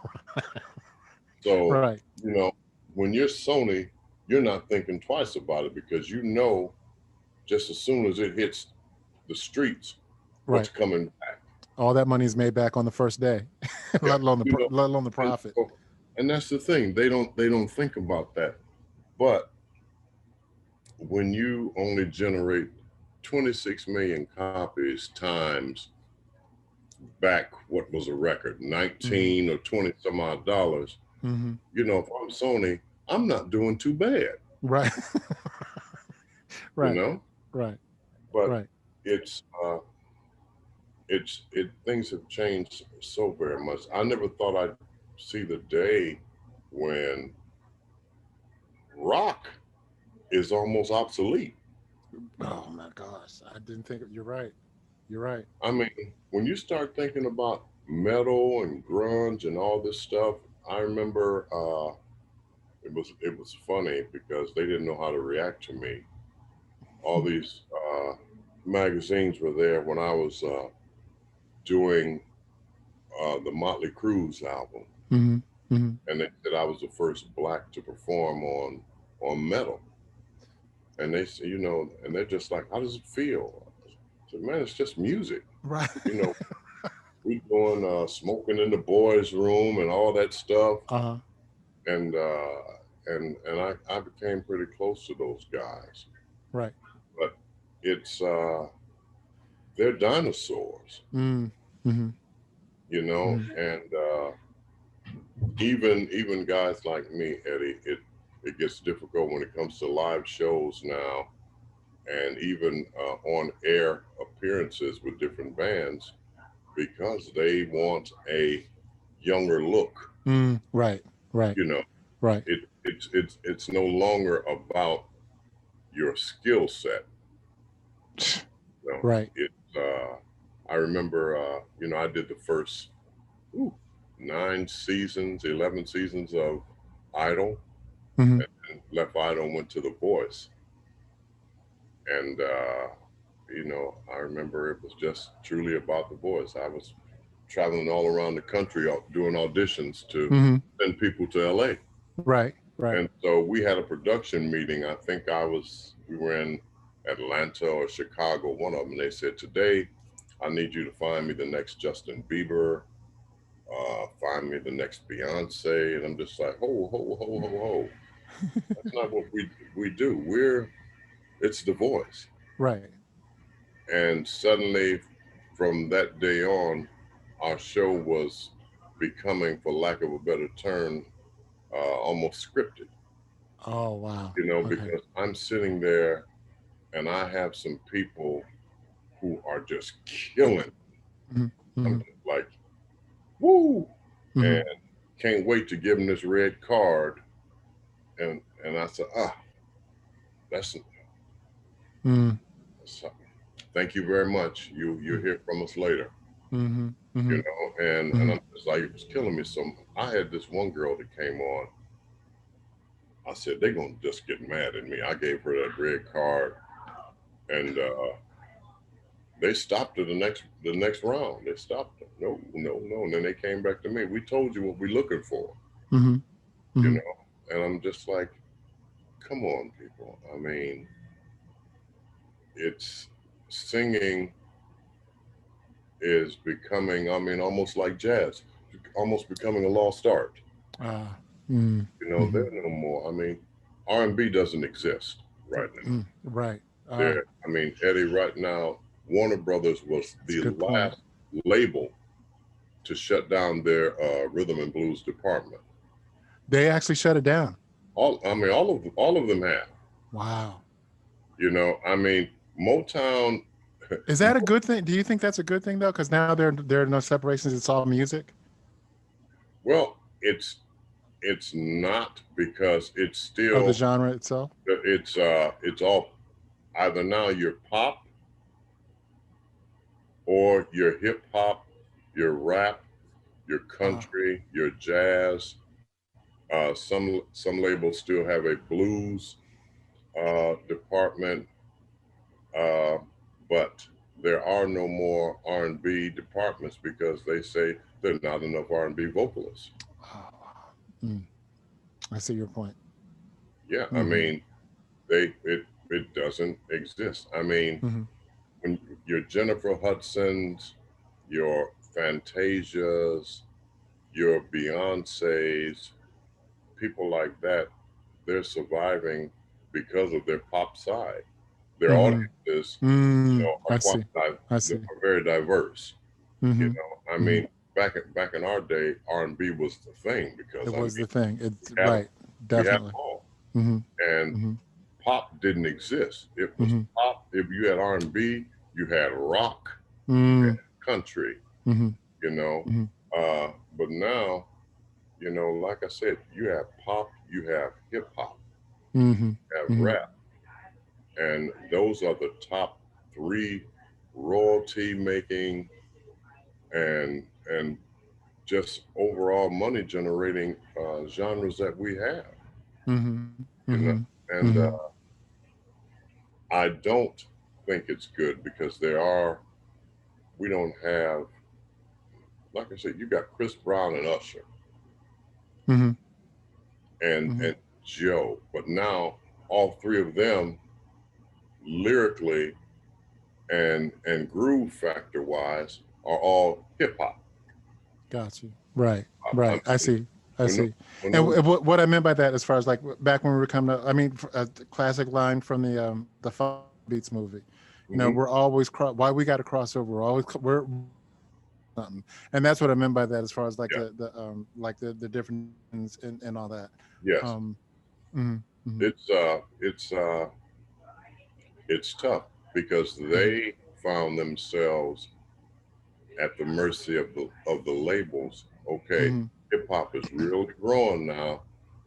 right. So, when you're Sony, you're not thinking twice about it, because just as soon as it hits the streets, what's coming back. All that money is made back on the first day, let alone the profit. And that's the thing. They don't think about that. But when you only generate 26 million copies times back, what was a record, 19 or 20 some odd dollars, if I'm Sony, I'm not doing too bad. Right. Right. Right. But things have changed so very much. I never thought I'd see the day when rock is almost obsolete. Oh my gosh, I didn't think you're right. You're right. I mean, when you start thinking about metal and grunge and all this stuff, I remember it was funny because they didn't know how to react to me. All these magazines were there when I was doing the Motley Crue's album, and they said I was the first Black to perform on metal. And they say, and they're just like, how does it feel? I said, man, it's just music. Right. We going smoking in the boys' room and all that stuff. And I became pretty close to those guys. Right. it's they're dinosaurs, Mm. Mm-hmm. you know, Mm-hmm. and even guys like me, Eddie, it gets difficult when it comes to live shows now, and even on air appearances with different bands, because they want a younger look. Mm. Right. Right. You know, Right. it's no longer about your skill set. You know, Right. it's I remember you know, I did the first ooh, 9 seasons, 11 seasons of Idol, Mm-hmm. and left Idol and went to The Voice. And you know, I remember it was just truly about The Voice. I was traveling all around the country doing auditions to Mm-hmm. send people to LA. Right. Right. And so we had a production meeting. I think we were in Atlanta or Chicago, one of them. And they said, today, I need you to find me the next Justin Bieber, find me the next Beyonce. And I'm just like, ho, ho, ho, ho, ho. That's not what we do. It's The Voice. Right. And suddenly, from that day on, our show was becoming, for lack of a better term, almost scripted. Oh, wow. You know, Okay. because I'm sitting there and I have some people who are just killing. Mm-hmm. I'm Mm-hmm. just like, woo, Mm-hmm. and can't wait to give them this red card. And I said, that's, Mm-hmm. that's thank you very much. You'll hear from us later. Mm-hmm. You Mm-hmm. know, and Mm-hmm. I'm just like, it was killing me. So I had this one girl that came on. I said, they're gonna just get mad at me. I gave her that red card, and they stopped her the next round. They stopped her. No, no, no. And then they came back to me. We told you what we're looking for, Mm-hmm. you Mm-hmm. know. And I'm just like, come on, people. I mean, it's singing is becoming, I mean, almost like jazz, almost becoming a lost art. Ah. Mm. You know, Mm-hmm. there no more. I mean, R&B doesn't exist right now. Mm. Right. Ah. There, I mean, Eddie, right now, Warner Brothers was That's a the good point. last label to shut down their rhythm and blues department. They actually shut it down. I mean, all of them have. Wow. You know, I mean, Motown. Is that a good thing? Do you think that's a good thing though? Because now there are no separations. It's all music. Well, it's not, because it's Of the still genre itself. it's all either now you're pop or you're hip hop, your rap, your Ah. country, your jazz. Some labels still have a blues department, uh, but there are no more R&B departments because they say there are not enough R&B vocalists. Oh, wow. Mm. I see your point. Yeah, I Mm-hmm. mean, it doesn't exist. I mean, Mm-hmm. when your Jennifer Hudsons, your Fantasias, your Beyoncés, people like that, they're surviving because of their pop side. Their Mm-hmm. audiences, you Mm. know, I see. I are see. very diverse. You Mm-hmm. know, I Mm-hmm. mean, back in our day, R&B was the thing, because It I was mean, the thing. It's we had right. we had them Definitely. all, Mm-hmm. and Mm-hmm. pop didn't exist. It was Mm-hmm. pop. If you had R&B, you had rock, you Mm. had country. Mm-hmm. You know, Mm-hmm. uh, but now, you know, like I said, you have pop, you have hip hop, Mm-hmm. you have Mm-hmm. rap, and those are the top three royalty making and just overall money generating genres that we have. Mm-hmm. You know, Mm-hmm. and Mm-hmm. I don't think it's good, because we don't have, like I said, you got Chris Brown and Usher Mm-hmm. Mm-hmm. and Joe, but now all three of them lyrically and groove factor wise are all hip hop. Got you. Right. I'm Right. I saying, see. I when, see. when And those, what I meant by that, as far as like back when we were coming up, I mean, a classic line from the Funk Beats movie. You know, we're always why we got to cross over. We're something, and that's what I meant by that, as far as like the difference and all that. Yes. It's tough because they found themselves at the mercy of the labels. Okay, hip hop is really growing now,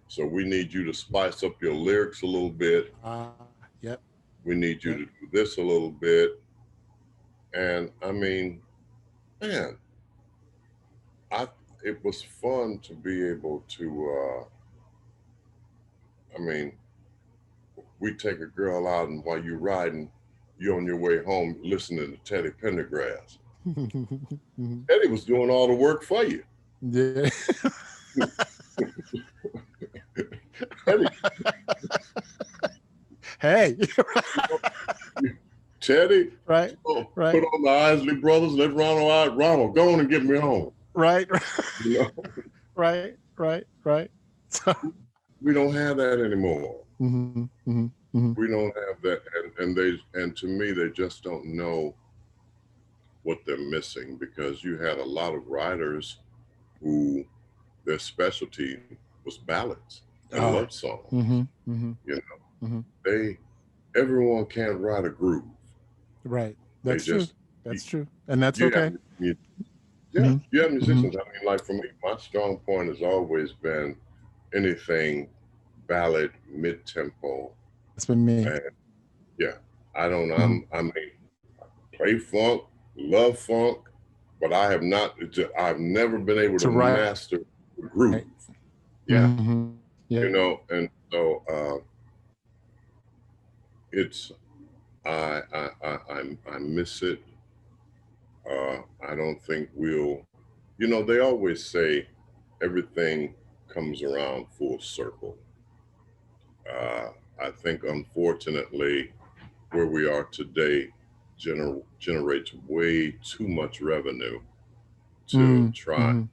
so we need you to spice up your lyrics a little bit. Yep. We need you to do this a little bit. And I mean, man, it was fun to be able to I mean, we take a girl out, and while you're riding, you're on your way home listening to Teddy Pendergrass. Teddy was doing all the work for you. Yeah. Teddy. Hey. Teddy. Right. Right. Put on the Isley Brothers. Let Ronald go on and get me home. Right. You know? Right. So, we don't have that anymore. We don't have that, and to me, they just don't know what they're missing, because you had a lot of writers who their specialty was ballads and love songs. You know, everyone can't write a groove. Right. That's true. That's true, and that's okay. You have musicians. I mean, like for me, my strong point has always been anything ballad, mid-tempo. That's been me. And I don't know. I mean, I play funk, love funk, but I've never been able to master the groove. Right. Yeah. You know, and so it's I miss it. I don't think we'll, you know, they always say everything comes around full circle. I think, unfortunately, where we are today generates way too much revenue to try and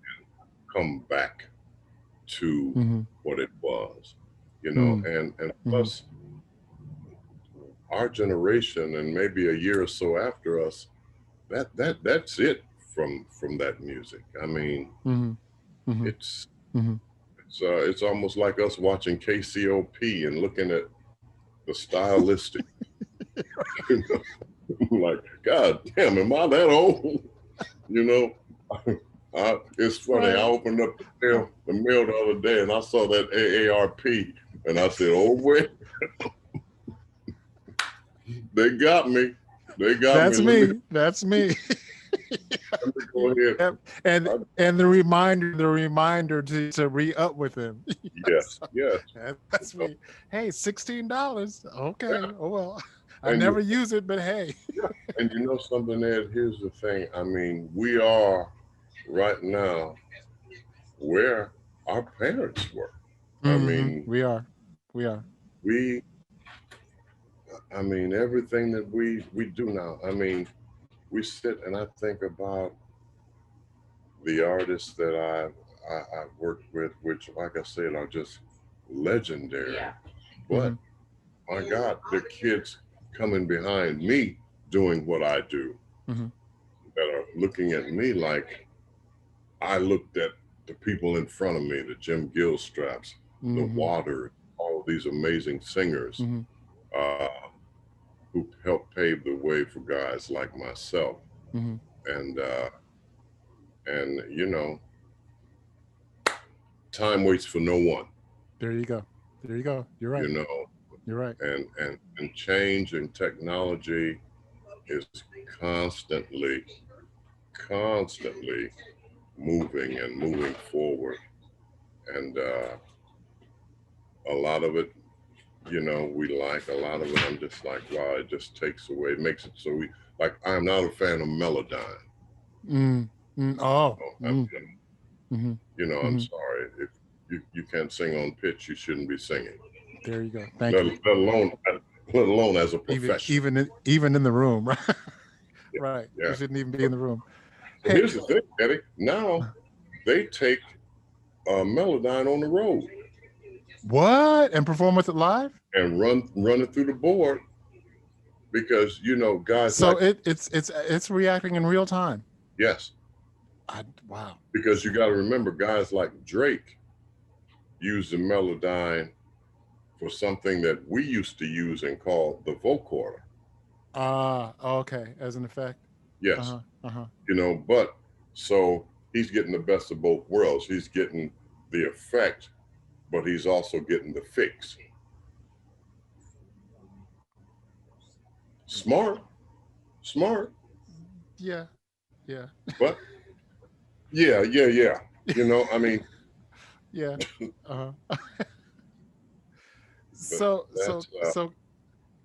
come back to what it was, you know, and plus our generation, and maybe a year or so after us, that's it from that music. I mean, it's almost like us watching KCOP and looking at the stylistic. You know, like, God damn, am I that old? You know, it's funny. I opened up the mail the other day, and I saw that AARP, and I said, "Oh wait, they got me. They got me." That's me. Go ahead. And the reminder to re-up with him. Yes. That's me. Hey, $16. Okay. Yeah. Oh well. I never use it, but hey. And you know something, Ed? Here's the thing. I mean, we are right now where our parents were. I mean, we are. I mean, everything that we do now. I mean, we sit and I think about the artists that I've worked with, which, like I said, are just legendary. Yeah. But my God, the kids coming behind me doing what I do, that are looking at me like I looked at the people in front of me, the Jim Gilstraps, the Water, all of these amazing singers who helped pave the way for guys like myself. And you know, time waits for no one. There you go. You're right. You know, you're right. And change and technology is constantly moving forward. And a lot of it, you know, we like. A lot of it, I'm just like, wow, it just takes away, it makes it so like, I'm not a fan of Melodyne. You know, I'm sorry. If you can't sing on pitch, you shouldn't be singing. There you go. Thank you. Let alone as a professional. Even in the room, right? Yeah, right. Yeah. You shouldn't even be in the room. So here's the thing, Eddie. Now they take Melodyne on the road. What? And perform with it live? And run it through the board because you know guys So like it's reacting in real time. yes, Wow. because you got to remember guys like Drake used the Melodyne for something that we used to use and call the vocoder. Okay, as an effect. Yes, you know, but so he's getting the best of both worlds. He's getting the effect, but he's also getting the fix. Smart. Yeah. But yeah. You know, I mean, Yeah. So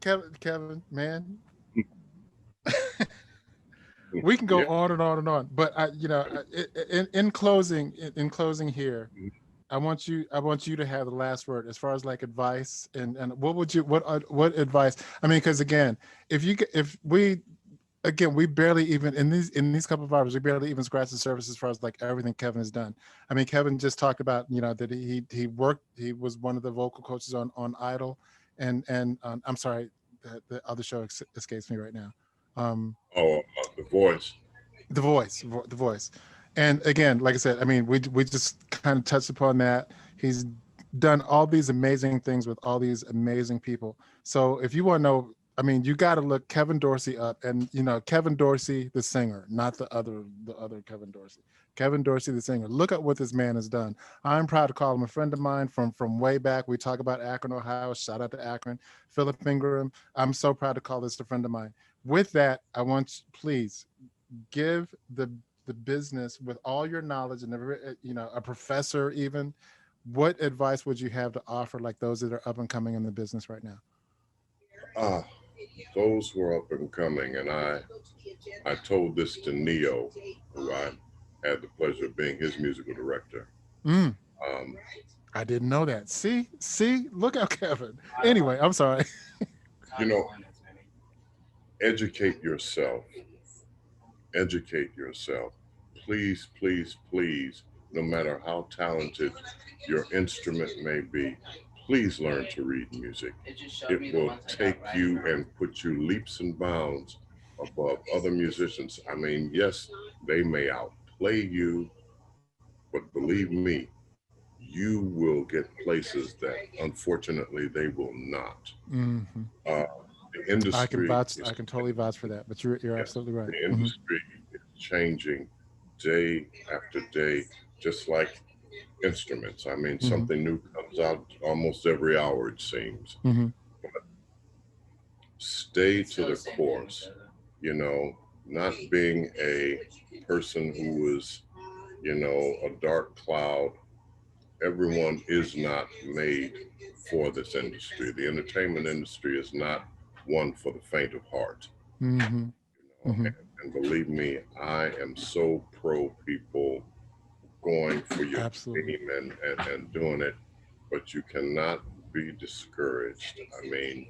Kevin, man, we can go yeah. on and on and on. But in closing here, I want you to have the last word as far as like advice and what advice? I mean, because again, we barely even in these couple of hours, we barely even scratched the surface as far as like everything Kevin has done. I mean, Kevin just talked about, that he was one of the vocal coaches on Idol, and I'm sorry, the other show escapes me right now. The Voice. The Voice. And again, like I said, I mean, we just kind of touched upon that. He's done all these amazing things with all these amazing people. So if you want to know, I mean, you got to look Kevin Dorsey up, and Kevin Dorsey, the singer, not the other Kevin Dorsey. Kevin Dorsey, the singer. Look at what this man has done. I'm proud to call him a friend of mine from way back. We talk about Akron, Ohio. Shout out to Akron. Philip Ingram. I'm so proud to call this a friend of mine. With that, I want you, please give the business, with all your knowledge and a professor even, what advice would you have to offer like those that are up and coming in the business right now? Those who are up and coming, and I told this to Neo, who I had the pleasure of being his musical director. I didn't know that. See, look out, Kevin. Anyway, I'm sorry. Educate yourself. Please, no matter how talented your instrument may be, please learn to read music. It will take you and put you leaps and bounds above other musicians. I mean, yes, they may outplay you, but believe me, you will get places that unfortunately they will not. The industry, I can totally vouch for that, but you're yes, absolutely right. the industry is changing day after day, just like instruments. I mean, something new comes out almost every hour, it seems. But stay to the course, not being a person who is, a dark cloud. Everyone is not made for this industry. The entertainment industry is not one for the faint of heart. And believe me, I am so pro people going for your dream and doing it, but you cannot be discouraged. I mean,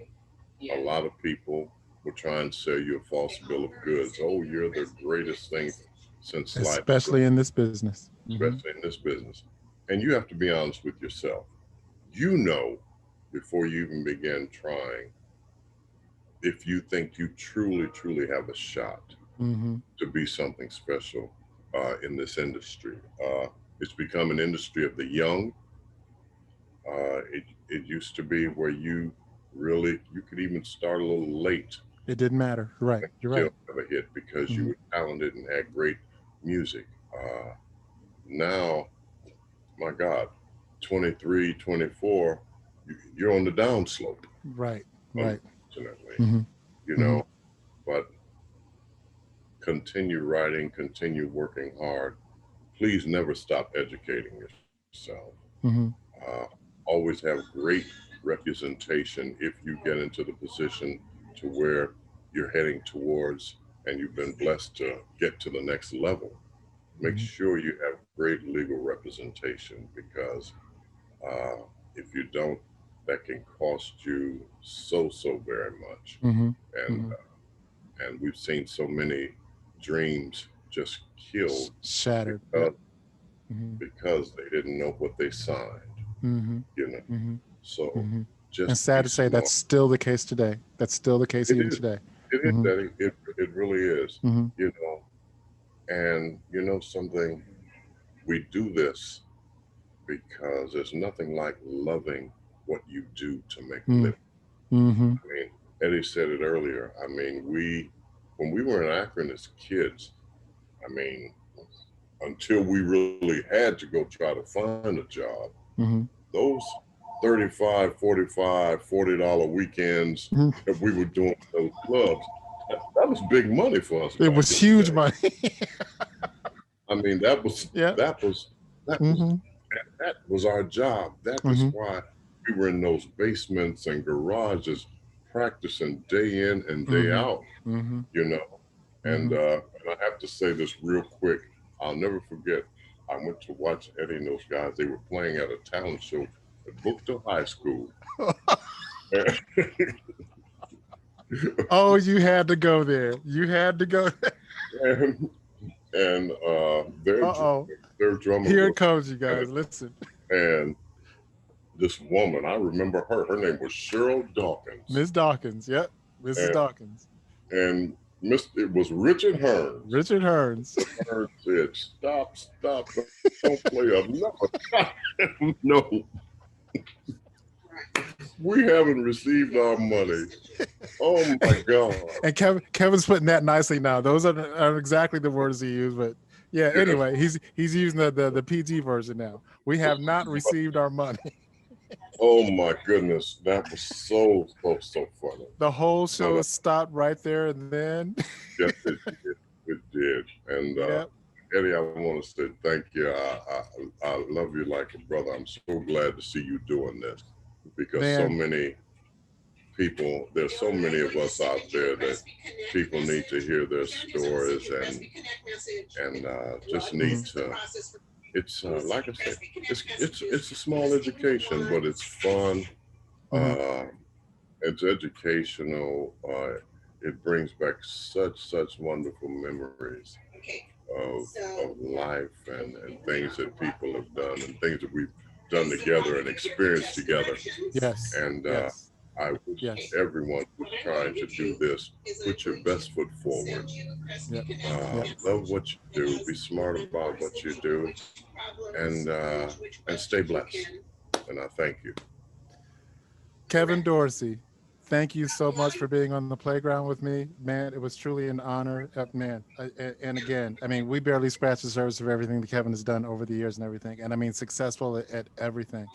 a lot of people will try and sell you a false bill of goods. Oh, you're the greatest thing since life. Especially in this business. Especially in this business. And you have to be honest with yourself. You know, before you even begin trying, if you think you truly have a shot to be something special in this industry. It's become an industry of the young. It used to be where you could even start a little late. It didn't matter. Right. You're right. Still have a hit because you were talented and had great music. Now, my God, 23, 24, you're on the downslope. Right. Unfortunately, but continue writing, continue working hard. Please never stop educating yourself. Always have great representation if you get into the position to where you're heading towards and you've been blessed to get to the next level. Make sure you have great legal representation, because if you don't, that can cost you so very much. And we've seen so many dreams just killed, shattered, because they didn't know what they signed. So just And sad be to say, that's smart. still the case today. That's still the case It even is. today. It is, Eddie. It really is. Mm-hmm. You know, and you know something, we do this because there's nothing like loving what you do to make a living. Mm-hmm. I mean, Eddie said it earlier. I mean, when we were in Akron as kids, I mean, until we really had to go try to find a job, Mm-hmm. those 35, 45, $40 weekends Mm-hmm. that we were doing in those clubs, that was big money for us It back was in the huge day. money. I mean, that was Yeah. that was that was Mm-hmm. that was our job. That is Mm-hmm. why we were in those basements and garages practicing day in and day Mm-hmm. out, Mm-hmm. you know. And I have to say this real quick. I'll never forget. I went to watch Eddie and those guys. They were playing at a talent show at Bookto High School. Oh, you had to go there. You had to go there. and Uh-oh. their drummer Here it was, comes, you guys. Listen. and this woman, I remember her. Her name was Cheryl Dawkins. Miss Dawkins. Yep. Mrs. Dawkins. And it was Richard Hearns. Richard Hearns. Hearns said, "Stop, don't play another." No, we haven't received our money. Oh my God! And Kevin's putting that nicely now. Those are exactly the words he used, but yeah. Anyway, he's using the PG version now. We have not received our money. Oh my goodness, that was so funny. The whole show stopped right there, and then yes, it did. And yep. Eddie, I want to say thank you. I love you like a brother. I'm so glad to see you doing this, because so many people, there's so many of us out there that people need to hear their stories and just need to. It's like I said, it's a small education, but it's fun. It's educational. It brings back such wonderful memories of life and things that people have done and things that we've done together and experienced together. Yes. And I wish everyone who's trying to do this, put your best foot forward. Love what you do. Be smart about what you do, and stay blessed. And I thank you. Kevin Dorsey, thank you so much for being on the playground with me, man. It was truly an honor, man. And again, I mean, we barely scratched the surface of everything that Kevin has done over the years and everything. And I mean, successful at everything.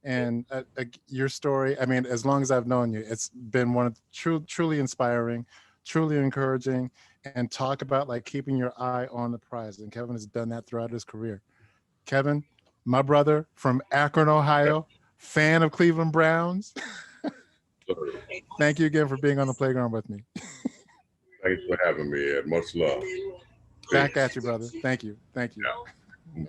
And your story, I mean, as long as I've known you, it's been one of truly inspiring, truly encouraging, and talk about like keeping your eye on the prize. And Kevin has done that throughout his career. Kevin, my brother from Akron, Ohio, fan of Cleveland Browns. Thank you again for being on the playground with me. Thanks for having me, Ed. Much love. Back at you, brother. Thank you. Thank you. Yeah.